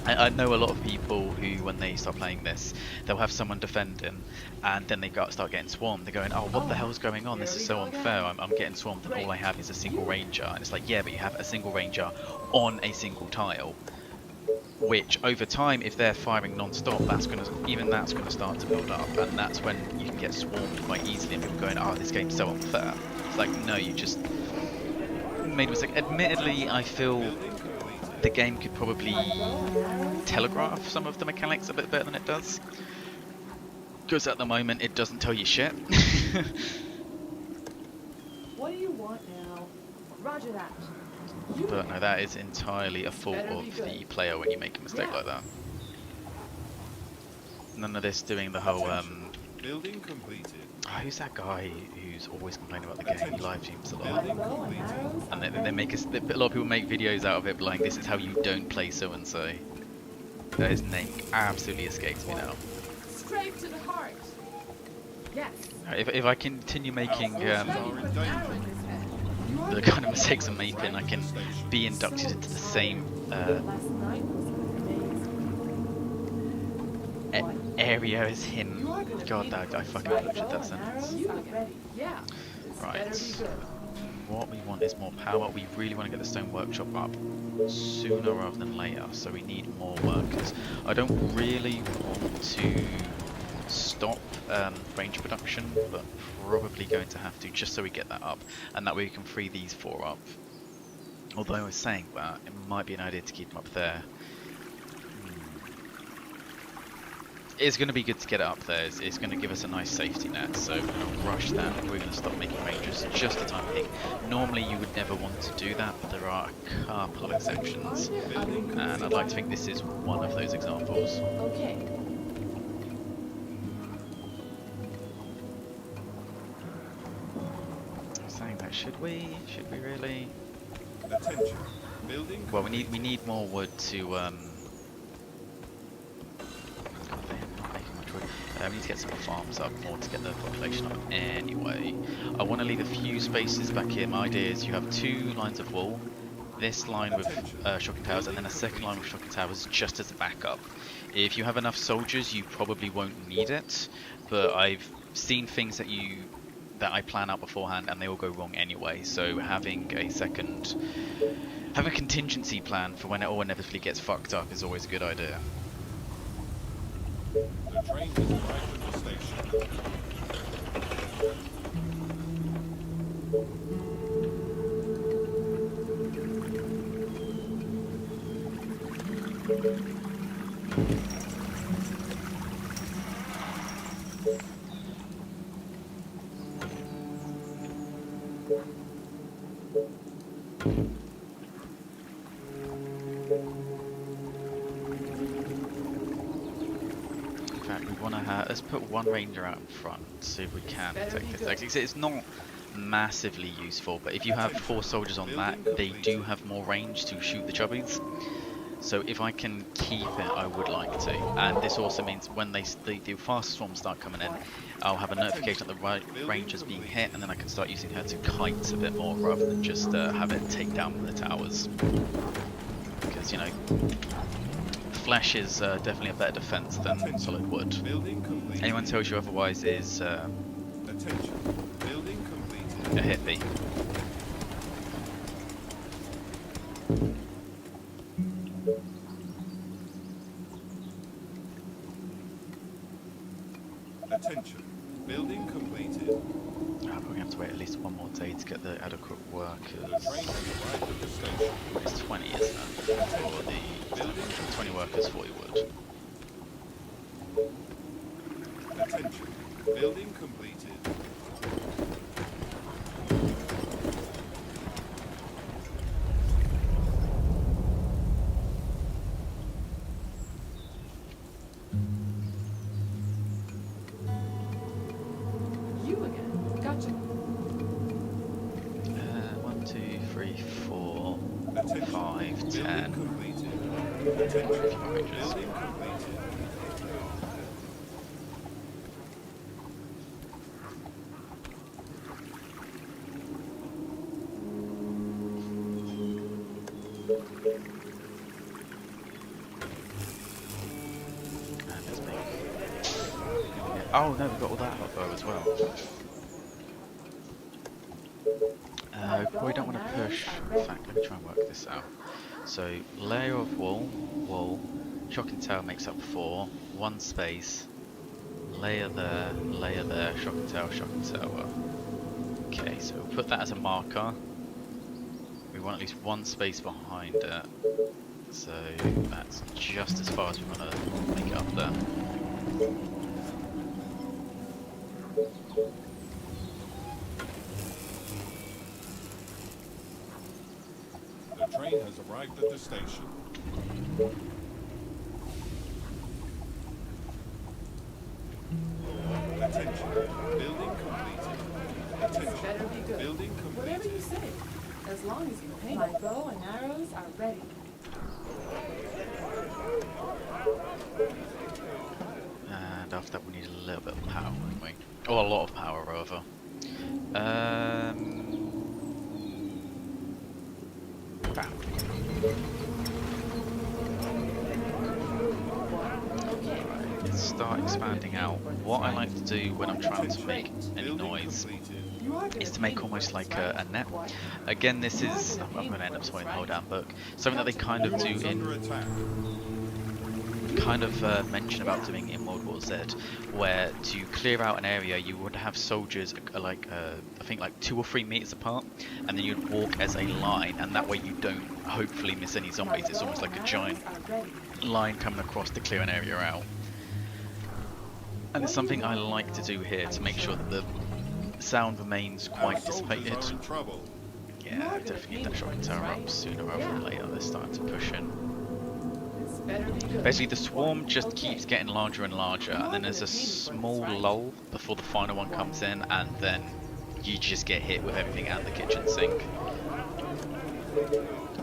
I know a lot of people who, when they start playing this, they'll have someone defending, and then they start getting swarmed. They're going, oh, what the hell's going on? This is so unfair. I'm getting swarmed, and all I have is a single ranger. And it's like, yeah, but you have a single ranger on a single tile, which over time, if they're firing non-stop, that's gonna start to build up, and that's when you can get swarmed quite easily. And people going, oh, this game's so unfair. It's like, no, you just made a mistake. Admittedly, I feel the game could probably telegraph some of the mechanics a bit better than it does, because at the moment it doesn't tell you shit. What do you want now? Roger that. But no, that is entirely a fault of the player when you make a mistake like that. None of this doing the whole Building completed. who's that guy who's always complaining about the game? He live streams a lot, and they make a lot of people make videos out of it, like this is how you don't play so and so. His name absolutely escapes me now. Straight to the heart. Yes. If I continue making the kind of mistakes I'm making, I can be inducted into the same area as him. God, I fucking butchered that sentence. Right. What we want is more power. We really want to get the stone workshop up sooner rather than later, so we need more workers. I don't really want to stop range production, but probably going to have to, just so we get that up, and that way we can free these 4 up. Although I was saying that, it might be an idea to keep them up there. It's going to be good to get it up there. It's going to give us a nice safety net, so we're going to rush that. We're going to stop making rangers just a time being. Normally you would never want to do that, but there are a couple of exceptions, and I'd like to think this is one of those examples. Okay. I'm saying that, should we really? Attention. Building. Well, we need more wood to we need to get some farms up more to get the population up anyway. I want to leave a few spaces back here. My idea is you have 2 lines of wall, this line with shocking towers, and then a second line with shocking towers just as a backup. If you have enough soldiers, you probably won't need it, but I've seen things that I plan out beforehand and they all go wrong anyway, so having a contingency plan for when it all inevitably gets fucked up is always a good idea. The train has arrived at the station. Let's put 1 ranger out in front, see if we can take this. Like, it's not massively useful, but if you have 4 soldiers on that, they do have more range to shoot the chubbies. So if I can keep it, I would like to. And this also means when the fast swarms start coming in, I'll have a notification that the ranger's being hit, and then I can start using her to kite a bit more rather than just have it take down the towers. Because, you know, flesh is definitely a better defense than solid wood. Anyone tells you otherwise is a hippie. Attention. Building completed. We're going to have to wait at least one more day to get the adequate The workers. train has arrived at the station. It's 20, isn't it? For the 20 workers, 40 wood. Attention. Building completed. You again. Gotcha. 1, 2, 3, 4, Attention. 5, Building 10. completed. Attention. Rangers. Building completed. And there's me. Oh no, we've got all that out though as well. We probably don't want to push. In fact, let me try and work this out. So, layer of wool, shock and tail makes up 4, 1 space, layer there, shock and tail. Okay, so we'll put that as a marker. We want at least 1 space behind it. So that's just as far as we want to make it up there. The train has arrived at the station. Attention. Building completed. Better Attention. be good. Building Whatever you completed. say. As long as you pay. My bow and arrows are ready. And after that we need a little bit of power, don't we? Or a lot of power rather. Bam. Okay. Right, let's start expanding out. What I like to do when I'm trying to make any Building noise completed. You are gonna is to make pay almost for like this, a right? net. What? Again, this is, I'm going to end up spoiling the whole damn book, something that they kind of do Units under in, attack. mention about doing in World War Z, where to clear out an area you would have soldiers like, I think like 2 or 3 meters apart, and then you'd walk as a line, and that way you don't hopefully miss any zombies. It's almost like a giant line coming across to clear an area out. And it's something I like to do here to make sure that the sound remains Our quite soldiers dissipated. are in trouble. Yeah, I definitely need that shock and terror up sooner rather than later. They're starting to push in. This better be good. Basically, the swarm just keeps getting larger and larger, and then there's a small lull before the final one comes in, and then you just get hit with everything out the kitchen sink.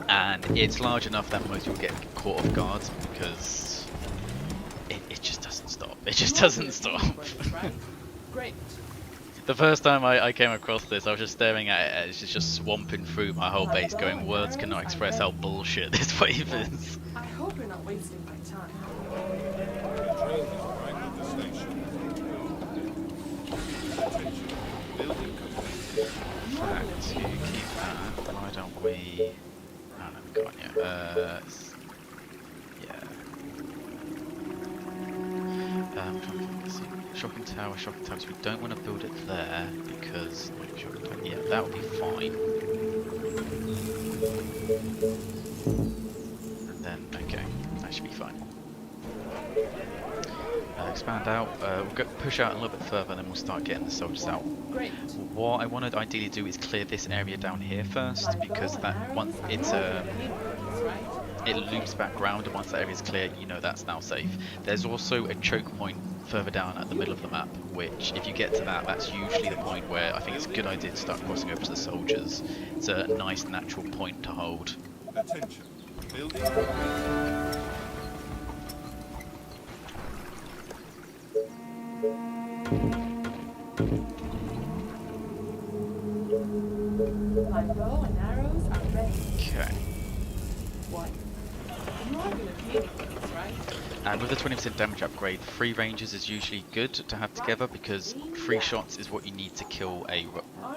And it's large enough that most people get caught off guard because it just doesn't stop. It just doesn't stop. Right? Great. The first time I came across this, I was just staring at it, it's just swamping through my whole base, going, words cannot express how bullshit this wave is. I hope you're not wasting my time. The train has arrived at the station. Attention. Building completed. In fact, to keep that, why don't we... Oh no, we can't yet. Yeah. I'm trying to think, let's see. Shock and tower, so we don't want to build it there, because... Yeah, that would be fine. And then, okay, that should be fine. Expand out, we'll push out a little bit further, and then we'll start getting the soldiers out. Great. What I want to ideally do is clear this area down here first, because that once it's it loops back round, and once that area is clear, you know that's now safe. There's also a choke point further down at the middle of the map, which if you get to that, that's usually the point where I think it's a good idea to start crossing over to the soldiers. It's a nice natural point to hold. Attention. Building completed. My bow and arrows are ready. Okay. What? You are gonna pay me for this, right? And with the 20% damage upgrade, 3 ranges is usually good to have together, because 3 shots is what you need to kill a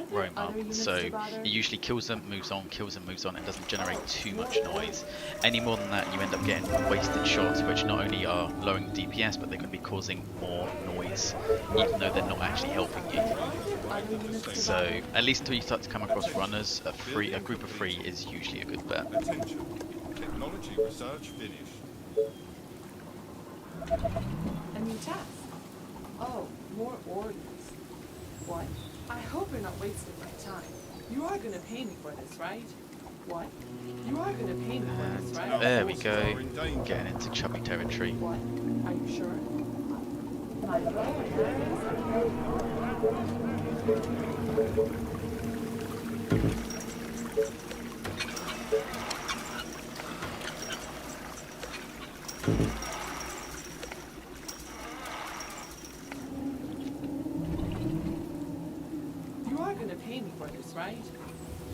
roam up, other units so to bother? it usually kills them, moves on, and doesn't generate too much noise. Any more than that, you end up getting wasted shots, which not only are lowering DPS, but they're going to be causing more noise, even though they're not actually helping you. Other units to So bother? at least until you start to come across runners, a group of 3 is usually a good bet. Attention. Technology research finished. A new task. Oh, more orders. What? I hope you're not wasting my time. You are gonna pay me for this, right? What? You are gonna pay me for this, right? There we go, getting into chubby territory. What? Are you sure? My bow and arrows are You are gonna pay me for this, right?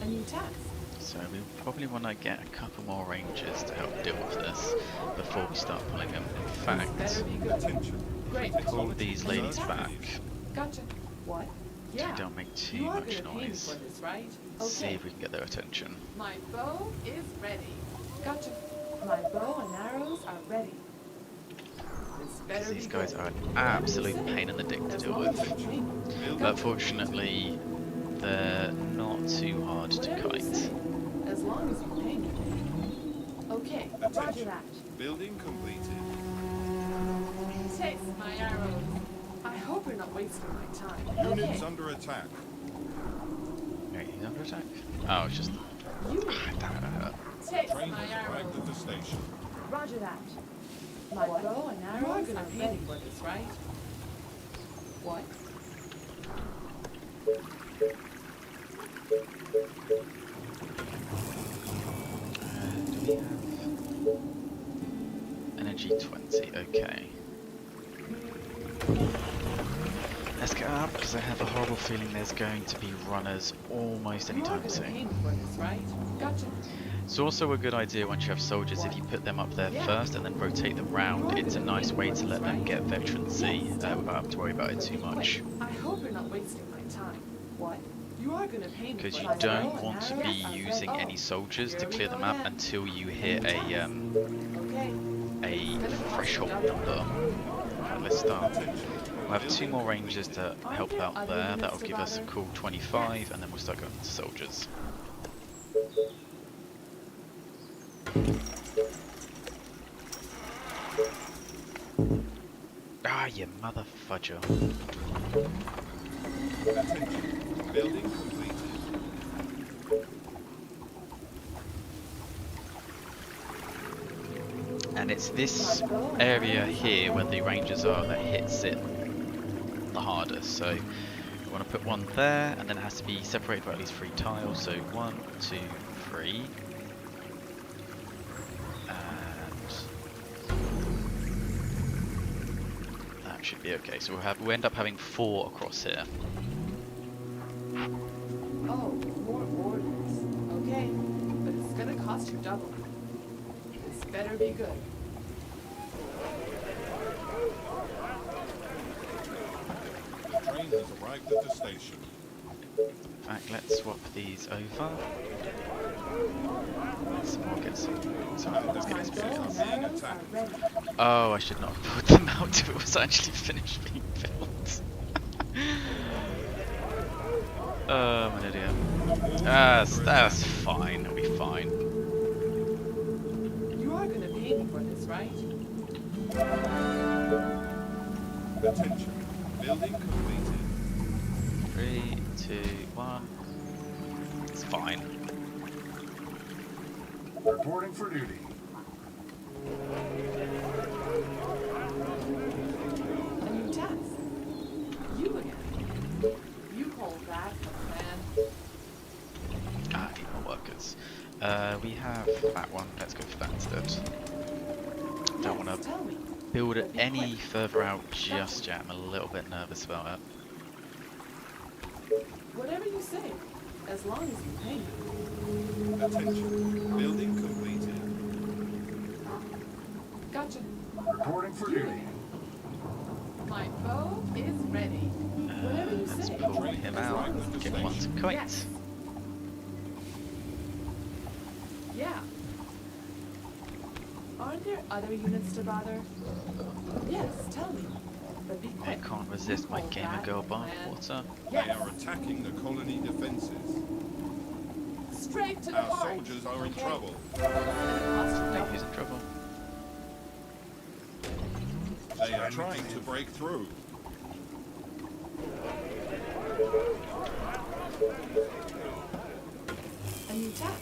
A new task. So we probably want to get a couple more rangers to help deal with this before we start pulling them. In fact, Better be good. Attention. Great. pull these ladies back Gotcha. What? so Yeah. we don't make too You are much gonna pay me noise. for this, right? See Okay. if we can get their attention. My bow is ready. Gotcha. My bow and arrows are ready. This better These be guys good. are an absolute pain in the dick to As deal long as with. you pay me. But fortunately, they're not too hard to Whatever you kite. say. As long as you pay me. Okay, roger Attention. that. Building completed. Taste my arrows. I hope you're not wasting my time. Units Okay. under attack. Wait, he's under attack? Oh, it's just... You Damn it, that hurt. taste Train my has arrived arrows. at the station. Roger that. My bow and arrows are gonna pay me for this, right? What? Do we have... Energy 20, okay. Let's get up, because I have a horrible feeling there's going to be runners almost You are anytime gonna soon. pay me for this, right? Gotcha. It's also a good idea once you have soldiers if you put them up there first and then rotate them round. It's a nice way to let them get veterancy without having to worry about it too much. I hope you're not wasting my time. What? You are gonna pay me Because for you my don't bow want to and be arrows. using any soldiers to Here we clear the go map again. until you hit Okay. a threshold number. Let's start. We'll have 2 more rangers to help out there. That'll give us a cool 25, and then we'll start going to soldiers. Ah, you mother fudger. Attention. Building completed. And it's this area here where the rangers are that hits it the hardest. So we want to put 1 there, and then it has to be separated by at least 3 tiles. So 1, 2, 3. And that should be okay. So we'll end up having 4 across here. Oh, more orders. Okay, but it's gonna cost you double. This better be good. Train has arrived at the station. In fact, let's swap these over. Let's get some My bow and arrows are ready. Oh, I should not have put them out till it was actually finished being built. Oh, I'm an idiot. That's fine, it'll be fine. You are gonna pay me for this, right? Attention. Building completed. 3, 2, 1. It's fine. Reporting for duty. A new task. You again. You call that a plan? Ah, need more workers. We have that one. Let's go for that instead. Don't want to Tell me. build it any further out just yet. I'm a little bit nervous about it. Whatever you say, as long as you pay me. Attention. Building completed. Gotcha. Reporting for duty. My My bow is ready. Whatever you Let's say. pull him out and get one to kite. Yes. Yeah. Aren't there other units to bother? Yes, tell me. But be I quick. can't resist my Hold gamer that girl plan. bathwater. They Yes. are attacking the colony defenses. Straight to the Our heart. soldiers are in Okay. trouble. Who's in trouble? They are trying to break through. A new task.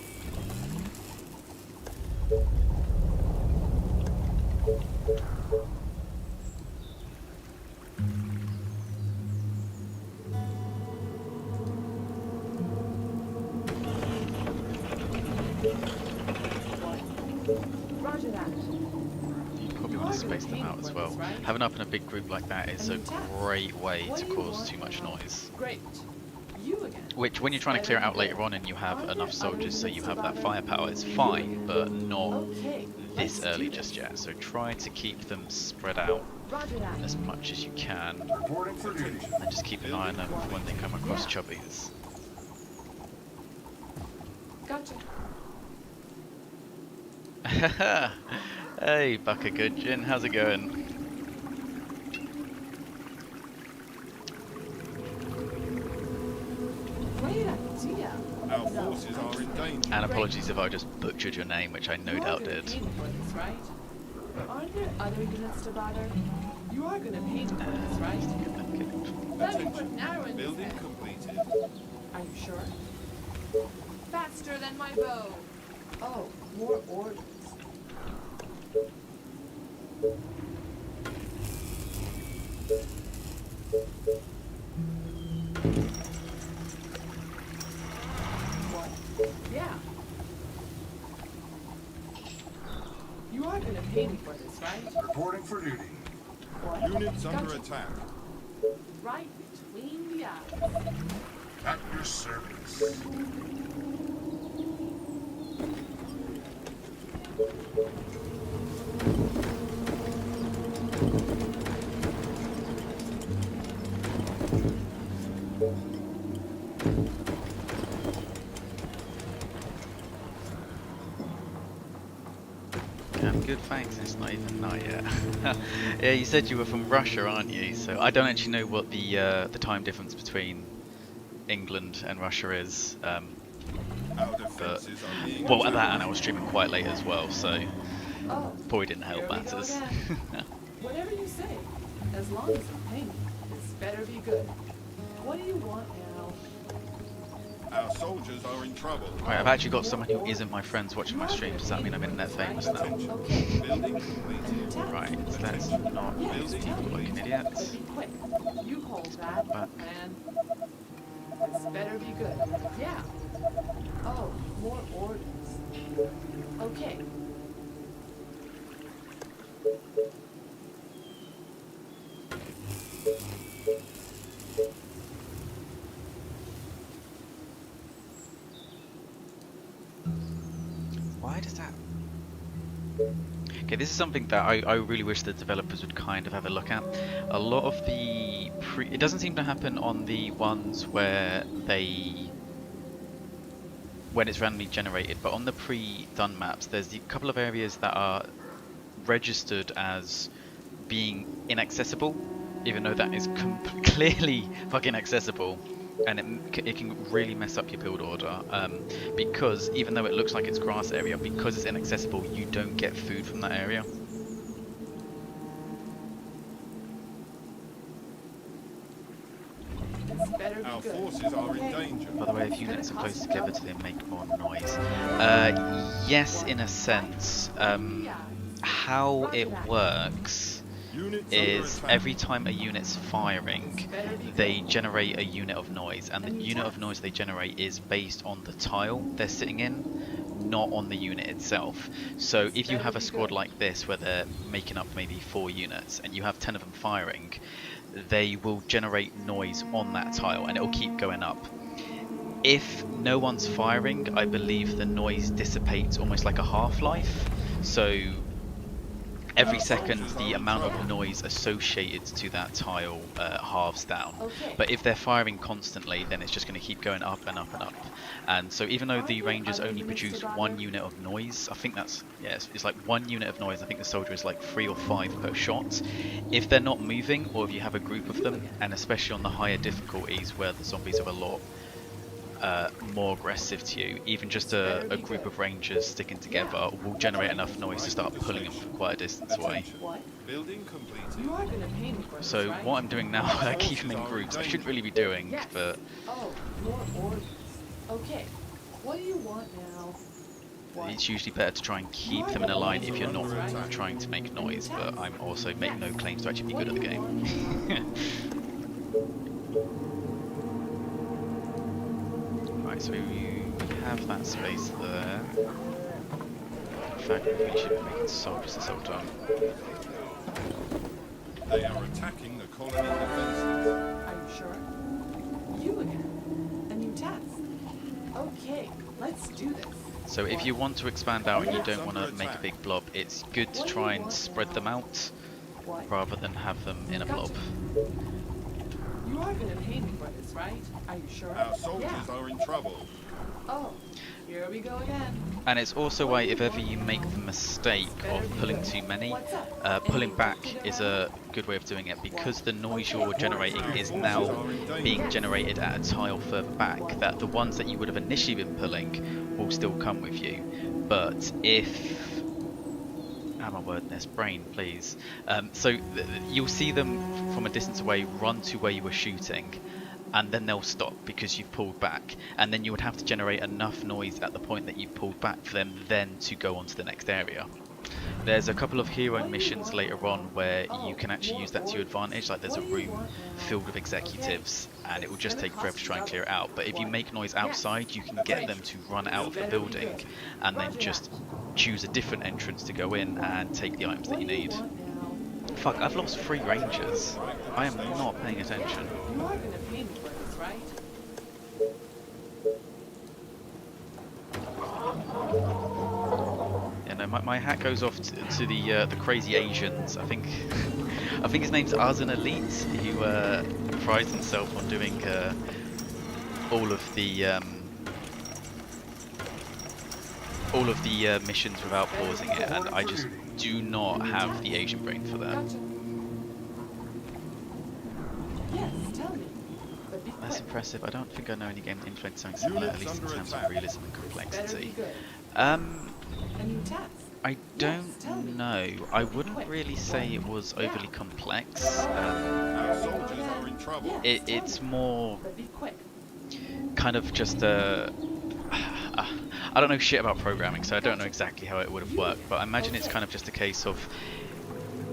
Roger that. You probably want to space them out as well. Having up in a big group like that is a great way to cause too much noise. Great. You again. Which, when you're trying to clear it out later on and you have enough soldiers so you have that firepower, it's fine, but not Okay. this let's early do just this. yet. So try to keep them spread out Roger that. as much as you can, Reporting for duty. and just keep an eye on them for when they come across chubbies. Gotcha. Hey, Bucker Goodgin, how's it going? Great idea. Our forces are in danger. And apologies if I just butchered your name, which I no doubt did. You are gonna pay me for this, right? Aren't there other units to bother? You are gonna pay me for this, right? Let me put narrow in this Building head. completed. Are you sure? Faster than my bow. Oh, more orders. What? Yeah. You are gonna pay me for this, right? Reporting for duty. What? Units under Gotcha. attack. Right between the eyes. At your service. I'm good, thanks. It's not even night yet. Yeah, you said you were from Russia, aren't you? So I don't actually know what the time difference between England and Russia is. Our defenses are being Well, at attacked. that, and I was streaming quite late as well, so Oh, probably didn't help here we go matters. again. Whatever you say, as long as you pay me, this better be good. What do you want now? Our soldiers are in trouble. Right, I've actually got someone who isn't my friends watching my stream. Does that mean I'm internet famous now? Attention. Okay. Building completed. Task. Right, so let's not Yes, be tell like me. an idiot. But be quick. You hold that, back. man. This better be good. Yeah. Oh, more orders. Okay. Why does that... Okay, this is something that I really wish the developers would kind of have a look at. A lot of the it doesn't seem to happen on the ones where when it's randomly generated, but on the pre-done maps, there's a couple of areas that are registered as being inaccessible, even though that is clearly fucking accessible. And it can really mess up your build order, because even though it looks like it's grass area, because it's inaccessible, you don't get food from that area. This better be Our good. forces are in Okay. danger. By the way, if units are close together, do they make more noise? Yes, in a sense. How it works Units under is attack. every time a unit's firing, they generate a unit of noise, and the unit of noise they generate is based on the tile they're sitting in, not on the unit itself. So if you have a squad like this where they're making up maybe 4 units and you have 10 of them firing, they will generate noise on that tile and it will keep going up. If no one's firing, I believe the noise dissipates almost like a half-life. So every second the amount of noise associated to that tile halves down. Okay. But if they're firing constantly, then it's just going to keep going up and up and up. And so even though the Rangers only produce 1 unit of noise, I think that's, yeah, it's like 1 unit of noise. I think the soldier is like 3 or 5 per shot. If they're not moving, or if you have a group of them, and especially on the higher difficulties where the zombies are a lot more aggressive to you, even just a group of Rangers sticking together will generate enough noise to start pulling them from quite a distance away. What? Building completed. You are gonna pay me for this, So right? what I'm doing now, I keep them in groups. I shouldn't really be doing, Yes. but Oh, more orders. Okay. What do you want now? What? it's usually better to try and keep them in a line if you're not trying to make noise. But I'm also making no claims to actually be good at the game. Right, so you have that space there. In fact, we should be making soldiers this whole time. They are attacking the colony defenses. Are you sure? You again? A new task? Okay, let's do this. So if you want to expand out and you don't want to make a big blob, it's good to try and spread them out What? rather than have them in a blob. You are gonna pay me for this, right? Are you sure? Our soldiers are in trouble. Oh, here we go again. And it's also why if ever you make the mistake of pulling too many, pulling back is a good way of doing it, because the noise you're generating is now being generated at a tile further back, that the ones that you would have initially been pulling will still come with you. But if... how am I wording this? Brain, please. So you'll see them from a distance away run to where you were shooting, and then they'll stop because you've pulled back, and then you would have to generate enough noise at the point that you've pulled back for them then to go on to the next area. There's a couple of hero missions later on where you can actually use that to your advantage, like there's a room filled with executives and it will just take forever to try and clear it out, but if you make noise outside you can get them to run out of the building and then just choose a different entrance to go in and take the items that you need. Fuck, I've lost 3 Rangers. I am not paying attention. You are gonna pay me for this, right? Yeah, no, my hat goes off to the crazy Asians. I think his name's Arzan Elite, who prides himself on doing all of the missions without pausing it, and I just do not have the Asian brain for that. Gotcha. Yes, tell me. But be That's quick. impressive. I don't think I know any game that implements something similar, at least in terms of realism and Better be complexity. good. A new task. I Yes, tell don't me. know. I wouldn't Quick. really say it was overly complex. Our soldiers are in trouble. Yes, tell It's me. more But be quick. kind of just I don't know shit about programming, so I don't know exactly how it would have worked, but I imagine it's kind of just a case of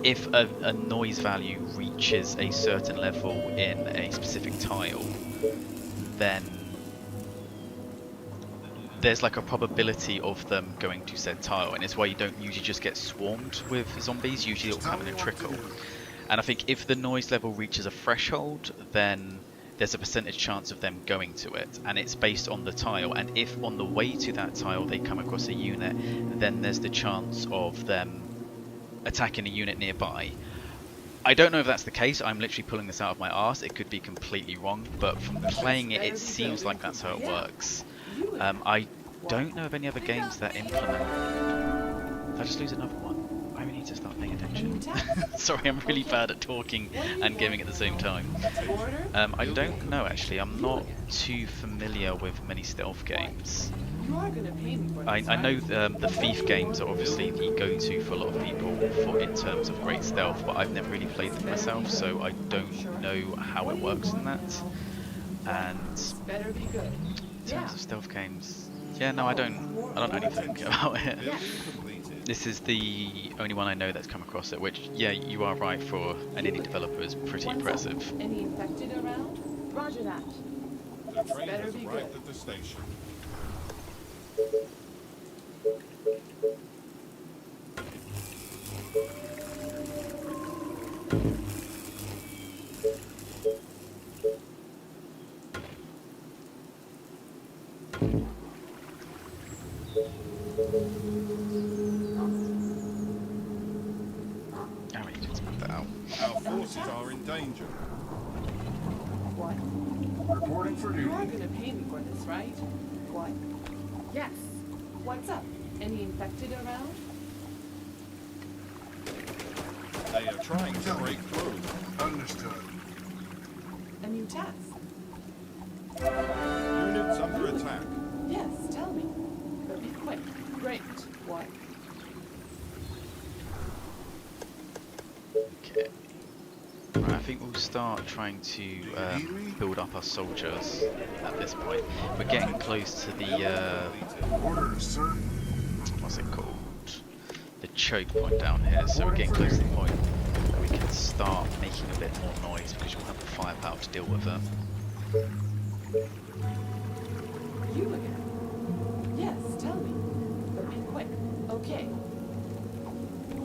if a noise value reaches a certain level in a specific tile, then there's like a probability of them going to said tile, and it's why you don't usually just get swarmed with zombies. Usually it'll come in a trickle. And I think if the noise level reaches a threshold, then there's a percentage chance of them going to it, and it's based on the tile, and if on the way to that tile they come across a unit, then there's the chance of them attacking a unit nearby. I don't know if that's the case. I'm literally pulling this out of my arse. It could be completely wrong, but from playing it, it seems like that's how it works. I don't know of any other games that implement... Did I just lose another one? I really need to start paying attention. Sorry, I'm really bad at talking and gaming at the same time. I don't know actually. I'm not too familiar with many stealth games. You are gonna pay me for I this, know right? the Thief games are obviously the go-to for a lot of people in terms of great stealth, but I've never really played them myself, so I don't know how it works in that. And Better be good. in terms of stealth games, yeah, no, I don't know anything about it. Building completed. This is the only one I know that's come across it, which, yeah, you are right, for an indie developer is pretty impressive. Any infected around? Roger that. The train Better has be arrived good. at the station. task. are in danger. What? Reporting for You are duty. gonna pay me for this, right? What? Yes. What's up? Any infected around? They are trying to break through. Understood. A new task? Units under attack. Yes, tell me. But be quick. Great. What? Okay. Right, I think we'll start trying to build up our soldiers at this point. We're getting close to the Orders, sir. what's it called? The choke point down here, so we're getting close to the point where we can start making a bit more noise because we'll have the firepower to deal with it. You again? Yes, tell me. But be quick. Okay.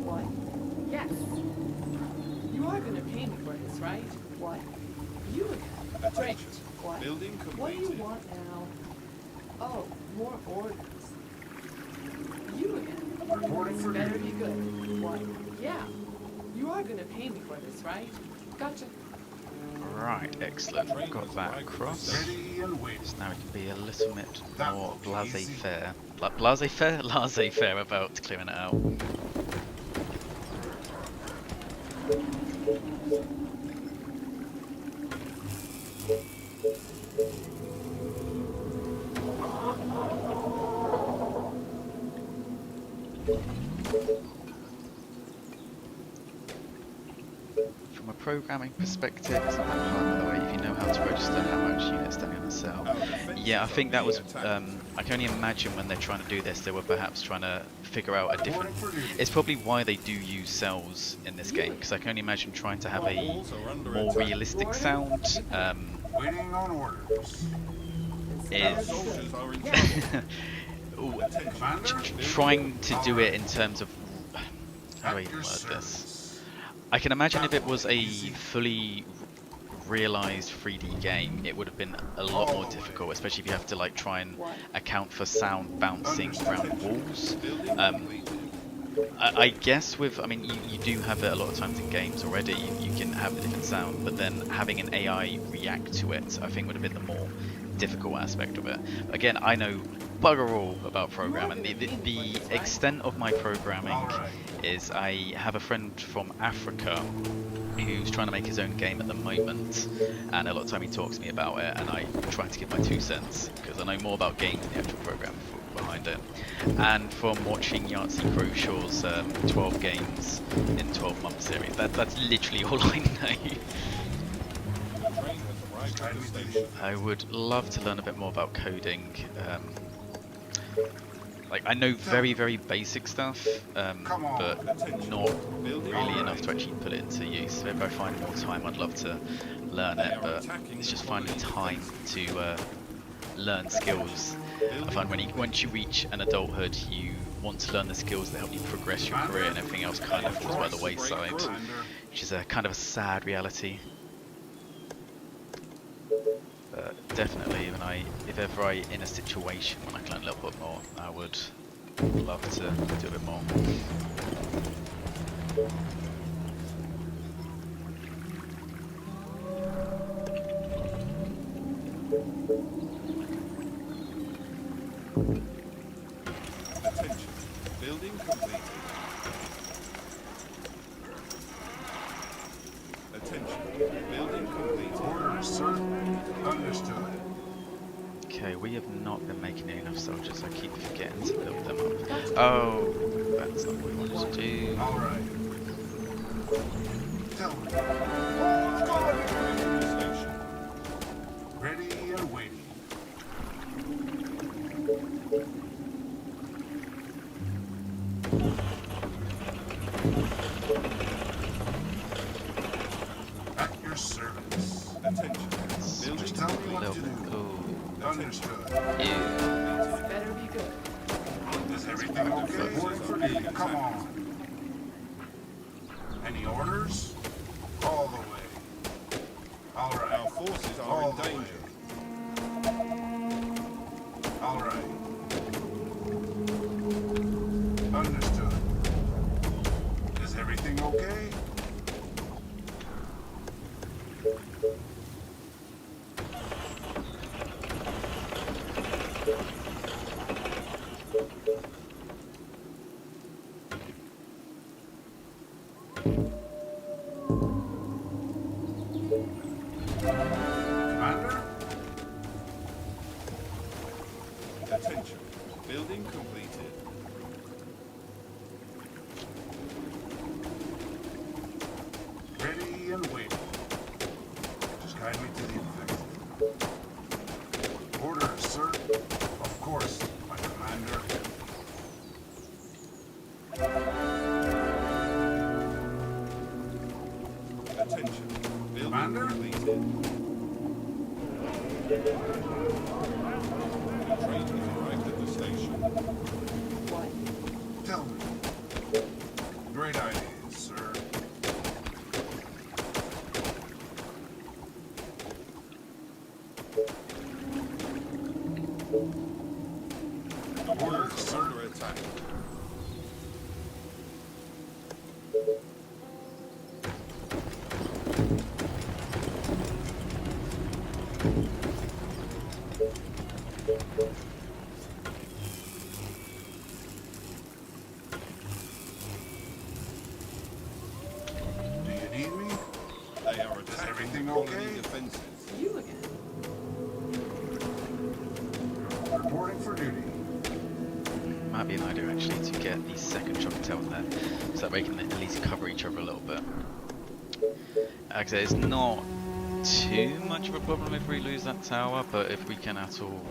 What? Yes. You are gonna pay me for this, right? What? You again? Great. Attention. What? Building What do you completed. want now? Oh, more orders. You again? Reporting for Better duty. be good. What? Yeah. You are gonna pay me for this, right? Gotcha. Right, excellent. We've got that across. Ready and waiting. So now we can be a little bit That more will be easy. laissez-faire. Laissez-faire? Laissez-faire about clearing it out. From a programming perspective, it's not that hard, by the way, if you know how to register how much units stand in a cell. Yeah, I think that was, I can only imagine when they're trying to do this, they were perhaps trying to figure out a different, it's probably why they do use cells in this game, because I can only imagine trying to have a Walls are under more attack. realistic sound, Waiting on orders. is Soldiers are in trouble. ooh, Commander? trying to do it in terms of, how do I At even your word this? service. I can imagine if it was a fully realized 3D game, it would have been a lot more difficult, especially if you have to like try and account for sound bouncing around walls. I guess with, I mean, you do have it a lot of times in games already, you can have a different sound, but then having an AI react to it, I think would have been the more difficult aspect of it. Again, I know bugger all about programming. The extent of my programming is I have a friend from Africa who's trying to make his own game at the moment, and a lot of time he talks to me about it, and I try to give my 2 cents because I know more about games than the actual program behind it. And from watching Yahtzee Crowshaw's 12 games in 12-month series, that's literally all I know. Train has arrived at the station. I would love to learn a bit more about coding. Like, I know very, very basic stuff, but not really enough to actually put it into use. So if I find more time, I'd love to learn it, but it's just finding time to learn skills. I find once you reach an adulthood, you want to learn the skills that help you progress your career, and everything else kind of falls by the wayside, which is a kind of a sad reality. But definitely, if ever I in a situation when I can learn a little bit more, I would love to do a bit more. Attention. Building completed. Attention. Building completed. Orders, sir. Understood. Okay, we have not been making enough soldiers. I keep forgetting to build them up. Oh, that's not what we wanted to do. All right. Tell me. Entering the station. Ready and waiting. At your service. Attention. Building Just tell me what to completed. do. Oh, Understood. ew. Better be good. Is everything okay? Reporting for duty. Come on. Any orders? All the way. All right. Our forces are All in the danger. way. All right. Understood. Is everything okay? Commander? Attention. Building completed. Ready and waiting. Just guide me to the infected. Orders, sir. Of course, my commander. Attention. Building Commander? completed. The train has arrived at the station. What? Tell me. Great ideas, sir. The walls are under attack. Do you need me? They are attacking everything colony okay? defenses. You again? Reporting for duty. Might be an idea actually to get the second shock tail in there, so that way we can at least cover each other a little bit. Like I said, it's not too much of a problem if we lose that tower, but if we can at all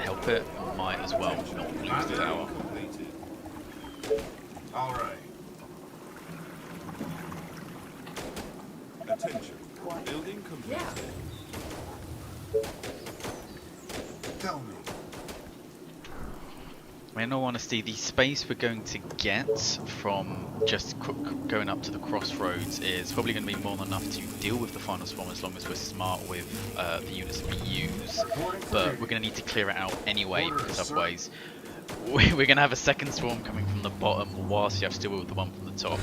help it, might as well not lose the tower. Completed. All right. Attention. What? Building completed. Yeah. Tell me. In all honesty, the space we're going to get from just going up to the Crossroads is probably going to be more than enough to deal with the final swarm as long as we're smart with the units that we use. But we're going to need to clear it out anyway, because otherwise we're going to have a second swarm coming from the bottom whilst you have to deal with the one from the top.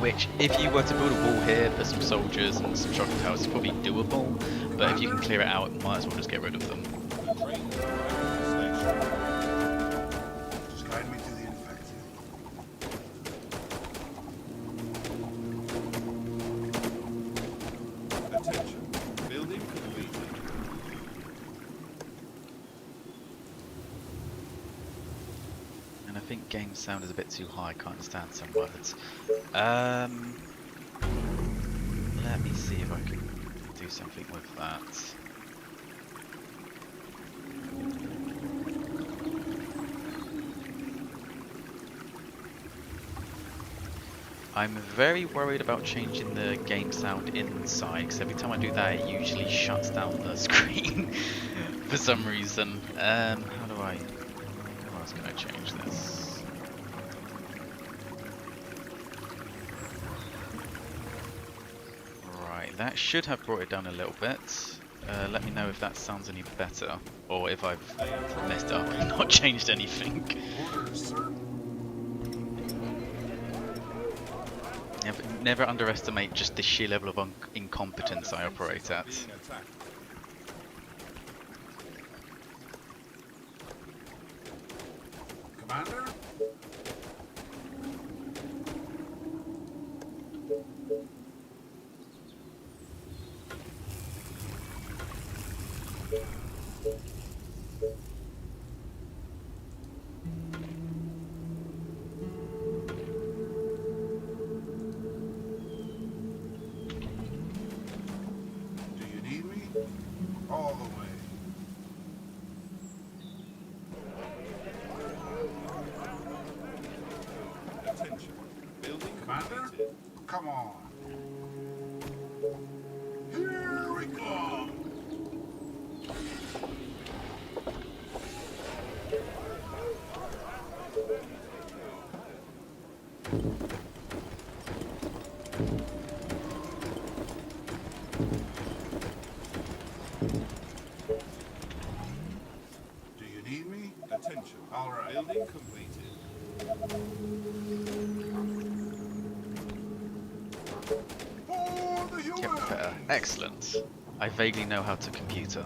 Which, if you were to build a wall here, put some soldiers and some shock towers, it's probably doable. But if you can clear it out, might as well just get rid of them. The train has arrived at the station. Just guide me to the infected. Attention. Building completed. And I think game sound is a bit too high, I can't understand some words. Let me see if I can do something with that. I'm very worried about changing the game sound inside, because every time I do that it usually shuts down the screen for some reason. How do I change this? Right, that should have brought it down a little bit. Let me know if that sounds any better, or if I've messed up and not changed anything. Orders, sir. Never underestimate just the sheer level of incompetence I operate at. Being attacked. Commander? Do you need me? All the way. Attention. Building Commander? completed. Come on. Here we go. Do you need me? Attention. All right. Building completed. For the Yep, human. excellent. I vaguely know how to computer.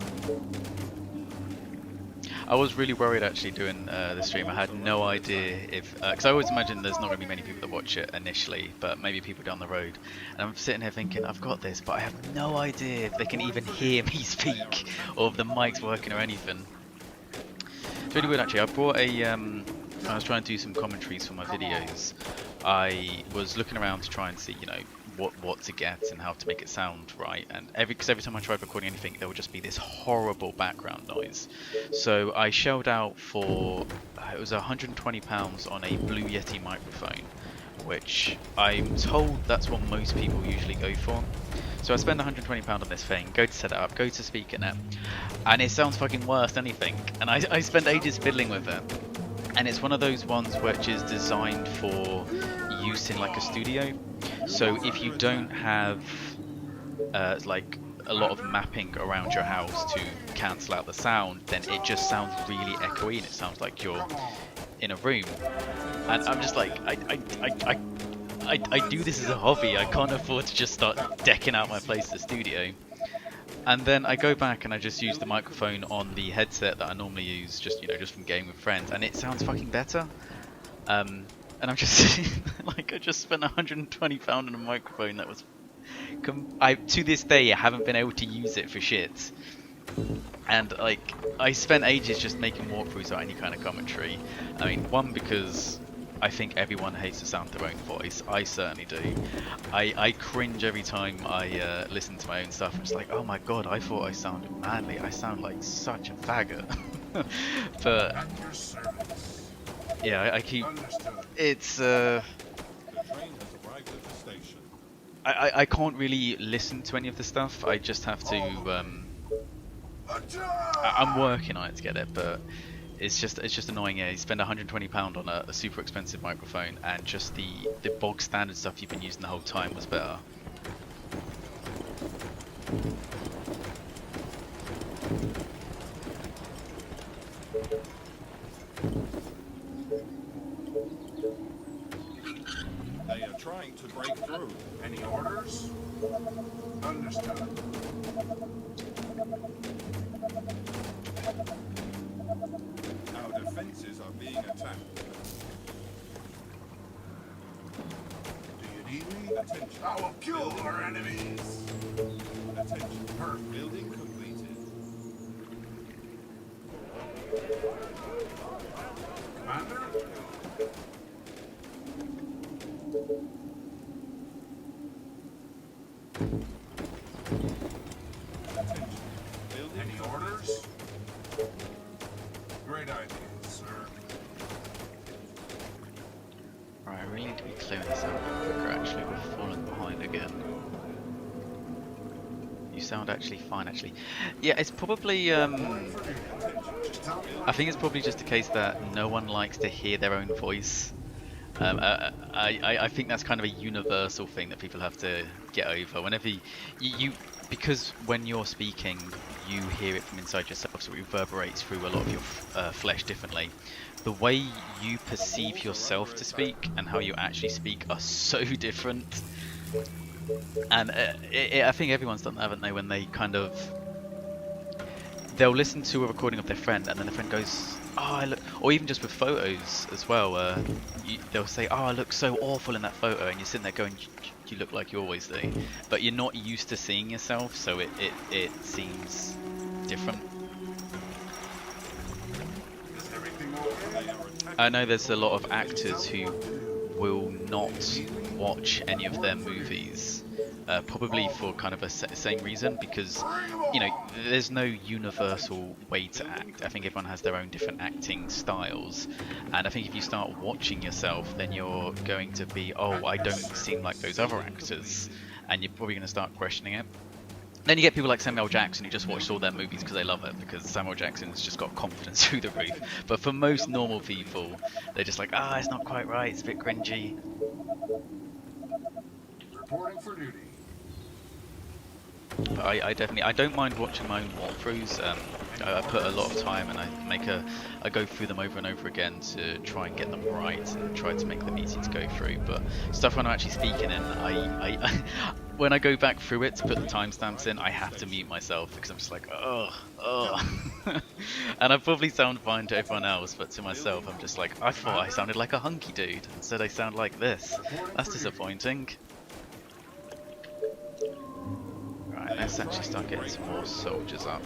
I was really worried actually doing the stream. I had no idea if, because I always imagine there's not going to be many people that watch it initially, but maybe people down the road. And I'm sitting here thinking, I've got this, but I have no idea if they can even hear me speak, or if the mic's working or anything. It's really weird actually. I brought a, I was trying to do some commentaries for my videos. I was looking around to try and see, you know, what to get and how to make it sound right, and because every time I tried recording anything there would just be this horrible background noise. So I shelled out for it was £120 on a Blue Yeti microphone, which I'm told that's what most people usually go for. So I spend £120 on this thing, go to set it up, go to SpeakerNet, and it sounds fucking worse than anything, and I spent ages fiddling with it. And it's one of those ones which is designed for use in like a studio. So if you don't have like a lot of mapping around your house to cancel out the sound, then it just sounds really echoey and it sounds like you're in a room. And I'm just like, I do this as a hobby. I can't afford to just start decking out my place as a studio. And then I go back and I just use the microphone on the headset that I normally use, just, you know, just from gaming with friends, and it sounds fucking better. And I'm just like, I just spent £120 on a microphone that was, to this day I haven't been able to use it for shit. And like, I spent ages just making walkthroughs without any kind of commentary. I mean, one, because I think everyone hates the sound of their own voice. I certainly do. I cringe every time I listen to my own stuff. It's like, oh my god, I thought I sounded manly. I sound like such a faggot. But yeah, I keep. It's The train has arrived at the station. I can't really listen to any of the stuff. I just have to. I'm working on it to get it, but. It's just annoying. Yeah, you spend £120 on a super expensive microphone, and just the bog standard stuff you've been using the whole time was better. They are trying to break through. Any orders? Understood. Our defenses are being attacked. Do you need me? Attention. I will kill our enemies. Attention. Building completed. Commander? Attention. Building Any orders? Great idea, sir. Right, I really need to be clearing this out a bit quicker. Actually, we're falling behind again. You sound actually fine, actually. Yeah, it's probably. I think it's probably just a case that no one likes to hear their own voice. I think that's kind of a universal thing that people have to get over. Whenever you because when you're speaking, you hear it from inside yourself, so it reverberates through a lot of your flesh differently. The way you perceive yourself to speak and how you actually speak are so different. And I think everyone's done that, haven't they? When they kind of, they'll listen to a recording of their friend, and then the friend goes, "Oh, I look," or even just with photos as well. They'll say, "Oh, I look so awful in that photo," and you're sitting there going, "You look like you always do," but you're not used to seeing yourself, so it seems different. Is everything okay? I know there's a lot of actors who will not watch any of their movies, probably for kind of a same reason, because, you know, there's no universal way to act. I think everyone has their own different acting styles, and I think if you start watching yourself, then you're going to be, oh, I don't seem like those other actors, and you're probably going to start questioning it. Then you get people like Samuel Jackson who just watched all their movies because they love it, because Samuel Jackson's just got confidence through the roof. But for most normal people, they're just like, ah, it's not quite right, it's a bit cringy. Reporting for duty. But I definitely, I don't mind watching my own walkthroughs. I put a lot of time, and I go through them over and over again to try and get them right and try to make them easy to go through. But stuff when I'm actually speaking in, when I go back through it to put the timestamps in, I have to mute myself because I'm just like, oh. And I probably sound fine to everyone else, but to myself, I'm just like, I thought I sounded like a hunky dude. Instead, I sound like this. That's disappointing. Right, let's actually start getting some more soldiers up.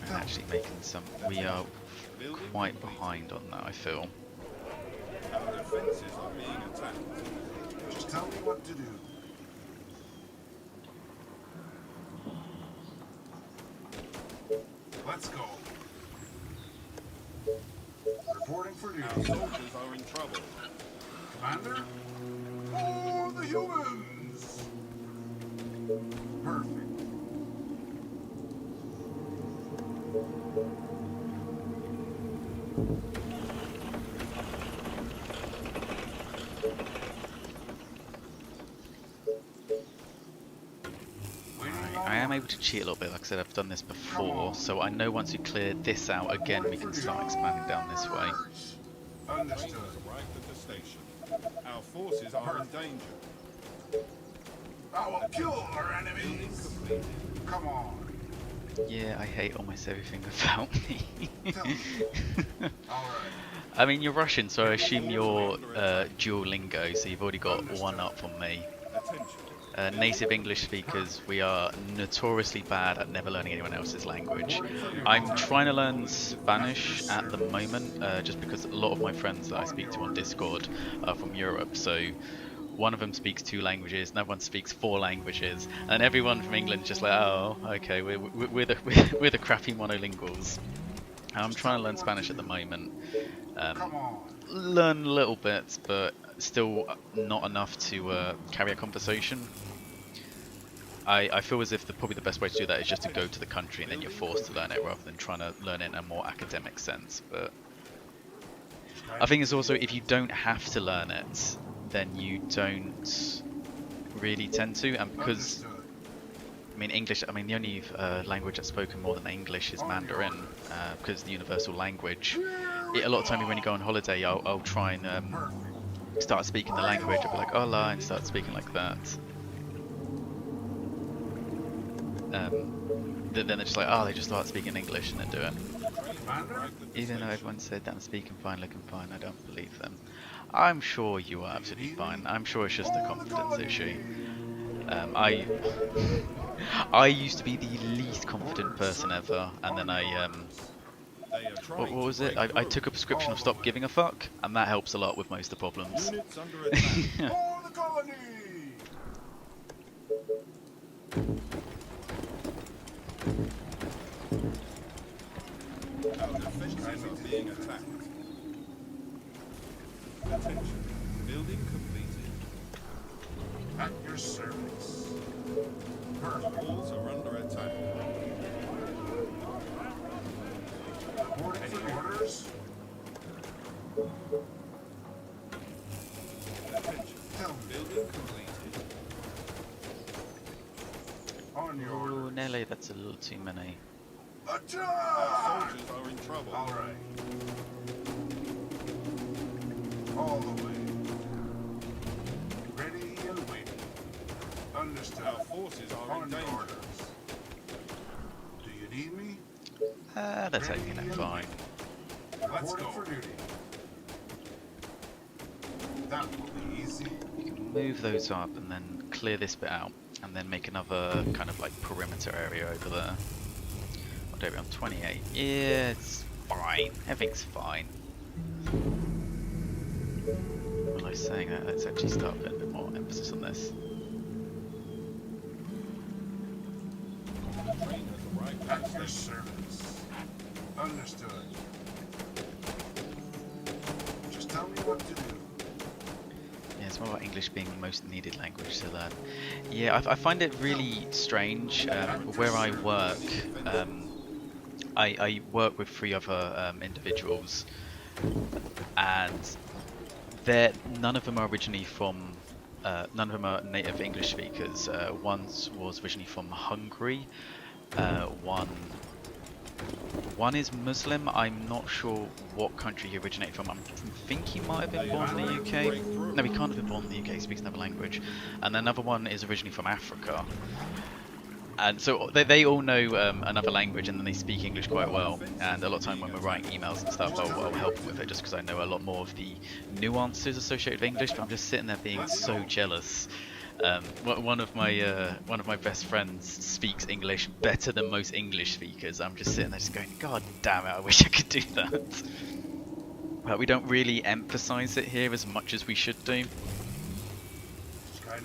And actually making some. We are quite behind on that, I feel. Our defenses are being attacked. Just tell me what to do. Let's go. Reporting for Our duty. soldiers are in trouble. Commander? For the humans! Perfect. I am able to cheat a little bit, like I said, I've done this before, so I know once we clear this out again, we can start expanding down this way. The train Understood. has arrived at the station. Our forces are in danger. I will kill our Building enemies! completed. Come on. Yeah, I hate almost everything about me. Tell me. Alright. I mean, you're Russian, so I assume you're Duolingo, so you've already got one up on me. Attention. Native English speakers, we are notoriously bad at never learning anyone else's language. I'm trying to learn Spanish at the moment, just because a lot of my friends that I speak to on Discord are from Europe, so one of them speaks 2 languages, another one speaks 4 languages, and everyone from England is just like, oh, okay, we're the crappy monolinguals. I'm trying to learn Spanish at the moment. Come on. Learn little bits, but still not enough to carry a conversation. I feel as if probably the best way to do that is just to go to the country and then you're forced to learn it rather than trying to learn it in a more academic sense. But I think it's also, if you don't have to learn it, then you don't really tend to, and because Understood. I mean English, I mean the only language that's spoken more than English is Mandarin, because it's the universal language. A lot of time when you go on holiday, I'll try and start speaking the language. I'll be like, hola, and start speaking like that. Then they're just like, oh, they just start speaking English and then do it. Even though everyone said that I'm speaking fine, looking fine, I don't believe them. I'm sure you are absolutely fine. I'm sure it's just a confidence issue. I used to be the least confident person ever, and then what was it? I took a prescription of stop giving a fuck, and that helps a lot with most of the problems. Units under attack. For the colony! Our defenses are being attacked. Attention. Building completed. At your service. Perfect. Walls are under attack. Reporting for orders. Attention. Tell me. Building completed. On your Oh, orders. Nelly, that's a little too many. Our Attack! soldiers are in trouble. Alright. All the way. Ready and waiting. Understood. Our forces are in On your danger. orders. Do you need me? They're taking it fine. Let's go. For duty. That will be easy. You can move those up and then clear this bit out, and then make another kind of like perimeter area over there. What are we on? 28. Yeah, it's fine. Everything's fine. What was I saying? Let's actually start putting a bit more emphasis on this. The train has arrived at At the your station. service. Understood. Just tell me what to do. Yeah, it's more about English being the most needed language to learn. Yeah, I find it really strange. Where I work, I work with 3 other individuals, and none of them are originally from. None of them are native English speakers. One was originally from Hungary. One One is Muslim. I'm not sure what country he originated from. I think he might have been born in the UK. No, he can't have been born in the UK. He speaks another language. And another one is originally from Africa. And so they all know another language, and then they speak English quite well. And a lot of time when we're writing emails and stuff, I'll help them with it just because I know a lot more of the nuances associated with English. But I'm just sitting there being so jealous. One of my best friends speaks English better than most English speakers. I'm just sitting there just going, God damn it, I wish I could do that. But we don't really emphasize it here as much as we should do.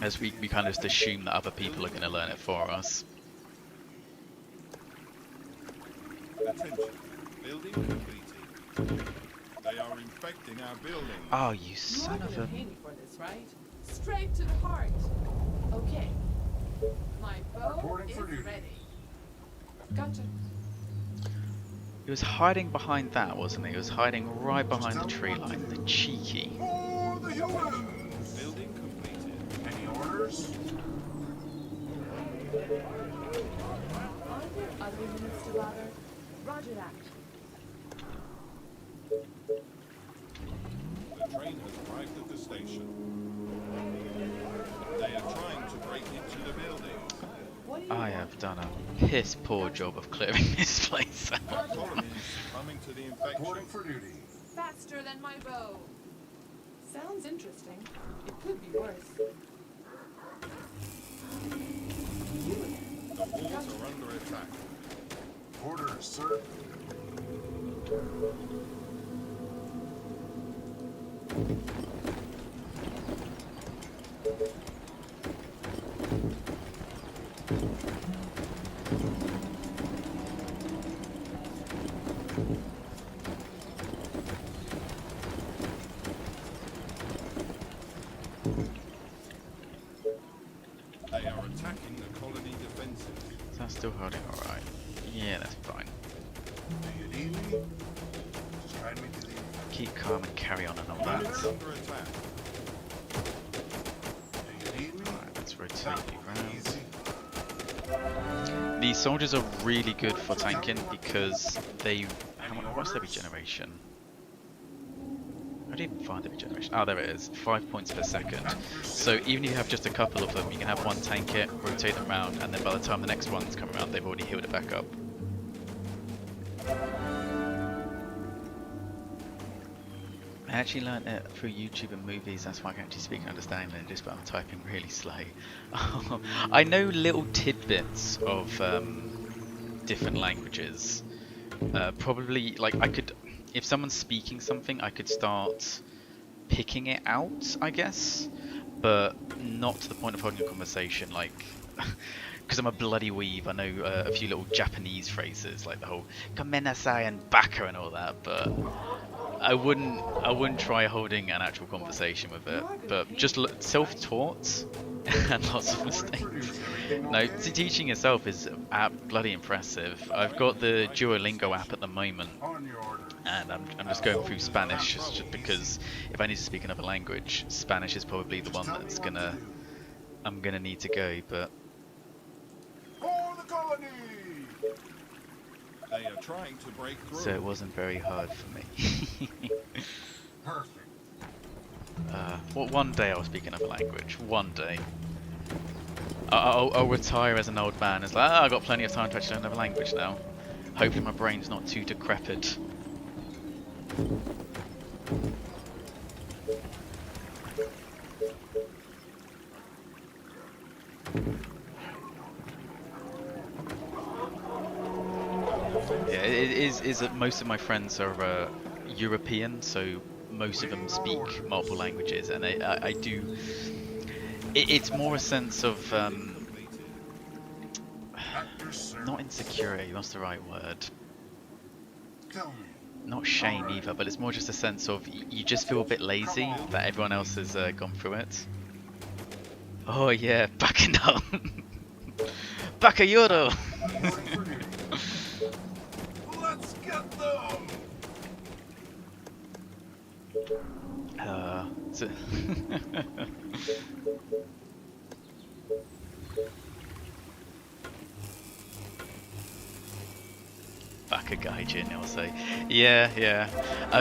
As we kind of just assume that other people are going to learn it for us. Attention. Building completed. They are infecting our building. Oh, you You are son of gonna a... pay me for this, right? Straight to the heart. Okay. My bow Reporting is for duty. ready. Gotcha. He was hiding behind that, wasn't he? He was hiding right behind the tree line. The cheeky. For the humans! Building completed. Any orders? Are there other units to bother? Roger that. The train has arrived at the station. They are trying to break into the building. What do you I want? have done a piss poor job of clearing this place out. Our colonies succumbing to the infection. Reporting for duty. Faster than my bow. Sounds interesting. It could be worse. The walls are under attack. Orders, sir. They are attacking the colony defenses. Is that still holding alright? Yeah, that's fine. Do you need me? Just guide me to the... Keep calm and carry on and all Units that. under attack. Do you need me? Alright, let's rotate you round. Easy. These soldiers are really good for tanking because they... What's their regeneration? I didn't even find the regeneration. Oh, there it is. 5 points per second. So even if you have just a couple of them, you can have one tank it, rotate them around, and then by the time the next ones come around, they've already healed it back up. I actually learned it through YouTube and movies. That's why I can actually speak and understand it, just but I'm typing really slow. I know little tidbits of different languages. Probably, like, I could, if someone's speaking something, I could start picking it out, I guess, but not to the point of holding a conversation, like, because I'm a bloody weeb, I know a few little Japanese phrases, like the whole "Gomenasai" and "baka" and all that, but I wouldn't try holding an actual conversation with it, but just self-taught and lots of mistakes. No, teaching yourself is bloody impressive. I've got the Duolingo app at the moment, On your order. and I'm just going through Spanish just because if I need to speak another language, Spanish is probably the one that's I'm gonna need to go. But For the colony! They are trying to break through. so it wasn't very hard for me. Perfect. Well, one day I'll speak another language. One day. I'll retire as an old man. It's like, I've got plenty of time to actually learn another language now. Hopefully my brain's not too decrepit. Yeah, it is that most of my friends are European, so most of them speak multiple languages, and I do. It's more a sense of not insecurity. What's the right word? Tell me. Not shame either, but it's more just a sense of you just feel a bit lazy that everyone else has gone through it. Oh yeah, Bacchanal. Baccayoro. Reporting for duty. Let's get them! So Baka Gaijin, he'll say. Yeah.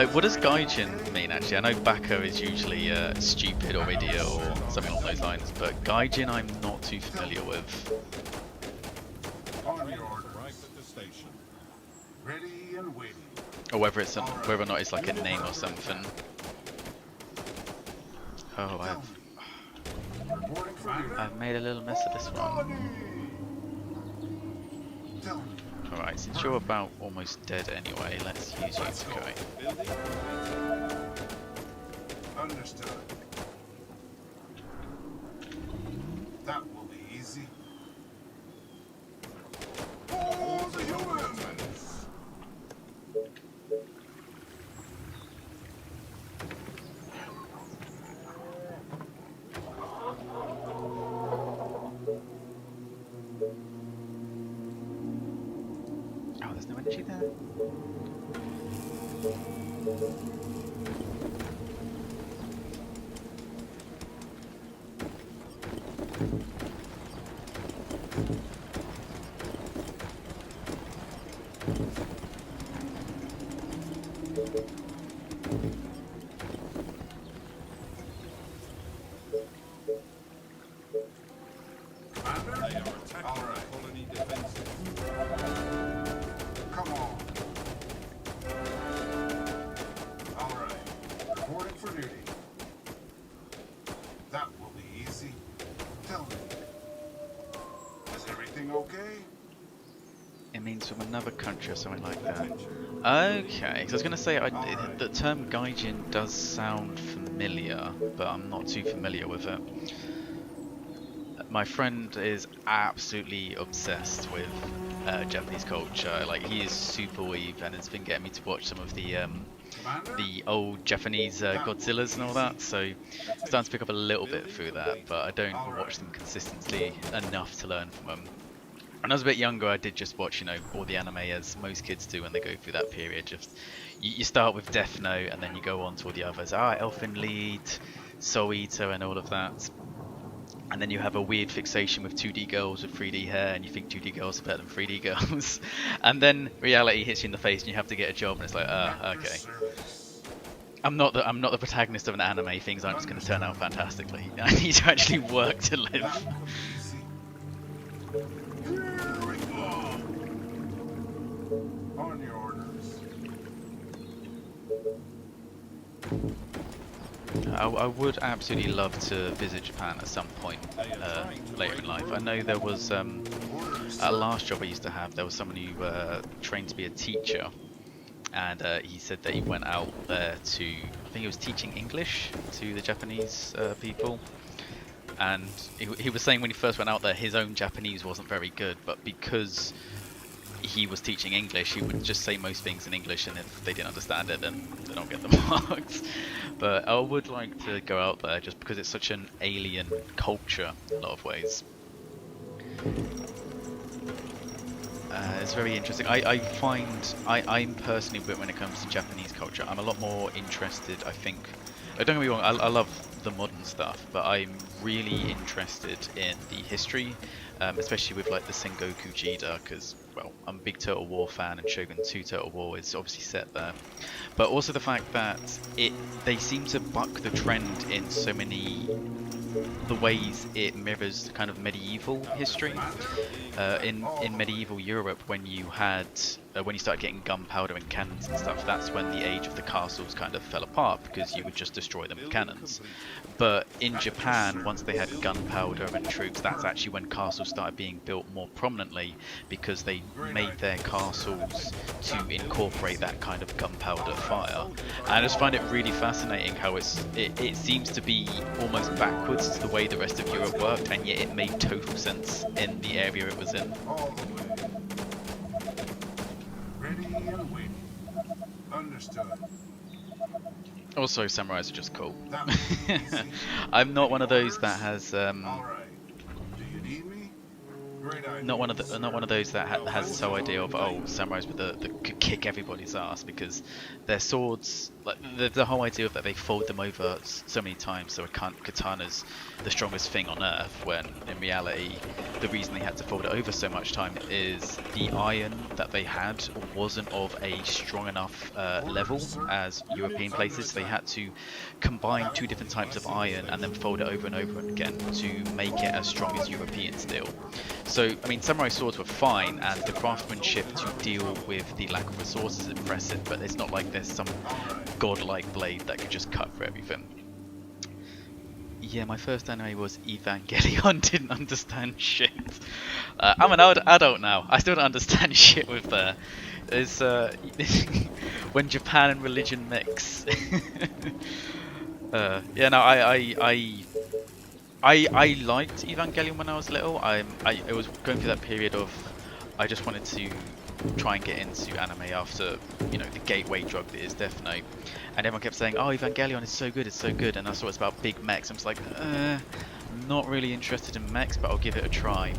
What does Gaijin mean, actually? I know Baka is usually stupid or idiot or something along those lines, but Gaijin I'm not too familiar with. On your orders. Arrived at the station. Ready and waiting. Or whether or not it's like a name or something. Oh, Reporting for duty. I've made a little mess of this one. Colony. Tell me. Alright, since you're about almost dead anyway, let's use you to go. Building. Understood. That will be easy. For the humans! Oh, there's no energy there? Commander? They are attacking All right. colony defenses. Come on. All right. Reporting for duty. That will be easy. Tell me. Is everything okay? It means from another country or something like that. Attention. Okay, because I was going to say, the term Gaijin does sound familiar, but I'm not too familiar with it. My friend is absolutely obsessed with Japanese culture. Like, he is super weeb and has been getting me to watch some of the Commander? old Japanese Godzillas and all that, so I'm starting to pick up a little bit through that, but I don't watch them consistently enough to learn from them. When I was a bit younger, I did just watch, you know, all the anime as most kids do when they go through that period. Just you start with Death Note and then you go on to all the others. Elfen Lied, Soul Eater and all of that. And then you have a weird fixation with 2D girls with 3D hair, and you think 2D girls are better than 3D girls. And then reality hits you in the face, and you have to get a job, and it's like, okay. I'm not the protagonist of an anime. Things aren't just going to turn out fantastically. I need to actually work to live. That will be easy. Here we go. On your orders. I would absolutely love to visit Japan at some point later in life. I know there was at a last job I used to have, there was someone who trained to be a teacher, and he said that he went out there to, I think he was teaching English to the Japanese people, and he was saying when he first went out there his own Japanese wasn't very good, but because he was teaching English, he would just say most things in English, and if they didn't understand it, then they don't get the marks. But I would like to go out there just because it's such an alien culture in a lot of ways. It's very interesting. I find I'm personally, when it comes to Japanese culture, I'm a lot more interested, I think. Don't get me wrong, I love the modern stuff, but I'm really interested in the history, especially with like the Sengoku Jida, because, well, I'm a big Total War fan, and Shogun 2 Total War is obviously set there. But also the fact that they seem to buck the trend in so many the ways it mirrors kind of medieval history. In medieval Europe, when you started getting gunpowder and cannons and stuff, that's when the age of the castles kind of fell apart, because you would just destroy them with cannons. But in Japan, once they had gunpowder and troops, that's actually when castles started being built more prominently, because they made their castles to incorporate that kind of gunpowder fire. And I just find it really fascinating how it seems to be almost backwards to the way the rest of Europe worked, and yet it made total sense in the area it was in. All the way. Ready and waiting. Understood. Also, samurais are just cool. That will be easy. I'm not one of those that has All right. Do you need me? Great idea. not one of those that has this whole idea of, oh, samurais with the could kick everybody's ass, because their swords like the whole idea of that they fold them over so many times, so katana's the strongest thing on earth, when in reality the reason they had to fold it over so much time is the iron that they had wasn't of a strong enough level as European places, so they had to combine two different types of iron and then fold it over and over again to make it as strong as European steel. So I mean, samurai swords were fine, and the craftsmanship to deal with the lack of resources is impressive, but it's not like there's some godlike blade that could just cut for everything. Yeah, my first anime was Evangelion. Didn't understand shit. I'm an adult now. I still don't understand shit with there's when Japan and religion mix. Yeah, no, I liked Evangelion when I was little. I was going through that period of I just wanted to try and get into anime after, you know, the gateway drug that is Death Note, and everyone kept saying, "Oh, Evangelion is so good, it's so good," and I saw it's about big mechs. I'm just like, not really interested in mechs, but I'll give it a try.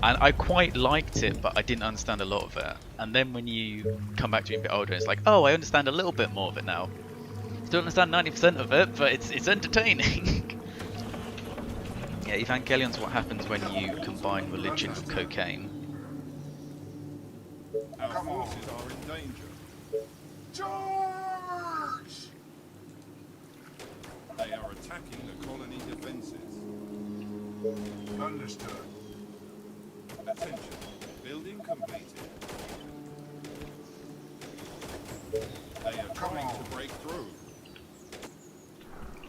And I quite liked it, but I didn't understand a lot of it. And then when you come back to it a bit older, it's like, oh, I understand a little bit more of it now. Still understand 90% of it, but it's entertaining. Yeah, Evangelion's what happens when you combine religion with cocaine. Our forces are in danger. Charge! They are attacking the colony defenses. Understood. Attention. Building completed. They are trying to break through.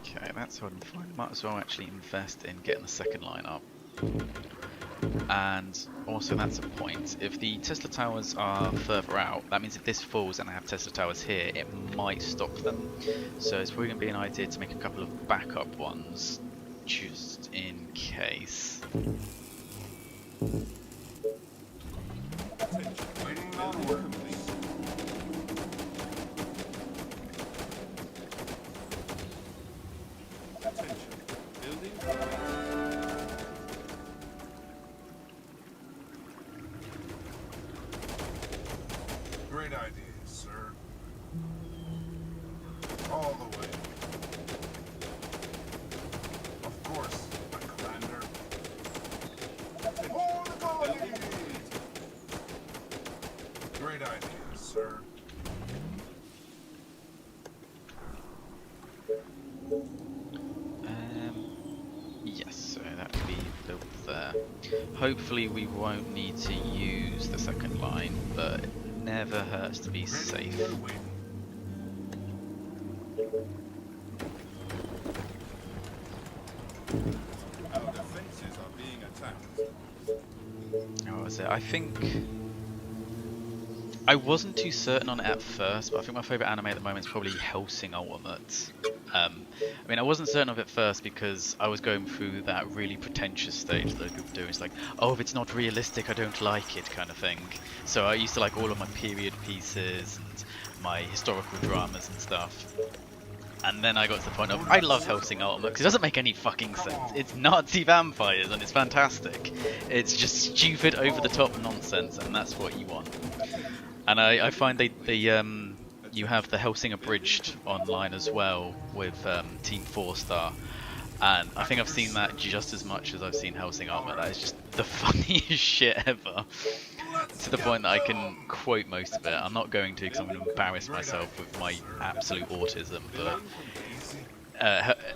Okay, that's what I'm fine. Might as well actually invest in getting the second line up. And also, that's a point. If the Tesla towers are further out, that means if this falls and I have Tesla towers here, it might stop them. So it's probably going to be an idea to make a couple of backup ones, just in case. Attention. Waiting on orders. Attention. Building complete. Great idea, sir. All the way. Of course, my commander. All the colony! Great idea, sir. Yes, so that can be built there. Hopefully we won't need to use the second line, but it never hurts to be safe. Waiting. Our defenses are being attacked. How was it? I think I wasn't too certain on it at first, but I think my favourite anime at the moment is probably Hellsing Ultimate. I mean, I wasn't certain of it first because I was going through that really pretentious stage that people do. It's like, oh, if it's not realistic, I don't like it kind of thing. So I used to like all of my period pieces and my historical dramas and stuff. And then I got to the point of, I love Hellsing Ultimate because it doesn't make any fucking sense. It's Nazi vampires and it's fantastic. It's just stupid, over-the-top nonsense, and that's what you want. And I find you have the Hellsing Abridged online as well with Team 4-Star, and I think I've seen that just as much as I've seen Hellsing Ultimate. That is just the funniest shit ever, to the point that I can quote most of it. I'm not going to because I'm going to embarrass myself with my absolute autism, but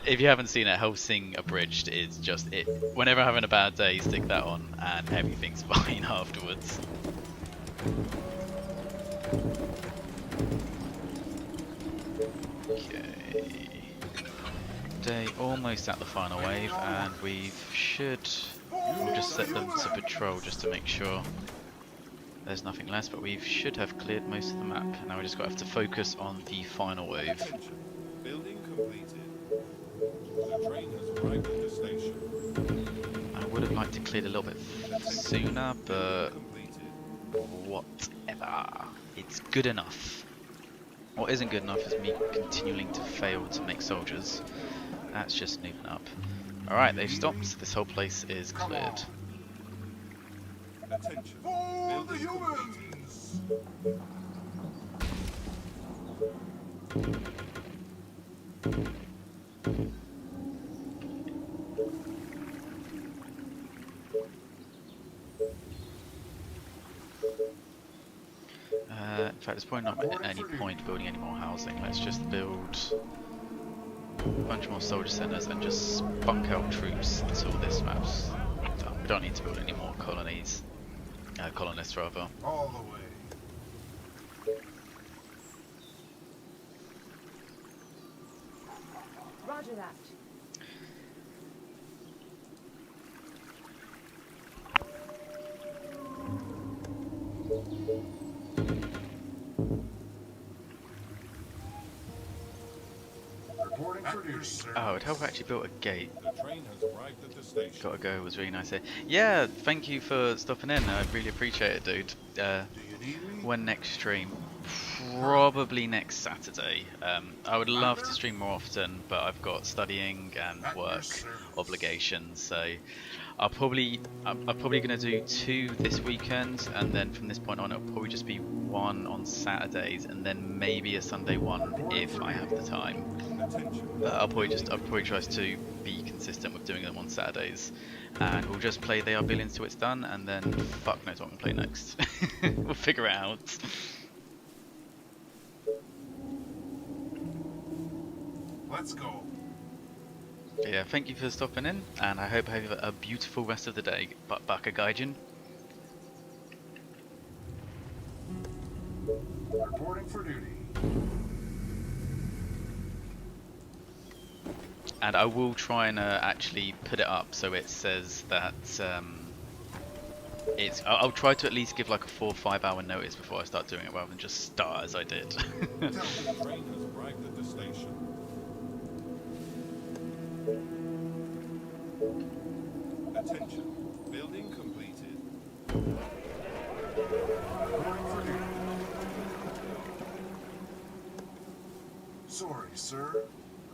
if you haven't seen it, Hellsing Abridged is just it. Whenever I'm having a bad day, stick that on and everything's fine afterwards. Okay, day almost at the final wave, and we'll just set them to patrol just to make sure there's nothing less, but we should have cleared most of the map. Now we just got to have to focus on the final wave. Attention. Building completed. The train has arrived at the station. I would have liked to clear it a little bit sooner, but Completed. whatever. It's good enough. What isn't good enough is me continuing to fail to make soldiers. That's just noobing up. Alright, they've stopped. This whole place is cleared. Attention. For the Building humans! completed. In fact, there's probably not any point building any more housing. Let's just build a bunch more soldier centers and just spunk out troops until this map's done. We don't need to build any more colonies, colonists rather. All the way. Roger that. Reporting for duty, sir. Oh, it'd help if I actually built a gate. The train has arrived at the station. Gotta go, it was really nice here. Yeah, thank you for stopping in. I really appreciate it, dude. Do you need me? When next stream? Probably next Saturday. I would love to stream more often, but I've got studying and At your work service. obligations, so I'm probably gonna do 2 this weekend, and then from this point on it'll probably just be 1 on Saturdays, and then maybe a Sunday one if I have the time. Attention. I'll probably try to be consistent with doing them on Saturdays, and we'll just play They Are Billions till it's done, and then fuck knows what I'm gonna play next. We'll figure it out. Let's go. But yeah, thank you for stopping in, and I hope you have a beautiful rest of the day, Baka Gaijin. Reporting for duty. And I will try and actually put it up so it says that I'll try to at least give like a 4 or 5 hour notice before I start doing it, rather than just start as I did. The train has arrived at the station. Attention. Building completed. Reporting for duty. Sorry, sir.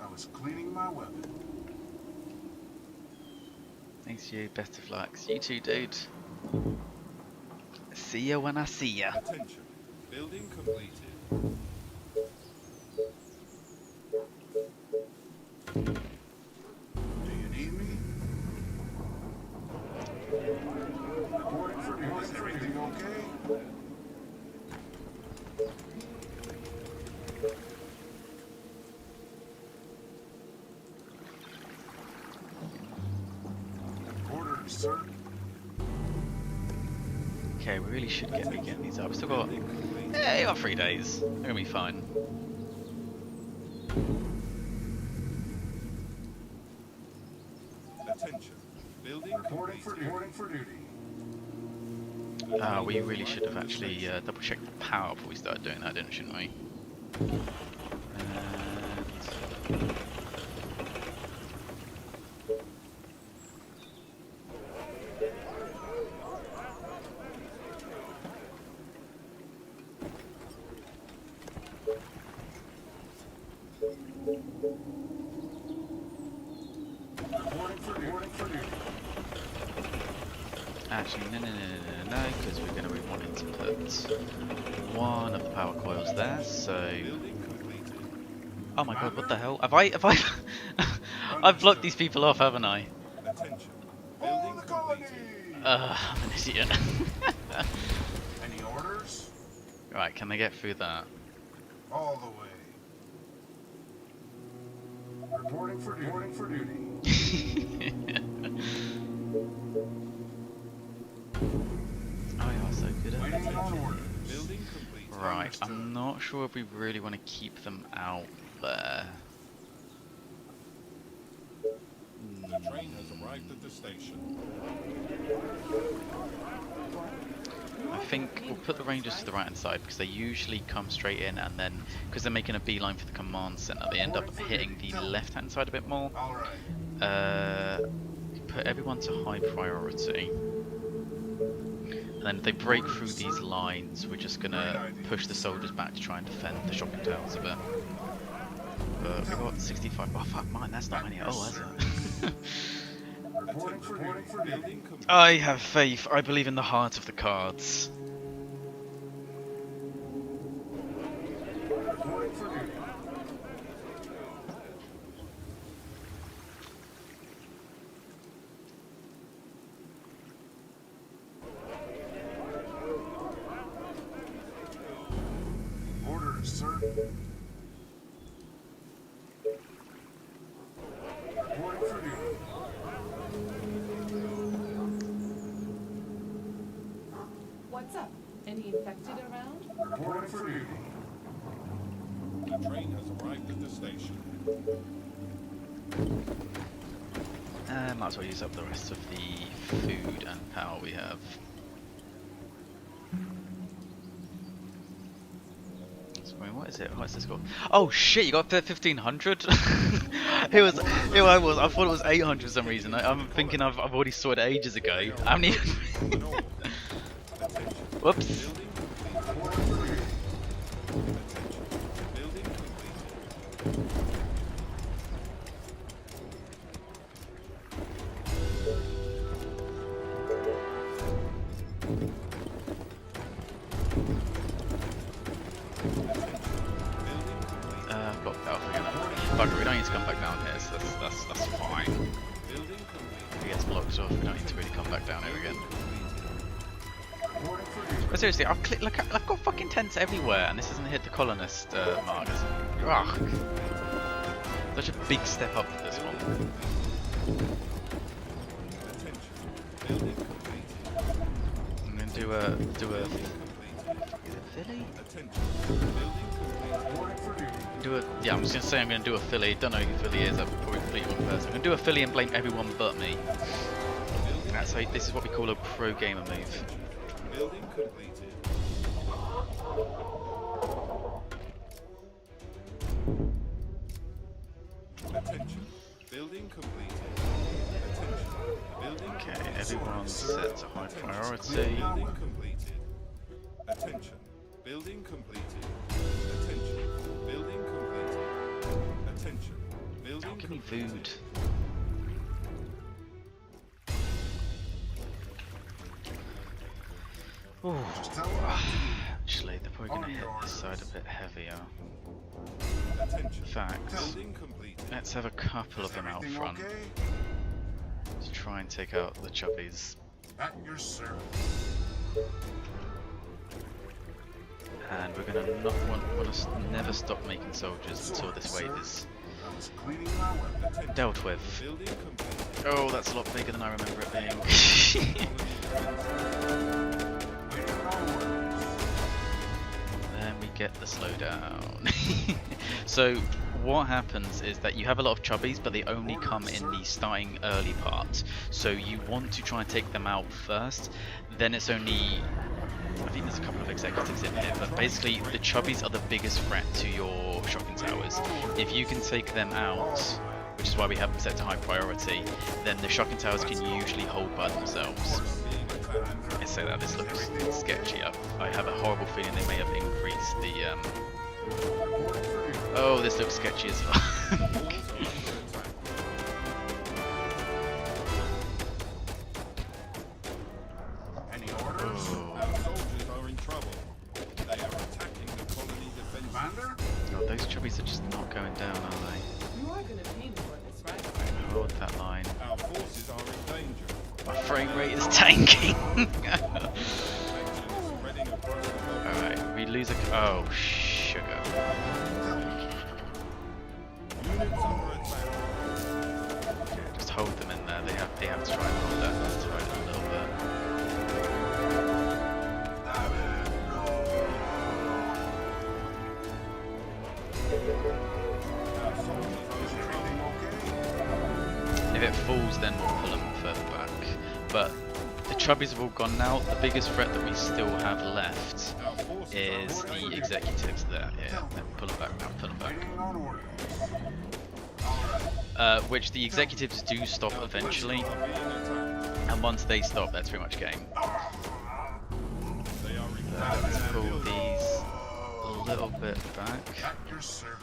I was cleaning my weapon. Thanks to you, best of lucks. You too, dude. See ya when I see ya. Attention. Building completed. Do you need me? Reporting for duty. Is everything okay? Orders, sir. Okay, we really should be getting these up. We've still got, yeah, you got 3 days. They're gonna be fine. Attention. Building Reporting completed. for duty. We really should have actually double checked the power before we started doing that, shouldn't we? And... Reporting for duty. Actually, no, because we're going to be wanting to put 1 of the power coils there, so... Building completed. Oh my god, what the hell? Have I... I've blocked these people off, haven't I? Attention. Hold Building the colony! completed. I'm an idiot. Any orders? Right, can they get through that? All the way. Reporting for duty. Oh, you are so good at it. Waiting on orders. Building completed. Right, Understood. I'm not sure if we really want to keep them out there. The train has arrived at the station. I think we'll put the Rangers to the right hand side because they usually come straight in, and then because they're making a beeline for the command center, they end up hitting the left hand side a bit more. All right. Put everyone to high priority. And then if they break through these lines, we're just gonna push the soldiers back to try and defend the shopping towers a bit. But we got 65. Oh fuck, mine. That's not many at all, is it? Reporting for duty. Building completed. I have faith. I believe in the heart of the cards. Reporting for duty. Reporting for duty. What's up? Any infected around? Reporting for duty. The train has arrived at the station. Might as well use up the rest of the food and power we have. So, I mean, what is it? What's this called? Oh shit! You got 1500. It was. I thought it was 800 for some reason. I'm thinking I've already sorted it ages ago. I haven't even. Whoops. Blocked out again. Fuck it, we don't need to come back down here, so that's fine. If it gets blocked off, we don't need to really come back down here again. But seriously, I've clicked. Look, I've got fucking tents everywhere, and this hasn't hit the colonist mark. Ugh. Such a big step up for this one. I'm gonna do a Philly? Yeah, I'm just gonna say I'm gonna do a Philly. Don't know who Philly is. I'm probably completely wrong person. I'm gonna do a Philly and blame everyone but me. That's how. This is what we call a pro gamer move. Building completed. Attention. Building completed. Attention. Building Okay, everyone's set to high priority. Building completed. Attention. Building completed. Attention. Building completed. Attention. Building Don't give me food. Ooh. Actually, they're probably going to hit this side a bit heavier. In fact, let's have a couple of them out front to try and take out the chubbies. At your service. And we're going to not want to never stop making soldiers until this wave is I was cleaning my weapon. dealt with. Oh, that's a lot bigger than I remember it being. Then we get the slowdown. So what happens is that you have a lot of chubbies, but they only come in the starting early part. So you want to try and take them out first. Then it's only, I think there's a couple of executives in here, but basically the chubbies are the biggest threat to your shocking towers. If you can take them out, which is why we have them set to high priority, then the shocking towers can usually hold by themselves. I say that this looks sketchy. I have a horrible feeling they may have increased the oh, this looks sketchy as well. Any orders? Our soldiers are in trouble. They are attacking the colony defense. Commander? God, those chubbies are just not going down, are they? You are gonna pay me for this, right? Hold that line. Our forces are in danger. My frame rate is tanking. Infection is spreading across the world. Alright, we lose a. Oh, sugar. Units under attack. Just hold them in there. They have to try and hold that. Let's try it a little bit. Our soldiers are in trouble. Okay. If it falls, then we'll pull them further back. But the chubbies have all gone now. The biggest threat that we still have left Our forces is are the executives there. Yeah, pull them back now. Pull them back. Waiting on orders. Which the executives do stop eventually, being attacked. and once they stop, that's pretty much game. They are Let's repairing pull their building. these a little bit back. At your service.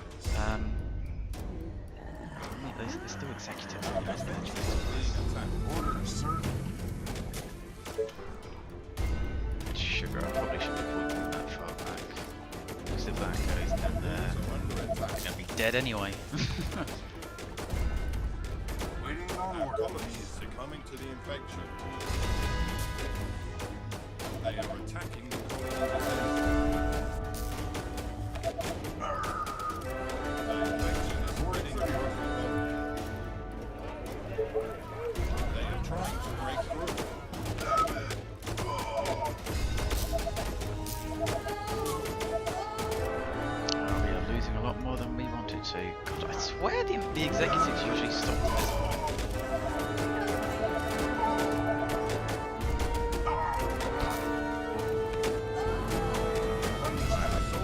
Wait, there's still executives. Being attacked. Orders, sir. Sugar, I probably shouldn't have pulled them that far back. Because if that goes, then Are under they're attack. gonna be dead anyway. Waiting on Our orders. colony is succumbing to the infection. They are attacking the colony defense. the executives usually stop at this point.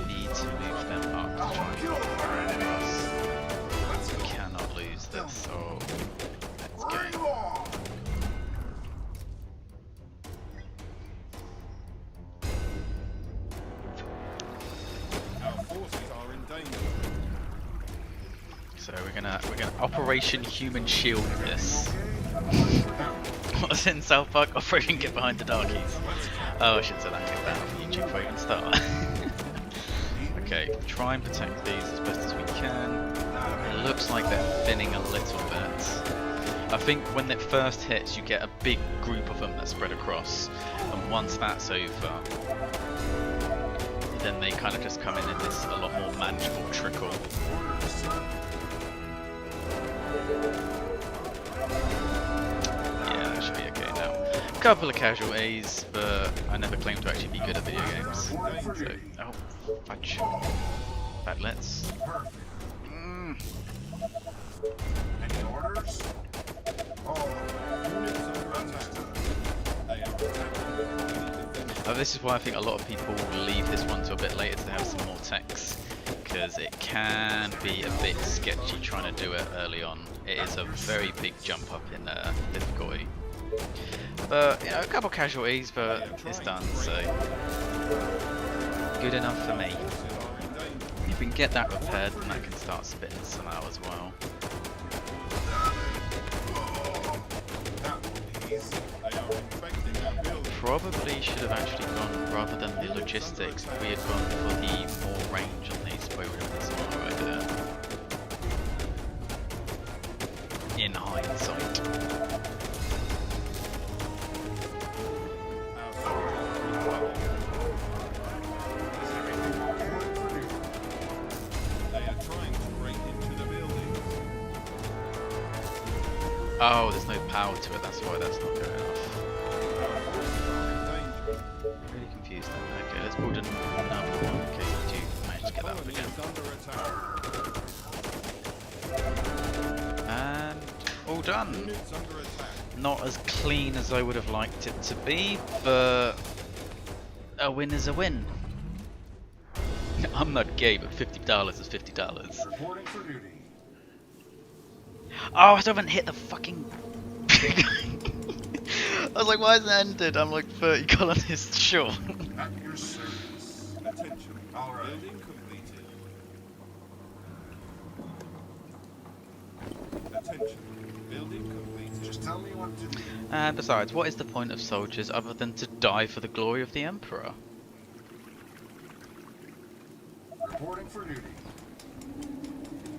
Need to move them up to try and get across. We cannot lose this. Oh, let's go. Our forces are in danger. So we're gonna Operation Human Shield this. What was it in South Park? Operation Get Behind the Darkies. Oh, I should say that get that off YouTube before I even start. Okay, try and protect these as best as we can. It looks like they're thinning a little bit. I think when it first hits, you get a big group of them that spread across, and once that's over, then they kind of just come in this a lot more manageable trickle. Yeah, that should be okay now. A couple of casualties, but I never claimed to actually be good at video games. So, oh, fudge. Badlets. Any orders? Oh, Units under attack. They are attacking the defense. This is why I think a lot of people leave this one to a bit later to have some more techs, because it can be a bit sketchy trying to do it early on. It is a very big jump up in difficulty. But, you know, a couple casualties, but it's done, so good enough for me. If we can get that repaired, then that can start spitting some out as well. that will be easy. They are infecting our building. Probably should have actually gone, rather than the logistics, if we had gone for the more range on these, probably would have been smarter idea. In hindsight. Our soldiers are in trouble. Is everything okay? They are trying to break into the buildings. Oh, there's no power to it, that's why that's not going off. Our forces are in danger. Really confused then. Okay, let's build another one in case we do manage to get that up Colony again. is under attack. And all done. Units under attack. Not as clean as I would have liked it to be, but a win is a win. I'm not gay, but $50 is $50. Reporting for duty. Oh, I still haven't hit the fucking... I was like, why hasn't it ended? I'm like 30 colonists short. At your service. Attention. All right. Building completed. Attention. Building completed. Just tell me what to do. And besides, what is the point of soldiers other than to die for the glory of the Emperor? Reporting for duty.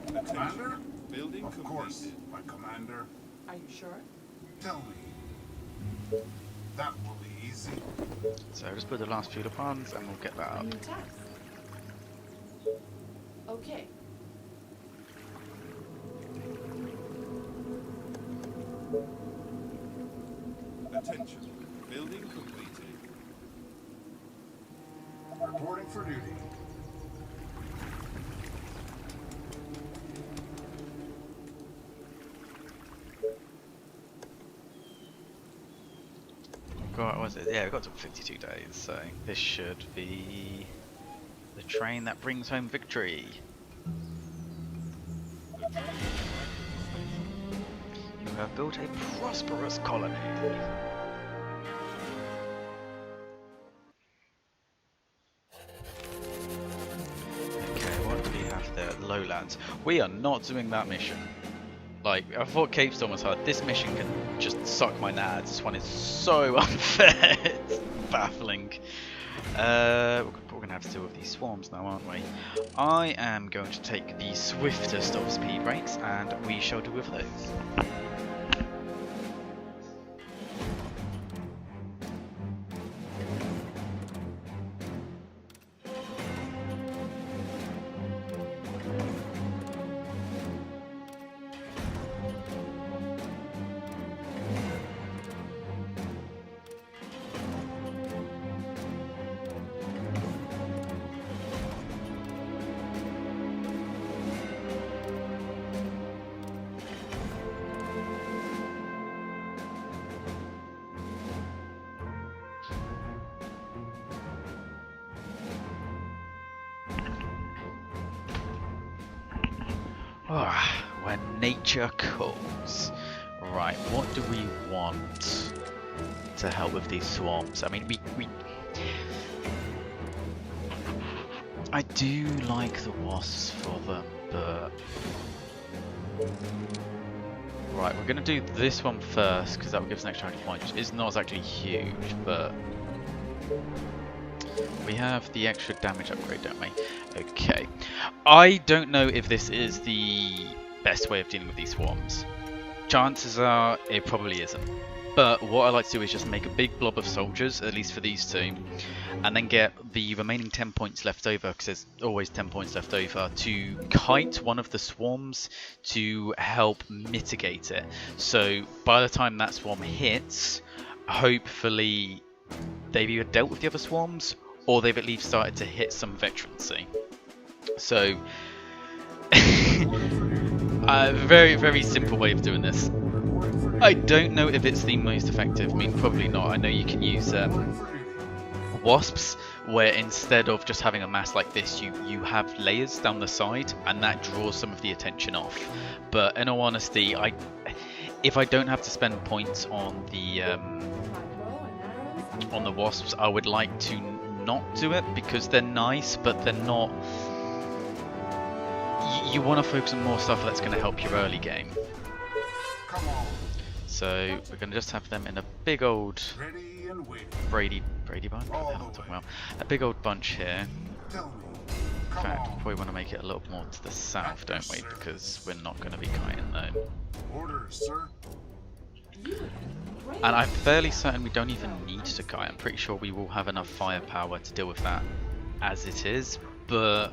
Attention. Commander? Building Of course, completed. my commander. Are you sure? Tell me. That will be easy. So just put the last few ponds and we'll get that up. New task. Okay. Attention. Building completed. Reporting for duty. What was it? Yeah, we got to 52 days, so this should be the train that brings home victory. The train has arrived at the station. You have built a prosperous colony. Okay, what do we have there? Lowlands. We are not doing that mission. Like, I thought Cape Storm was hard. This mission can just suck my nads. This one is so unfair. It's baffling. We're going to have to deal with these swarms now, aren't we? I am going to take the swiftest of speed breaks, and we shall do with those. When nature calls. Right, what do we want to help with these swarms? I mean, I do like the wasps for them, but... Right, we're going to do this one first, because that will give us an extra 100 points, which is not exactly huge, but... We have the extra damage upgrade, don't we? Okay. I don't know if this is the best way of dealing with these swarms. Chances are it probably isn't. But what I like to do is just make a big blob of soldiers, at least for these two, and then get the remaining 10 points left over, because there's always 10 points left over, to kite one of the swarms to help mitigate it. So by the time that swarm hits, hopefully they've either dealt with the other swarms, or they've at least started to hit some veterancy. So, a very, very simple way of doing this. I don't know if it's the most effective. I mean, probably not. I know you can use wasps, where instead of just having a mass like this, you have layers down the side, and that draws some of the attention off. But in all honesty, if I don't have to spend points on the wasps, I would like to not do it, because they're nice, but they're not... You want to focus on more stuff that's going to help your early game. Come on. So we're going to just have them in a big old Ready and waiting. Brady bunch? What the hell am I talking about? A big old bunch here. Tell me. In Come fact, we on. probably want to make it a little more to the south, don't we? Because we're not going to be kiting though. Orders, sir. And I'm fairly certain we don't even need to kite. I'm pretty sure we will have enough firepower to deal with that as it is, but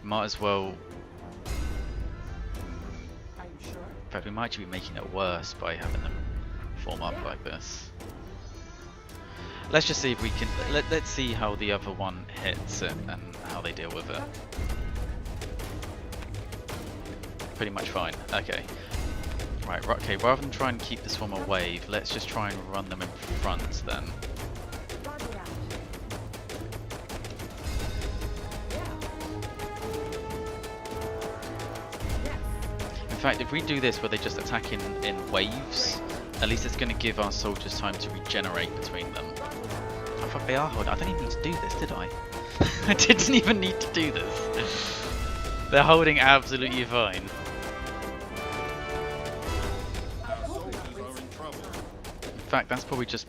might as well... Are you sure? In fact, we might actually be making it worse by having them form up like this. Let's just see if we can... Let's see how the other one hits it and how they deal with it. Pretty much fine. Okay. Right, okay, rather than try and keep this one away, let's just try and run them in front then. In fact, if we do this where they just attack in waves, at least it's going to give our soldiers time to regenerate between them. Oh fuck, they are holding. I didn't even need to do this, did I? I didn't even need to do this. They're holding absolutely fine. In fact, that's probably just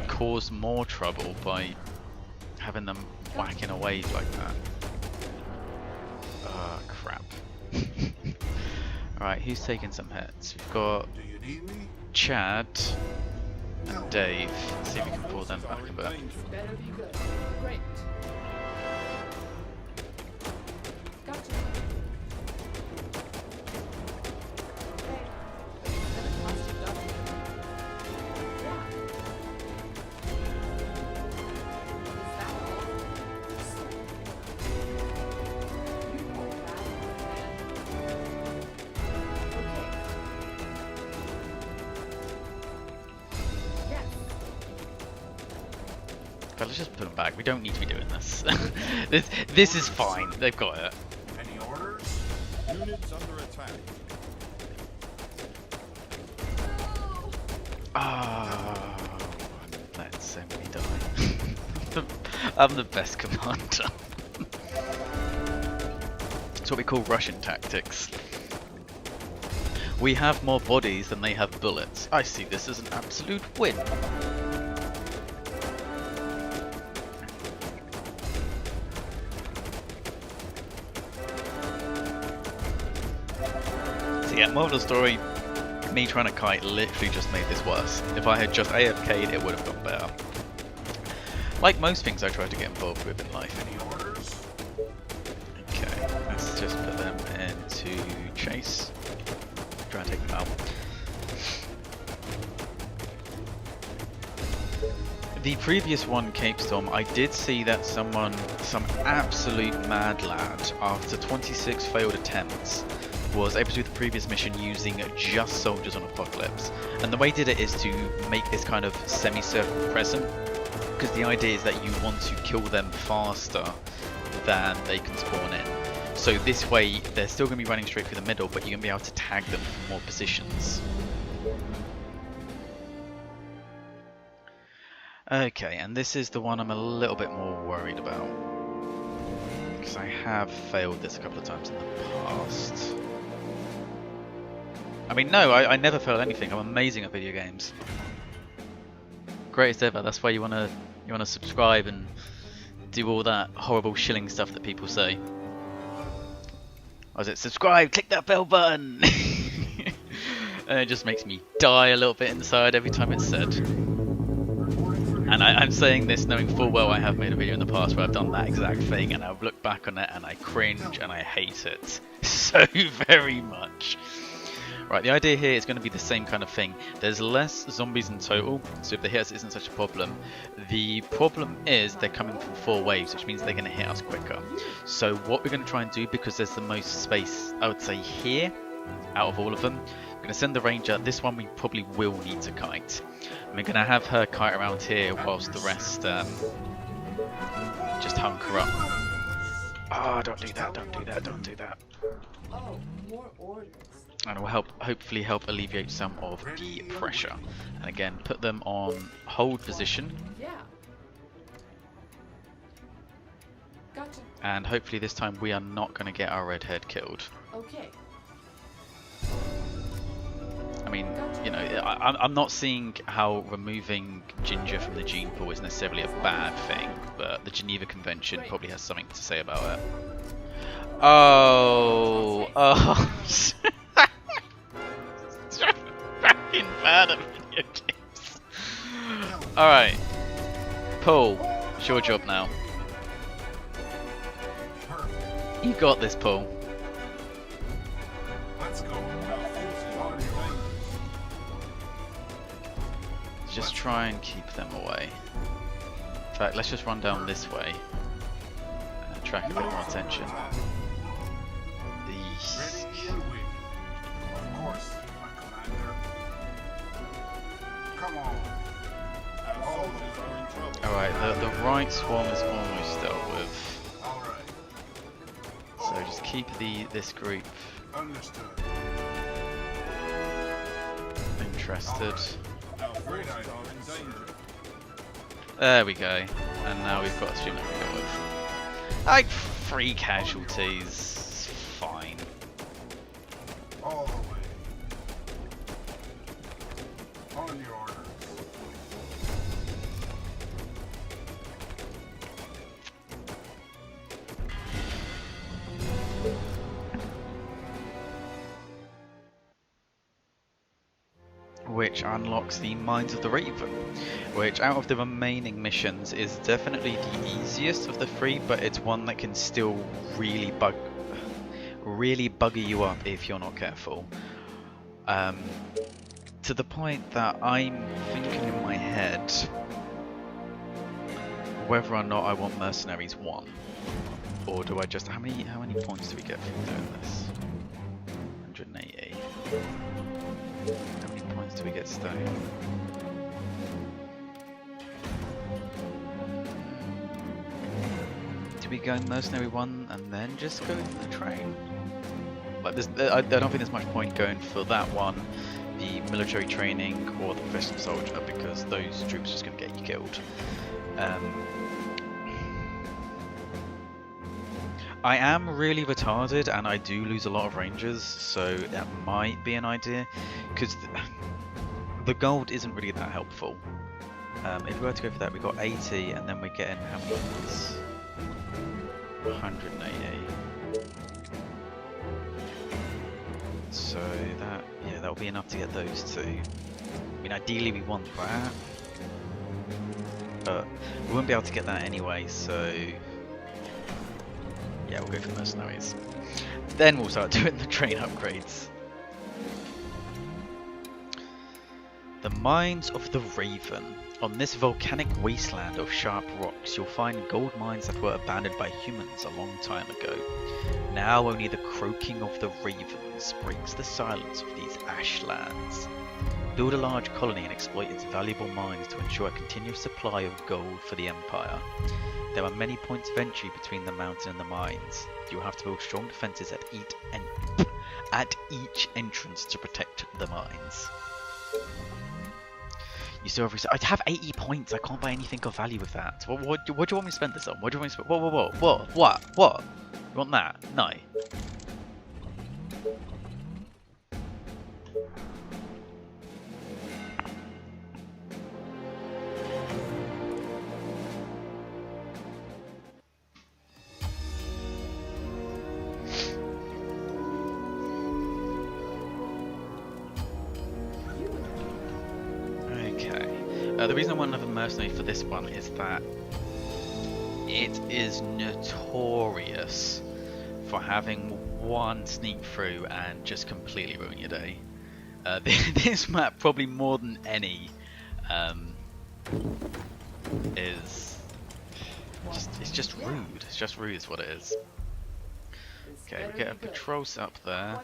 caused more trouble by having them whacking a wave like that. Oh, crap. Alright, who's taking some hits? We've got Do you need me? Chad and Dave. Let's see if we can pull them back a bit. Better be good. Great. Gotcha. Okay. Better cost you double. Yeah. Is that all? You hold that, and... Okay. Yes. But let's just put them back. We don't need to be doing this. This is fine. They've got it. Any orders? Units under attack. Oh, I'm letting so many die. I'm the best commander. It's what we call Russian tactics. We have more bodies than they have bullets. I see this as an absolute win. So yeah, moral of the story, me trying to kite literally just made this worse. If I had just AFK'd, it would have gone better. Like most things I try to get involved with in life. Any orders? Okay, let's just put them into chase. Try and take them out. The previous one, Cape Storm, I did see that some absolute mad lad, after 26 failed attempts, was able to do the previous mission using just soldiers on Apocalypse. And the way he did it is to make this kind of semicircle present, because the idea is that you want to kill them faster than they can spawn in. So this way, they're still going to be running straight through the middle, but you're going to be able to tag them from more positions. Okay, and this is the one I'm a little bit more worried about. Because I have failed this a couple of times in the past. I mean, no, I never fail anything. I'm amazing at video games. Greatest ever. That's why you wanna subscribe and do all that horrible shilling stuff that people say. Was it subscribe? Click that bell button. And it just makes me die a little bit inside every time it's said. And I'm saying this knowing full well I have made a video in the past where I've done that exact thing, and I've looked back on it and I cringe and I hate it so very much. Right, the idea here is going to be the same kind of thing. There's less zombies in total, so if they hit us, it isn't such a problem. The problem is they're coming from 4 waves, which means they're going to hit us quicker. So what we're going to try and do, because there's the most space, I would say here, out of all of them, we're going to send the ranger. This one we probably will need to kite. And we're going to have her kite around here whilst the rest just hunker up. Oh, don't do that, don't do that, don't do that. Oh, more orders. And it will hopefully help alleviate some of the pressure. And again, put them on hold position. Yeah. Gotcha. And hopefully this time we are not going to get our redhead killed. Okay. I mean, you know, I'm not seeing how removing Ginger from the gene pool is necessarily a bad thing, but the Geneva Convention probably has something to say about it. Oh, fucking bad at video games. Alright, Paul, it's your job now. You got this, Paul. Let's go. Just try and keep them away. In fact, let's just run down this way and attract a bit more attention. These. Of course, my commander. Come on. Our soldiers are in trouble. Alright, the right swarm is almost dealt with. All right. So just keep this group Understood. interested. Our forces are in danger. There we go. And now we've got a student to go with. Like 3 casualties. Fine. All the way. On your orders. Which unlocks the Mines of the Raven, which out of the remaining missions is definitely the easiest of the 3, but it's one that can still really bugger you up if you're not careful. To the point that I'm thinking in my head whether or not I want Mercenaries 1, or do I just how many points do we get from doing this? 180. How many points do we get stone? Do we go Mercenary 1 and then just go for the train? Like, I don't think there's much point going for that one, the military training or the professional soldier, because those troops are just going to get you killed. I am really retarded and I do lose a lot of rangers, so that might be an idea, because the gold isn't really that helpful. If we were to go for that, we got 80 and then we get in how many points? 180. So that'll be enough to get those 2. I mean, ideally we want that, but we won't be able to get that anyway, so yeah, we'll go for mercenaries. Then we'll start doing the train upgrades. The Mines of the Raven. On this volcanic wasteland of sharp rocks, you'll find gold mines that were abandoned by humans a long time ago. Now only the croaking of the ravens breaks the silence of these ashlands. Build a large colony and exploit its valuable mines to ensure a continuous supply of gold for the Empire. There are many points of entry between the mountain and the mines. You will have to build strong defences at each entrance to protect the mines. You still have I have 80 points. I can't buy anything of value with that. What do you want me to spend this on? What do you want me to spend? What? You want that? No. The reason I want another mercenary for this one is that it is notorious for having one sneak through and just completely ruin your day. This map, probably more than any, it's just rude. It's just rude is what it is. Okay, we get a patrol up there.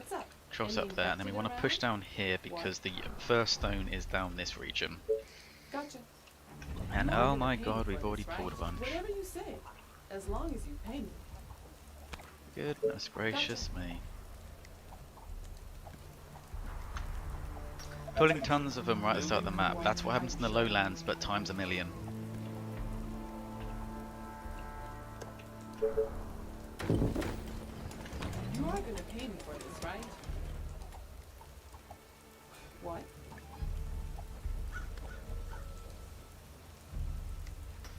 Patrols up there, and then we want to push down here because the first stone is down this region. Gotcha. And oh my god, we've already pulled a bunch. Whatever you say, as long as you pay me. Goodness gracious me. Pulling tons of them right at the start of the map. That's what happens in the lowlands, but times a million. You are gonna pay me for this, right? What?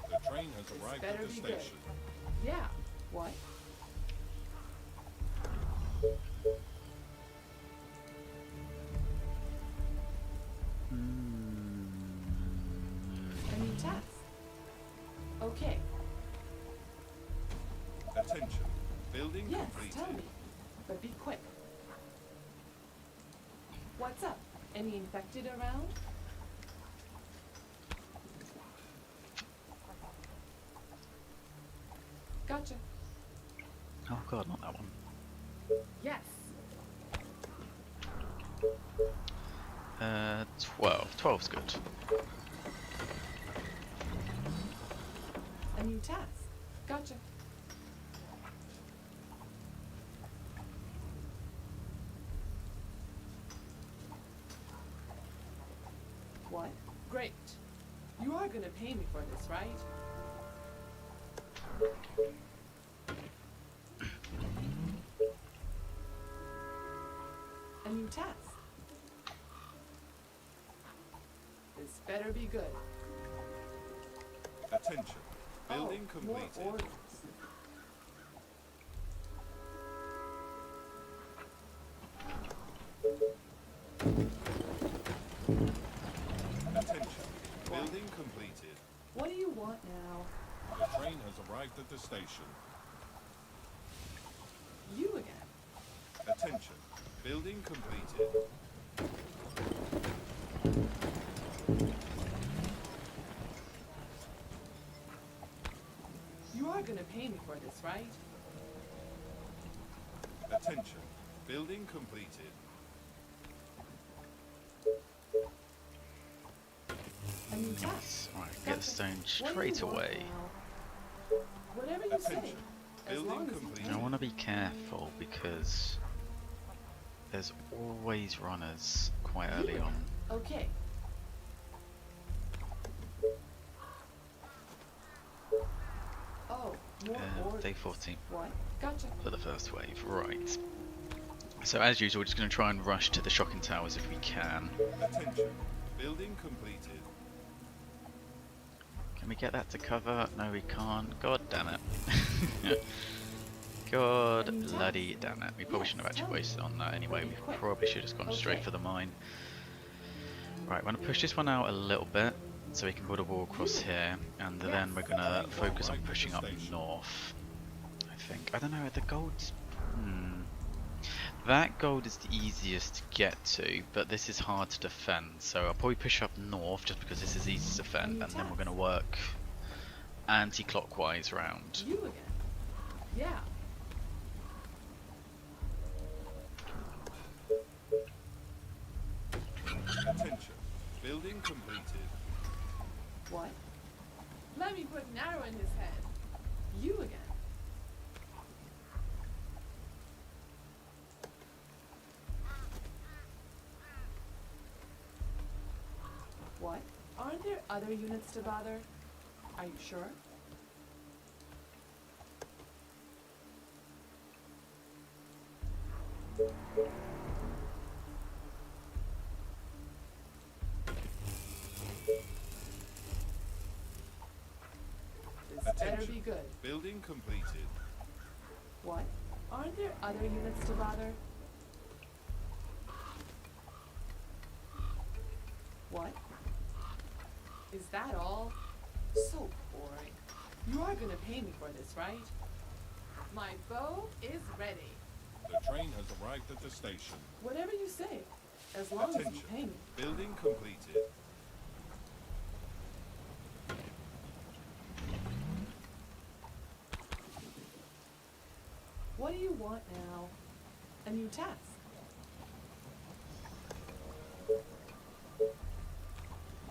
The train has arrived at the station. Yeah. What? A new task. Okay. Attention. Building Yes, completed. tell me. But be quick. What's up? Any infected around? Gotcha. Oh god, not that one. Yes. 12. 12's good. A new task. Gotcha. What? Great. You are gonna pay me for this, right? A new task. This better be good. Attention. Building Oh, more completed. orders. Attention. Building completed. What do you want now? The train has arrived at the station. You again. Attention. Building completed. You are gonna pay me for this, right? Attention. Building completed. A new task. Alright, get the stone What do you straight want away. now? Whatever you say. Attention. As Building long as you complete. pay I me. want to be careful because there's always runners quite early on. Okay. Oh, more orders. Day 14 What? Gotcha. for the first wave, right. So as usual, we're just going to try and rush to the shocking towers if we can. Attention. Building completed. Can we get that to cover? No, we can't. God damn it. God bloody damn it. We probably shouldn't have actually wasted on that anyway. We probably should have just gone straight for the mine. Right, we're going to push this one out a little bit so we can build a wall across here, and then we're going to focus on pushing up north. I think. I don't know, the gold's... That gold is the easiest to get to, but this is hard to defend, so I'll probably push up north just because this is easy to defend, and then we're going to work anti-clockwise round. You again. Yeah. Attention. Building completed. What? Let me put an arrow in his head. You again. What? Aren't there other units to bother? Are you sure? This better be good. Building completed. What? Aren't there other units to bother? What? Is that all? So boring. You are gonna pay me for this, right? My bow is ready. The train has arrived at the station. Whatever you say, as long as you Attention. pay me. Building completed. What do you want now? A new task.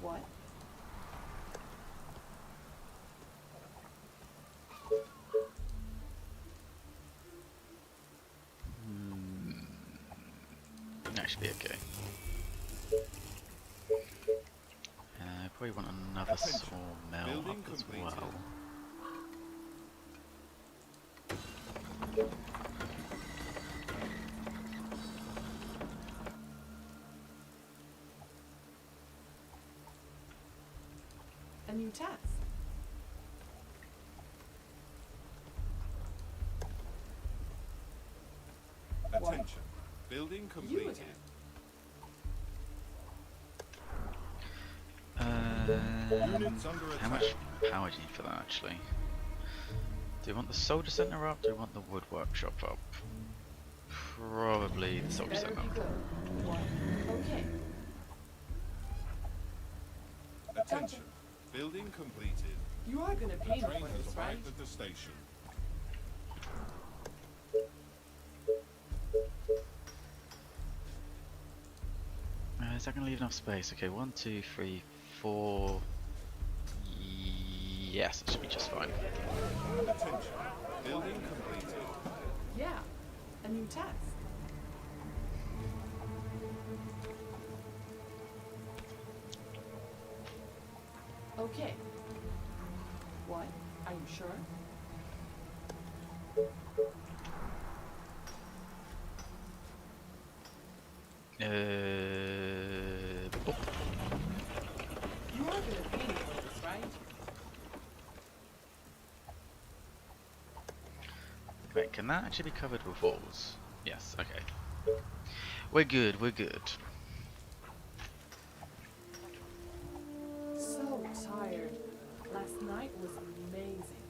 What? That should be okay. Probably want another Attention. sawmill Building up as completed. well. A new task. Attention. Building You completed. again. Units under How attack. much power do you need for that actually? Do you want the soldier center up? Do you want the wood workshop up? Probably the soldier Better center. be good. What? Okay. Attention. Building completed. You are gonna The pay me train for has this, right? arrived at the station. Is that going to leave enough space? Okay, 1, 2, 3, 4. Yes, it should be just fine. Attention. Building completed. Yeah. A new task. Okay. What? Are you sure? Oh, You are gonna pay me for this, right? wait, can that actually be covered with walls? Yes, okay. We're good, we're good. So tired. Last night was amazing.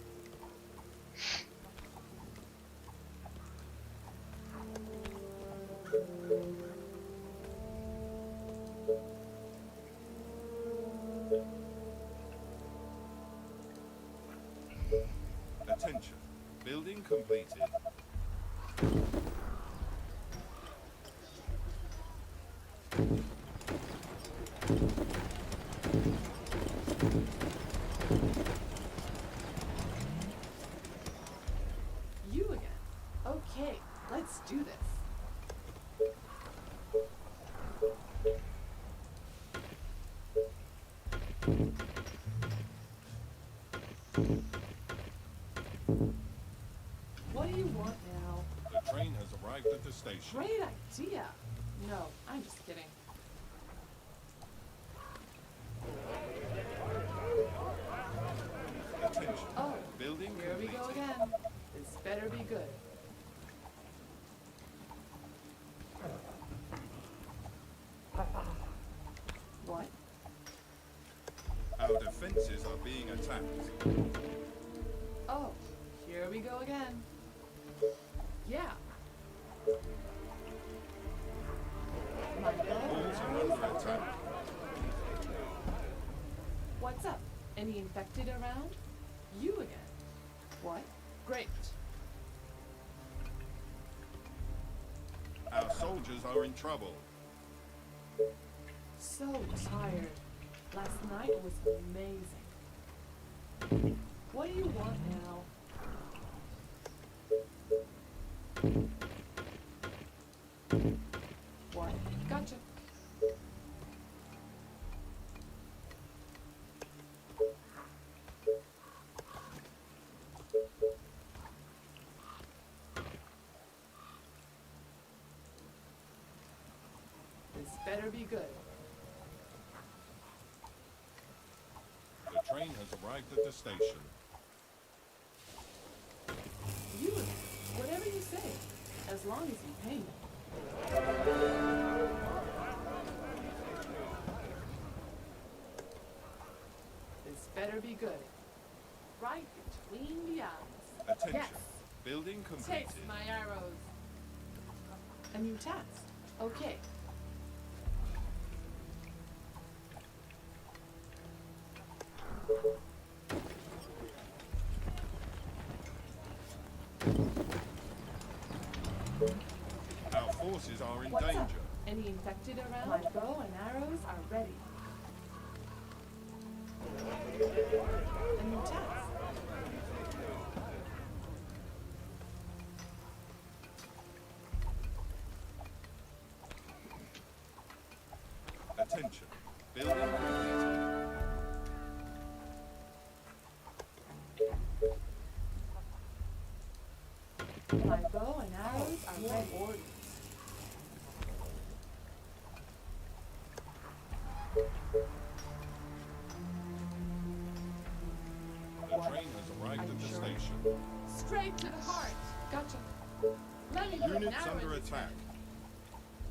Attention. Building completed. You again. Okay, let's do this. What do you want now? The train has arrived at the station. Great idea. No, I'm just kidding. Attention. Oh, Building here we completed. go again. This better be good. What? Our defenses are being attacked. Oh, here we go again. Yeah. My Walls are bow. under attack. What's up? Any infected around? You again. What? Great. Our soldiers are in trouble. So so tired. Last night was amazing. What do you want now? What? Gotcha. This better be good. The train has arrived at the station. You, whatever you say, as long as you pay me. This better be good. Right between the eyes. Attention. Yes. Building completed. Takes my arrows. A new task. Okay. Our forces are in What's danger. up? Any infected around? My bow and arrows are ready. A new task. Attention. Building completed. My bow and arrows are ready. Orders. The train has arrived at the station. Straight to the heart. Gotcha. Let me put an Units arrow under in its attack. head.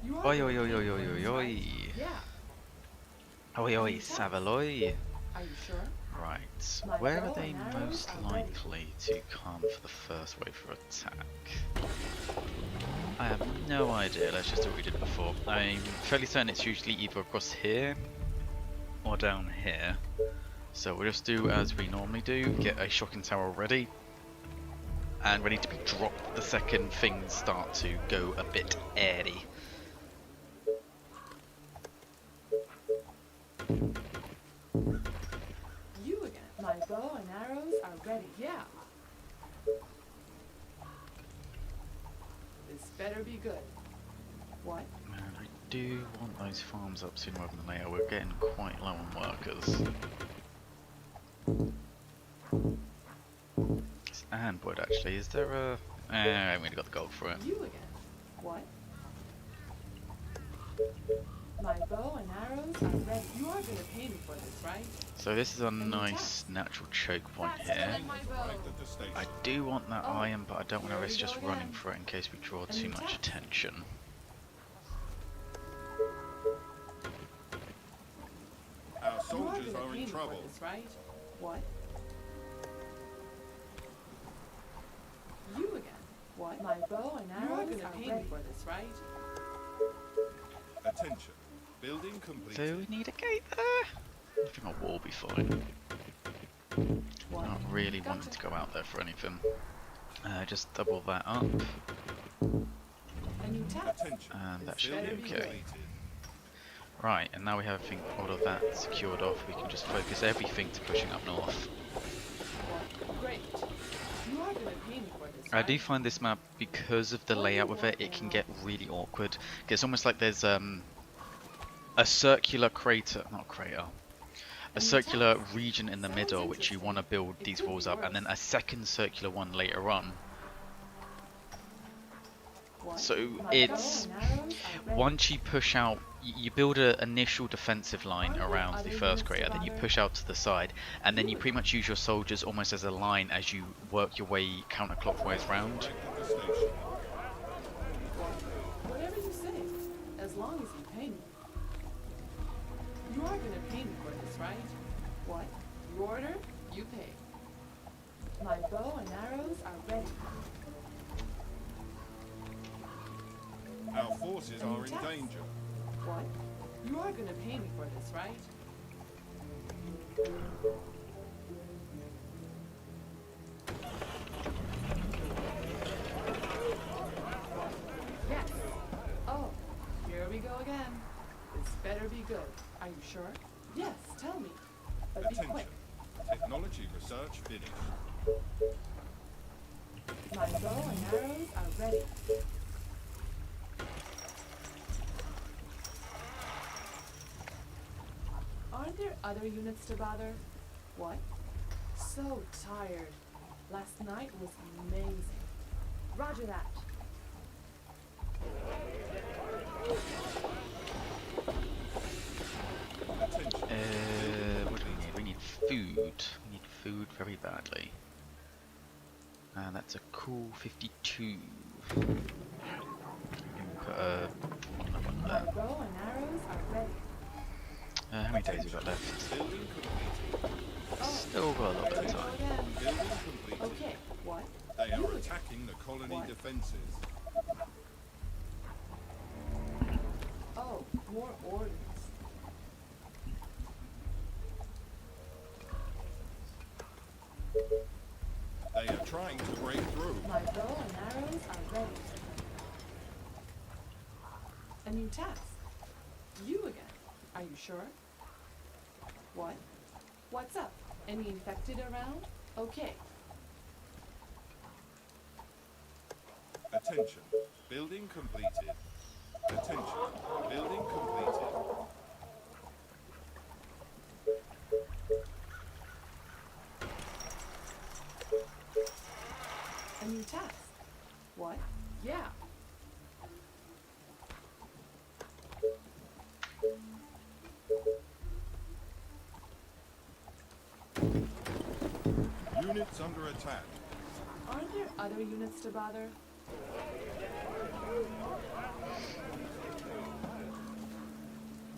You are Oi, gonna oi, oi, pay oi, me oi, for this, oi, right? oi. Yeah. Oi, oi, Savaloy. Are you sure? Right, My where bow are they and arrows most are ready. likely to come for the first wave of attack? I have no idea, let's just do what we did before. I'm fairly certain it's usually either across here or down here. So we'll just do as we normally do, get a shocking tower ready and ready to be dropped the second things start to go a bit airy. You again. My bow and arrows are ready. Yeah. This better be good. What? And I do want those farms up sooner rather than later, we're getting quite low on workers. It's Anwood actually, is there a... I haven't really got the gold for it. You again. What? My bow and arrows are ready. You are gonna pay me for this, right? So this is a nice natural choke point Faster here. than my bow. Arrived at the station. I do want that Oh, iron, but I don't want to here we risk go just again. running for it in case we draw too much task. attention. Our You are soldiers gonna are pay in me trouble. for this, right? What? You again. What? My bow and arrows are gonna pay me for this, right? Attention. Building Do completed. we need a gate there? I think a wall will be fine. What? Not really wanting to go out there for anything. Just double that up, A new task. Attention. and that should Building be okay. completed. Right, and now we have all of that secured off, we can just focus everything to pushing up north. What? Great. You are gonna pay me for this, I right? do find this map, because of the layout with it, it can get really awkward. It's almost like there's a circular crater, not crater, a circular region in the middle which you want to build these walls up, and then a second circular one later on. What? So My it's, bow and arrows are ready. once you push out, you build an initial defensive line around the first crater, then you push out to the side, and then you pretty much use your soldiers almost as a line as you work your way counterclockwise round. Arrived at the station. Whatever you say, as long as you pay me. You are gonna pay me for this, right? What? You order, you pay. My bow and arrows are ready. Our forces are in Task. danger. What? You are gonna pay me for this, right? Yes. Oh, here we go again. This better better be good. Are you sure? Yes, tell me. But be Attention. quick. Technology research finished. My bow and arrows are ready. Aren't there other units to bother? What? So tired. Last night was amazing. Roger that. Attention. What do we need? We need food. We need food very badly. And that's a cool 52. We can put one My there. bow and arrows are ready. How many days we got left? Building completed. Oh, Still got a little bit there of we go time. again. Building completed. Okay, what? They are attacking the colony What? defenses. Oh, more orders. They are trying to break through. My bow and arrows are ready. A new task. You again. Are you sure? What? What's up? Any infected around? Okay. Attention. Building completed. Attention. Building completed. A new task. What? Yeah. Units under attack. Aren't there other units to bother?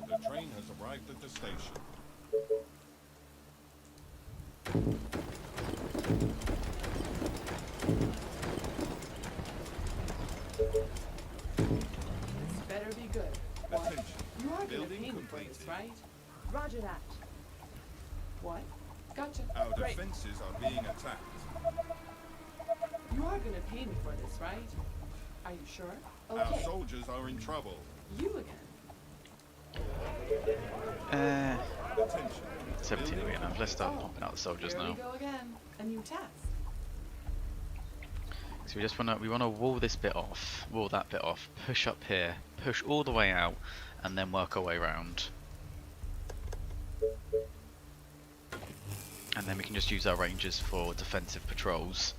The train has arrived at the station. This better be good. What? Attention. You are gonna Building pay me for this, completed. right? Roger that. What? Gotcha. Our Great. defenses are being attacked. You are gonna pay me for this, right? Are you sure? Our Okay. soldiers are in trouble. You again. Attention. 17 will be enough. Let's start Oh, popping out the soldiers here now. we go again. A new task. So we wanna wall this bit off, wall that bit off, push up here, push all the way out, and then work our way around. And then we can just use our rangers for defensive patrols.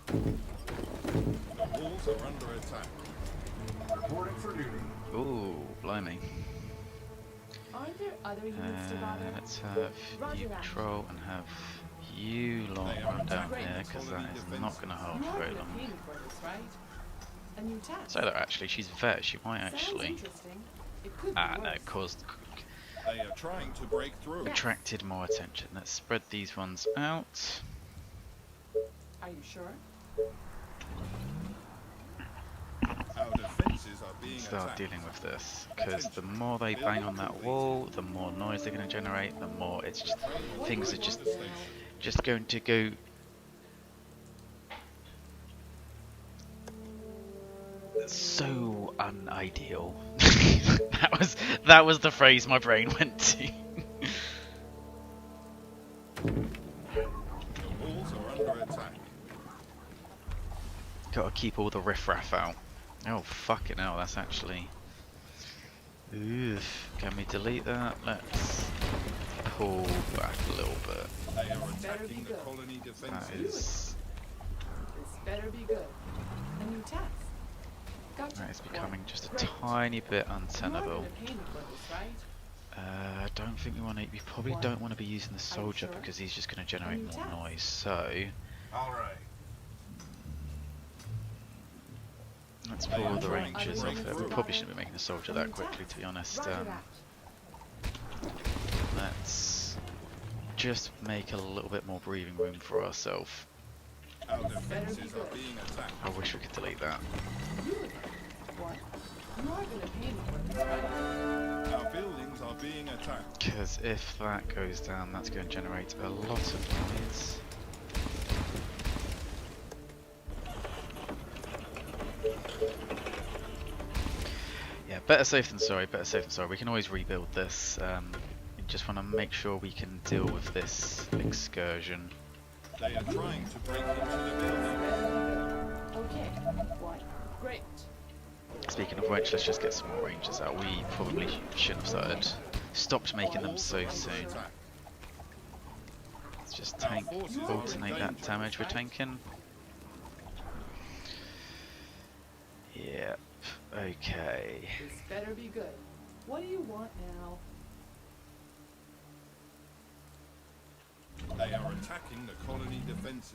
The walls are under attack. Reporting for duty. Ooh, blimey. Aren't there other units to bother? Let's have you patrol and have you lot They are run down attacking here, the because colony that is defences. not going to hold You for are very gonna long. pay me for this, right? A new task. So that actually, she's vet, she might Sounds actually... interesting. It could be Ah, no, worse. caused... They are trying to break through. attracted more attention. Let's spread these ones out. Are you sure? Our defenses are being Start attacked. dealing with this, because the more they bang on that wall, the more noise they're going to generate, the more it's just... things are just going to go... so unideal. that was the phrase my brain went to. The walls are under attack. Gotta keep all the riffraff out. Oh fucking hell, that's actually... Oof. Can we delete that? Let's pull back a little bit. They are Better be attacking the good. colony That defenses. is... This better be good. A new task. Gotcha. That is What? becoming just a Great. tiny bit You are untenable. gonna pay me for this, right? I don't think we want to... We probably What? don't want to be using the soldier sure? because he's just going to generate you more task? noise. So All right. let's They pull are all the trying to rangers break off it. We through. probably shouldn't be making the soldier that quickly, to be honest. Roger that. Let's just make a little bit more breathing room for ourselves. Our defenses are being attacked. I wish we could delete that. You again. What? You are gonna pay me for this, right? Our buildings are being attacked. Because if that goes down, that's going to generate a lot of noise. Better safe than sorry, better safe than sorry. We can always rebuild this. We just want to make sure we can deal with this excursion. They are trying to break into the building. Okay. What? Great. Speaking of which, let's just get some more rangers out. We probably shouldn't have stopped making them so soon. Let's just alternate that damage we're tanking. Yep. Okay. This better be good. What do you want now? They are attacking the colony defenses.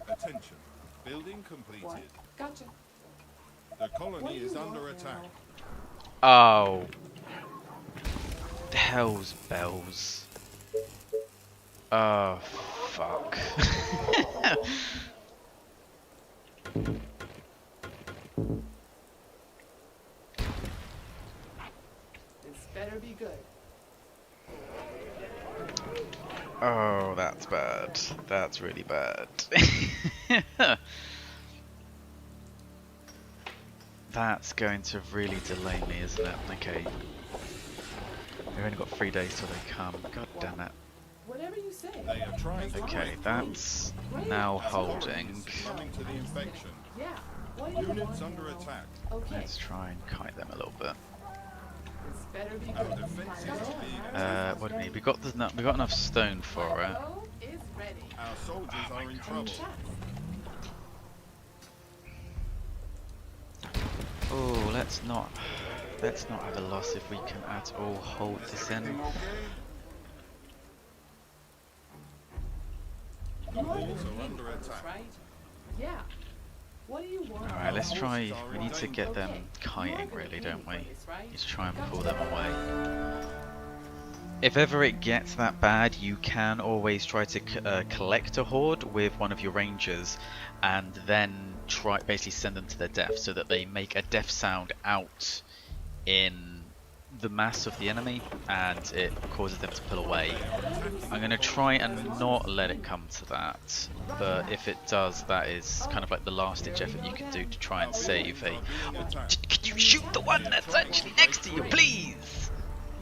Attention. Building completed. What? Gotcha. The What do colony you is want under attack. now? Oh. Hell's bells. Oh, fuck. This better be good. Oh, that's bad. That's really bad. That's going to really delay me, isn't it? Okay. We've only got 3 days till they come. God damn it. Whatever you say. They are trying to Okay, break that's now holding. coming to the infection. Yeah. What do you Units want under now? attack. Okay. Let's try and kite them a little bit. This better be Our good. defenses My are bow being and arrow attacked. What do we need? We got enough stone for My it. bow is ready. Our soldiers are in Any trouble. task? Oh, let's not have a loss if we can at all hold this in. Everything okay? The walls are under attack. Right? Yeah. What do you want? Alright, let's now? try. We need to get them Okay. kiting, You're really, gonna don't pay we? for this, right? Just try and pull Gotcha. them away. If ever it gets that bad, you can always try to collect a horde with one of your rangers, and then basically send them to their death, so that they make a death sound out in the mass of the enemy, and it causes them to pull away. I'm going to try and not let it come to that, but if it does, that is kind of like the last ditch effort you can do to try and save a... Can you shoot the one that's actually next to you, please?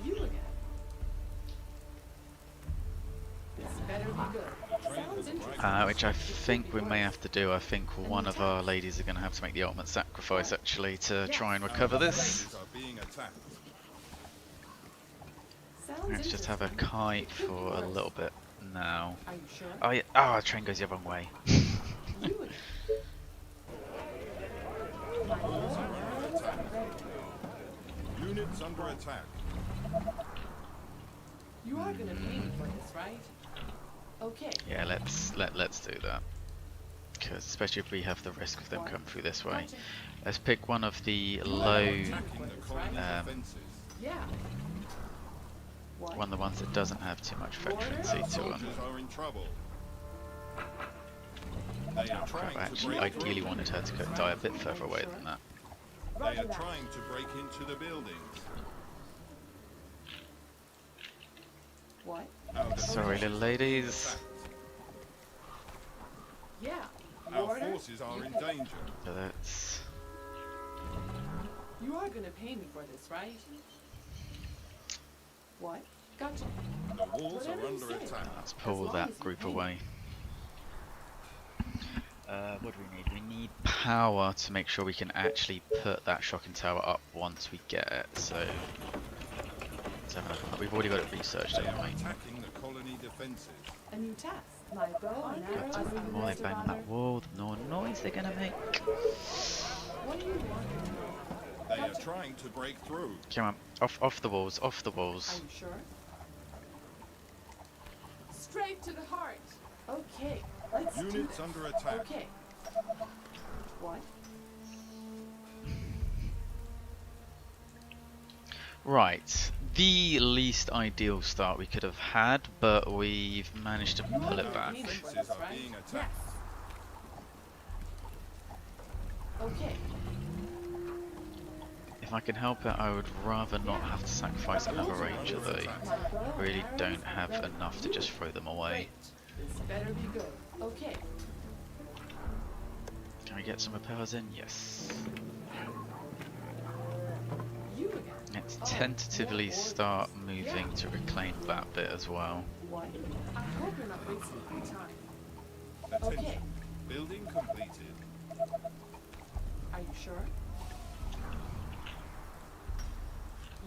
You again. This better be good. Sounds interesting. Which I think we may have to do. I think one of our ladies are going to have to make the ultimate sacrifice, actually, to try and recover this. Defenses are being attacked. Sounds Let's just have a interesting. kite for a little bit now. Are you sure? Oh, yeah. Oh, the train goes the wrong way. You again. My bow Walls are and under arrow attack. ready. Units under attack. You are gonna pay me for this, right? Okay. Yeah, let's do that. Because especially if we have the risk of them coming through this way. Gotcha. Let's pick one of the low, Attacking the colony defenses. Yeah. What? one of the ones that doesn't have too much veterancy Our to them. soldiers are in trouble. They are Oh crap, trying I to actually break ideally through. wanted her to die a bit further away than that. They Roger are that. trying to break into the buildings. What? Our Sorry, little ladies. Yeah. Our Order? forces are in danger. So that's... You are gonna pay me for this, right? What? Gotcha. The walls Whatever are you under say. attack. Let's pull long as that you group pay me. away. What do we need? We need power to make sure we can actually put that shocking tower up once we get it. So let's have another look. We've already got it researched, They haven't are we? attacking the colony defenses. A new task. My bow and arrow God, are the more they bang on that wall, the more noise they're gonna make. What do you want now? They are trying to break through. Come on, off the walls, off the Are walls. you sure? Straight to the heart. Okay. Let's do Units this. under attack. Okay. What? Right, the least ideal start we could have had, but we've managed to pull it back. Defenses are being Yes. attacked. Okay. If I can help it, I would rather not have to sacrifice another ranger though. My bow I and really arrows don't are have ready. enough to just throw them away. Great. This better be good. Okay. Can we get some repairs in? Yes. tentatively start moving to reclaim that bit as well. What? I hope you're not wasting my time. Attention. Okay. Building completed. Are you sure?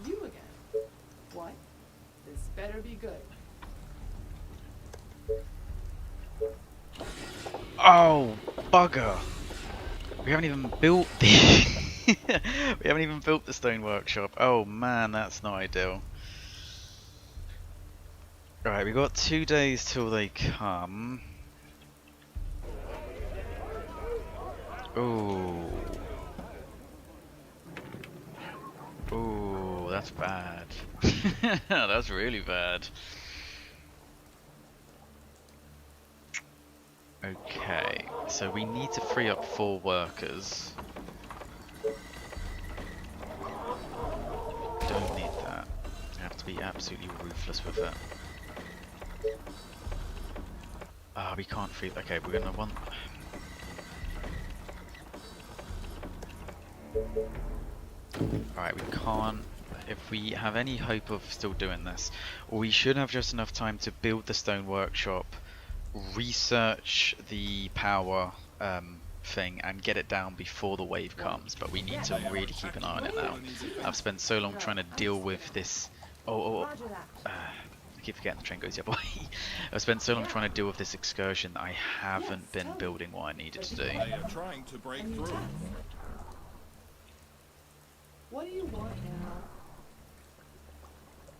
You again. What? This better be good. Oh, bugger! We haven't even built the we haven't even built the stone workshop. Oh man, that's not ideal. Right, we got 2 days till they come. Ooh. Ooh, that's bad. That's really bad. Okay, so we need to free up 4 workers. Don't need that. I have to be absolutely ruthless with it. Ah, we can't free. Okay, we're gonna want. Alright, we can't. If we have any hope of still doing this, we should have just enough time to build the stone workshop, research the power thing, and get it down before the wave comes. But we need to really keep an eye on it now. I've spent so long trying to deal with this. I keep forgetting the train goes the other way. I've spent so long trying to deal with this excursion that I haven't been building what I needed to do. They are trying to break through. What do you want now?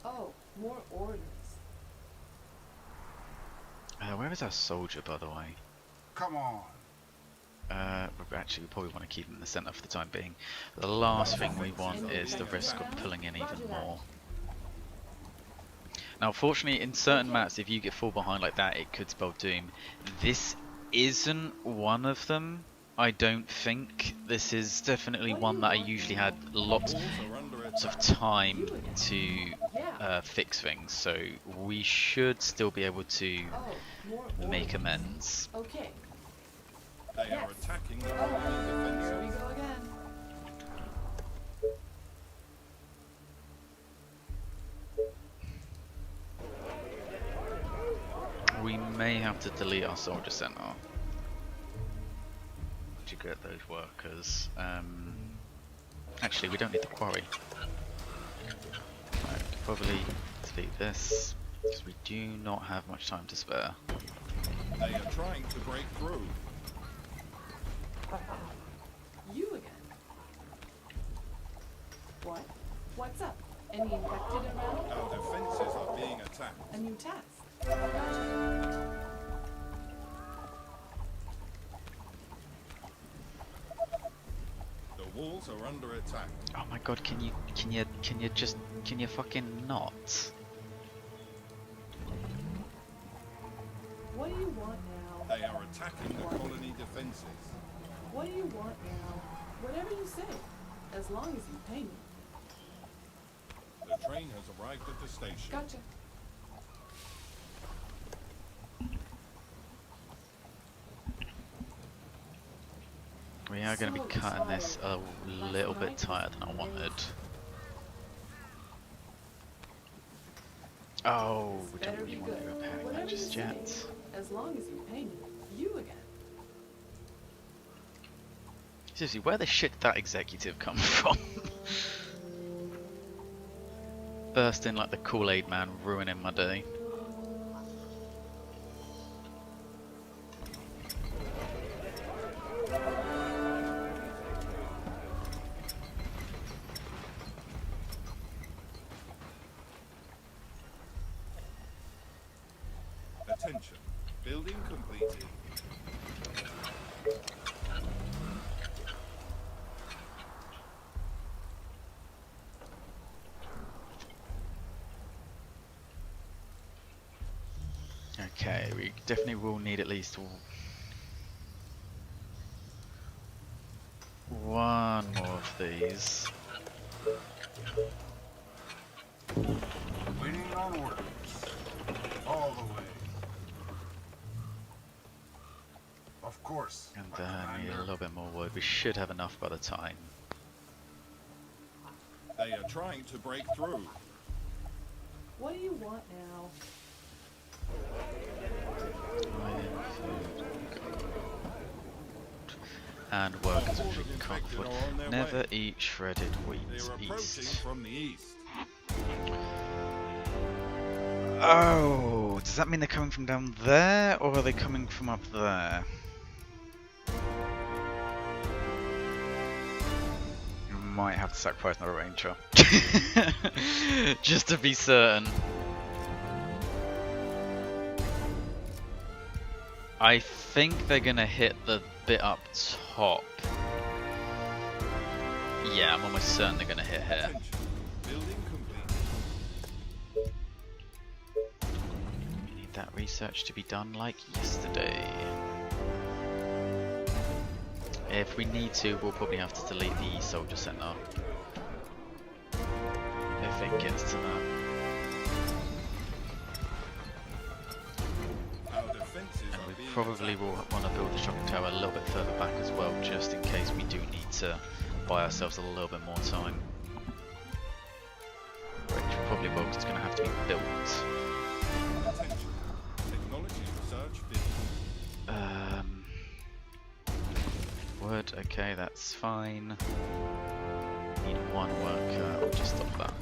Oh, more orders. Where is our soldier, by the way? Come on. Actually, we probably want to keep him in the centre for the time being. The last thing we want is the risk of pulling in even more. Now, fortunately, in certain maps, if you get fall behind like that, it could spell doom. This isn't one of them. I don't think. This is definitely one that I usually had lots of time to fix things, so we should still be able to make amends. Okay. They are attacking the Here we defenses. go again. We may have to delete our soldier center to get those workers. Actually, we don't need the quarry. Right, probably delete this because we do not have much time to spare. They are trying to break through. You again. What? What's up? Any infected around? Our defenses are being attacked. A new task. Gotcha. The walls are under attack. Oh my god, can you fucking not? What do you want now? They are attacking the colony defenses. What do you want now? Whatever you say, as long as you pay me. The train has arrived at the station. Gotcha. We are going to be cutting this a little bit tighter than I wanted. Oh, we don't really want to be repairing that just yet. As long as you pay me. You again. Seriously, where the shit did that executive come from? Burst in like the Kool-Aid man, ruining my day. Attention. Building completed. Okay, we definitely will need at least one more of these. Waiting on orders. All the way. Of course. And my then we need a commander. little bit more wood. We should have enough by the time. They They are trying to break through. What do you want now? And workers All which we the can't infected afford. are on their Never way. eat shredded wheat. They are approaching East. from the east. Oh, does that mean they're coming from down there, or are they coming from up there? You might have to sacrifice another ranger. Just to be certain. I think they're gonna hit the bit up top. Yeah, I'm almost certain they're gonna hit here. Attention. Building complete. We need that research to be done like yesterday. If we need to, we'll probably have to delete the soldier center. If it gets to that. Our defenses And are we being probably attacked. will want to build the shopping tower a little bit further back as well, just in case we do need to buy ourselves a little bit more time. Which probably will, 'cause it's going to have to be built. Attention. Technology research building. Wood, okay, that's fine. Need one worker, I'll just stop that.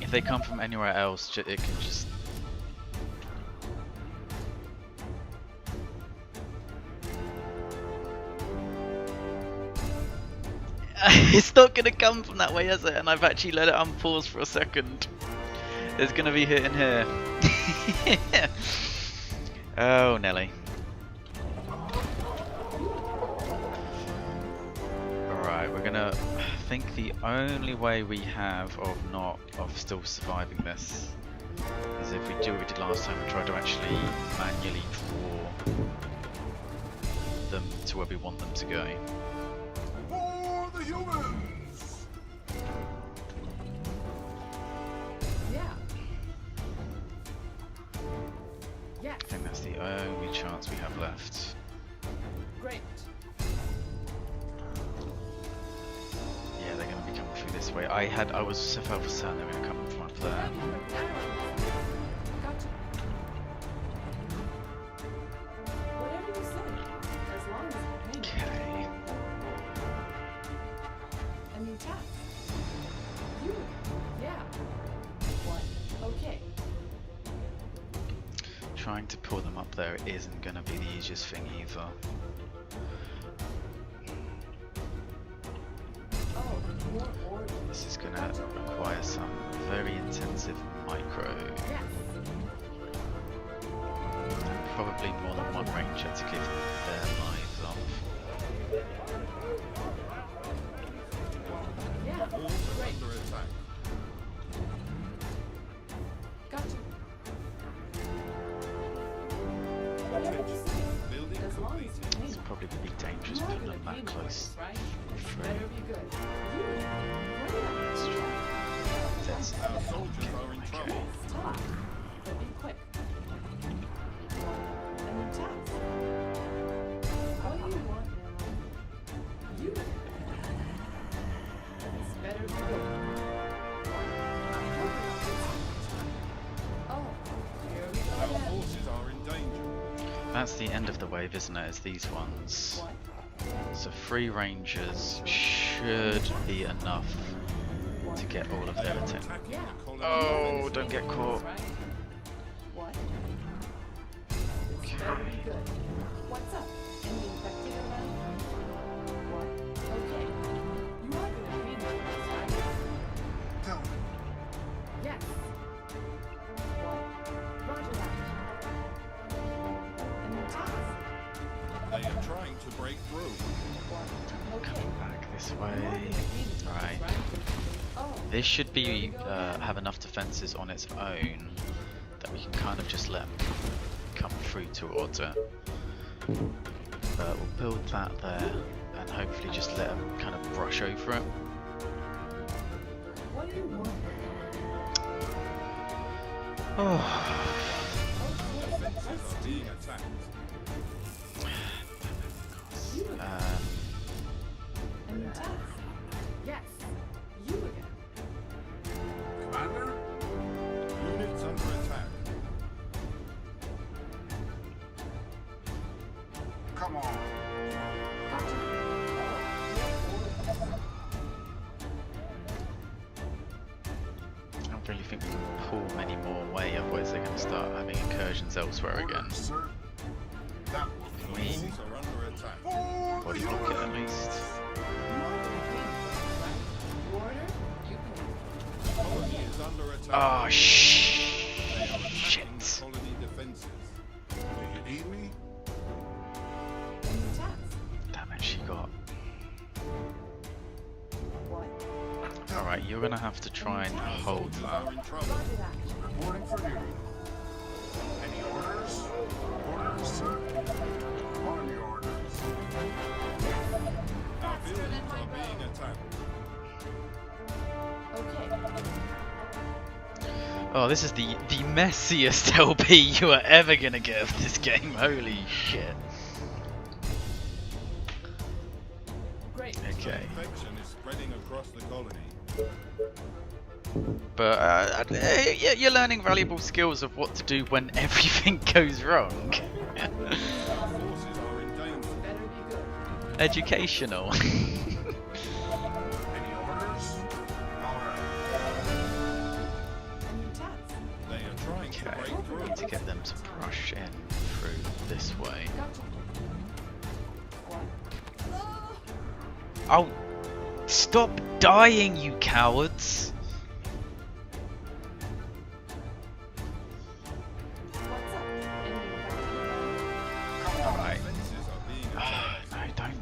If they come from anywhere else, it can just... It's not gonna come from that way, is it? And I've actually let it unpause for a second. There's gonna be hit in here. Oh, Nelly. Alright, we're gonna... I think the only way we have of still surviving this is if we do what we did last time and try to actually manually draw them to where we want them to go. For the humans! Yeah. Yes. I think that's the only chance we have left. Great. Yeah, they're going to be coming through this way. I was so far for certain they were going to come from up there. Gotcha. Whatever you say, as long as you pay me. Okay. I mean, tax. You. Yeah. What? Okay. Trying to pull them up there isn't going to be the easiest thing either. Oh, more orders. This is going to require some very intensive micro. Yes. And probably more than one ranger to give their lives off. Yeah. Walls are Great. under attack. Gotcha. Whatever you Attention. say, Building as long as complete. you pay It's me. probably going to be dangerous You are putting gonna them pay that me for close. this, right? Free. Better be good. You. Let's try. That's Our soldiers are in trouble. Yes, talk. But be quick. I mean, tax. What do you want now? You. This better be good. I hope it won't waste my time. Oh, here we go Our again. forces are in danger. That's the end of the wave, isn't it? It's these ones. What? So 3 rangers should be enough to get all of They their are attention. attacking Yeah. the colony. Oh, don't get caught. Right? What? This better be good. What's up? Any infected around? What? Okay. You are gonna pay me for this, right? Tell me, Yes. What? Roger that. And your tax? They are trying to break through. What? Okay. Coming back this You are gonna way. pay me for this, Right. right? Oh. This should be have enough defenses on its own that we can kind of just let them come through towards it. But we'll build that there and hopefully just let them kind of brush over it. What do you want? Oh, Defenses are being attacked. Come on. I don't really think we can pull many more away, otherwise they're going to start having incursions elsewhere again. Orders, sir. That will Can be we easy. Are under attack. For body the block it at orders. least? Colony is under attack. Oh, They are shit. attacking the colony defenses. Do you need me? Damn it, she got. What? Alright, you're going to have to try and hold Soldiers that. are in trouble. Reporting for duty. Any orders? Orders, sir. On the orders. Our buildings are being attacked. Okay. Oh, this is the messiest LP you are ever going to get of this game. Holy shit. Great. Okay. Infection is spreading across the colony. But you're learning valuable skills of what to do when everything goes wrong. Our forces are in danger. Better be good. Educational. Any orders? All right. New task. They are trying to Okay, break we through. need to get them to rush in through this way. Gotcha. What? Oh, stop dying, you cowards! What's up? Enemy back. Come on. Alright. Defenses are being attacked. No, don't.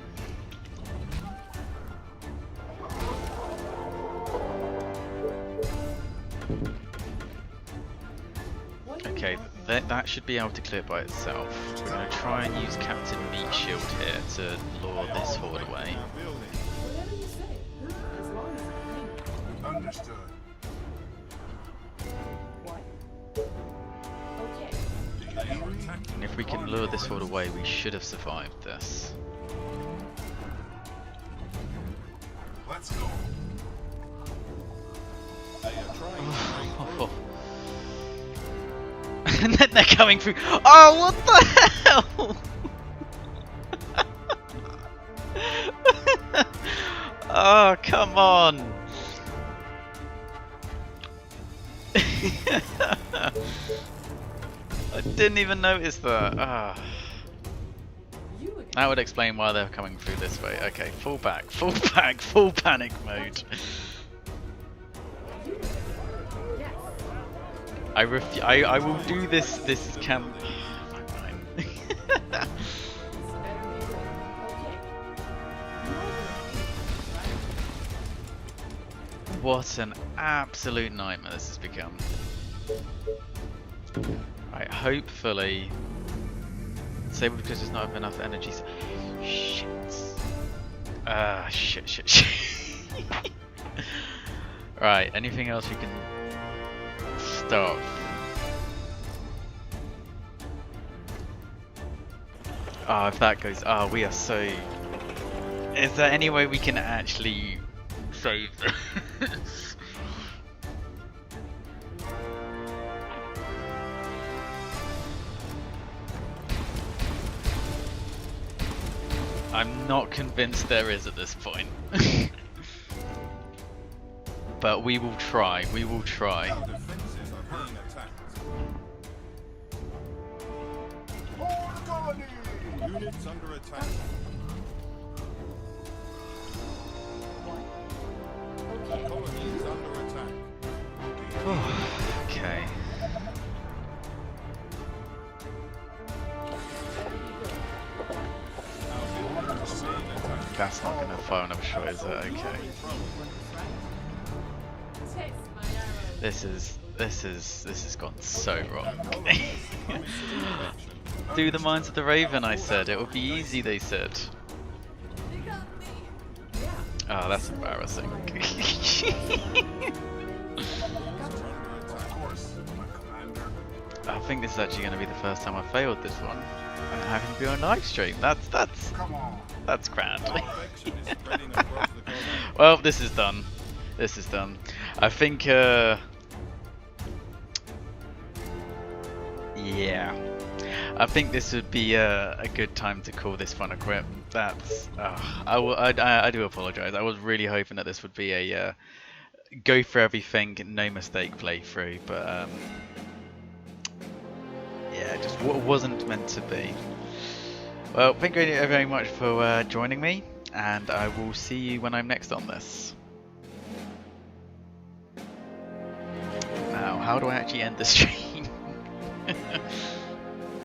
What do you Okay, want? that should be able to clear by itself. We're going to try and use Captain Meat Shield here to lure this horde away. Our building. Whatever you say. As long as you pay me. Understood. What? Okay. They are attacking. And if we can lure this horde away, we should have survived this. Let's go. They are trying to break through. And then they're coming through. Oh, what the hell? Oh, come on. I didn't even notice that. Ah. You again. That would explain why they're coming through this way. Okay, fall back, full panic mode. Yes. I will do this camp. Fine. This better be good. Okay. You are gonna pay me, right? What an absolute nightmare this has become. Right, hopefully. Disabled because there's not enough energy. Shit. Shit. Right, anything else we can stop? Oh, if that goes. Oh, we are so. Is there any way we can actually save this? I'm not convinced there is at this point. But we will try, we will try. Our defenses are being attacked. Horde colony! Units under attack. Okay. Colony is under attack. Okay. Our buildings are being attacked. That's not gonna fire another shot, is it? Okay. Taste my arrow. This has gone so wrong. Coming to infection. Do the Mines of the Raven, I said. It would be easy, they said. They got me. Yeah. Oh, that's embarrassing. Of course, my commander. I think this is actually going to be the first time I failed this one. And having to be on live stream. That's Come on. grand. Infection is spreading across the colony. Well, this is done. This is done. I think, yeah. I think this would be a good time to call this one a quit. That's I do apologise. I was really hoping that this would be a go for everything, no mistake playthrough, but yeah, it just wasn't meant to be. Well, thank you very much for joining me, and I will see you when I'm next on this. Now, how do I actually end the stream?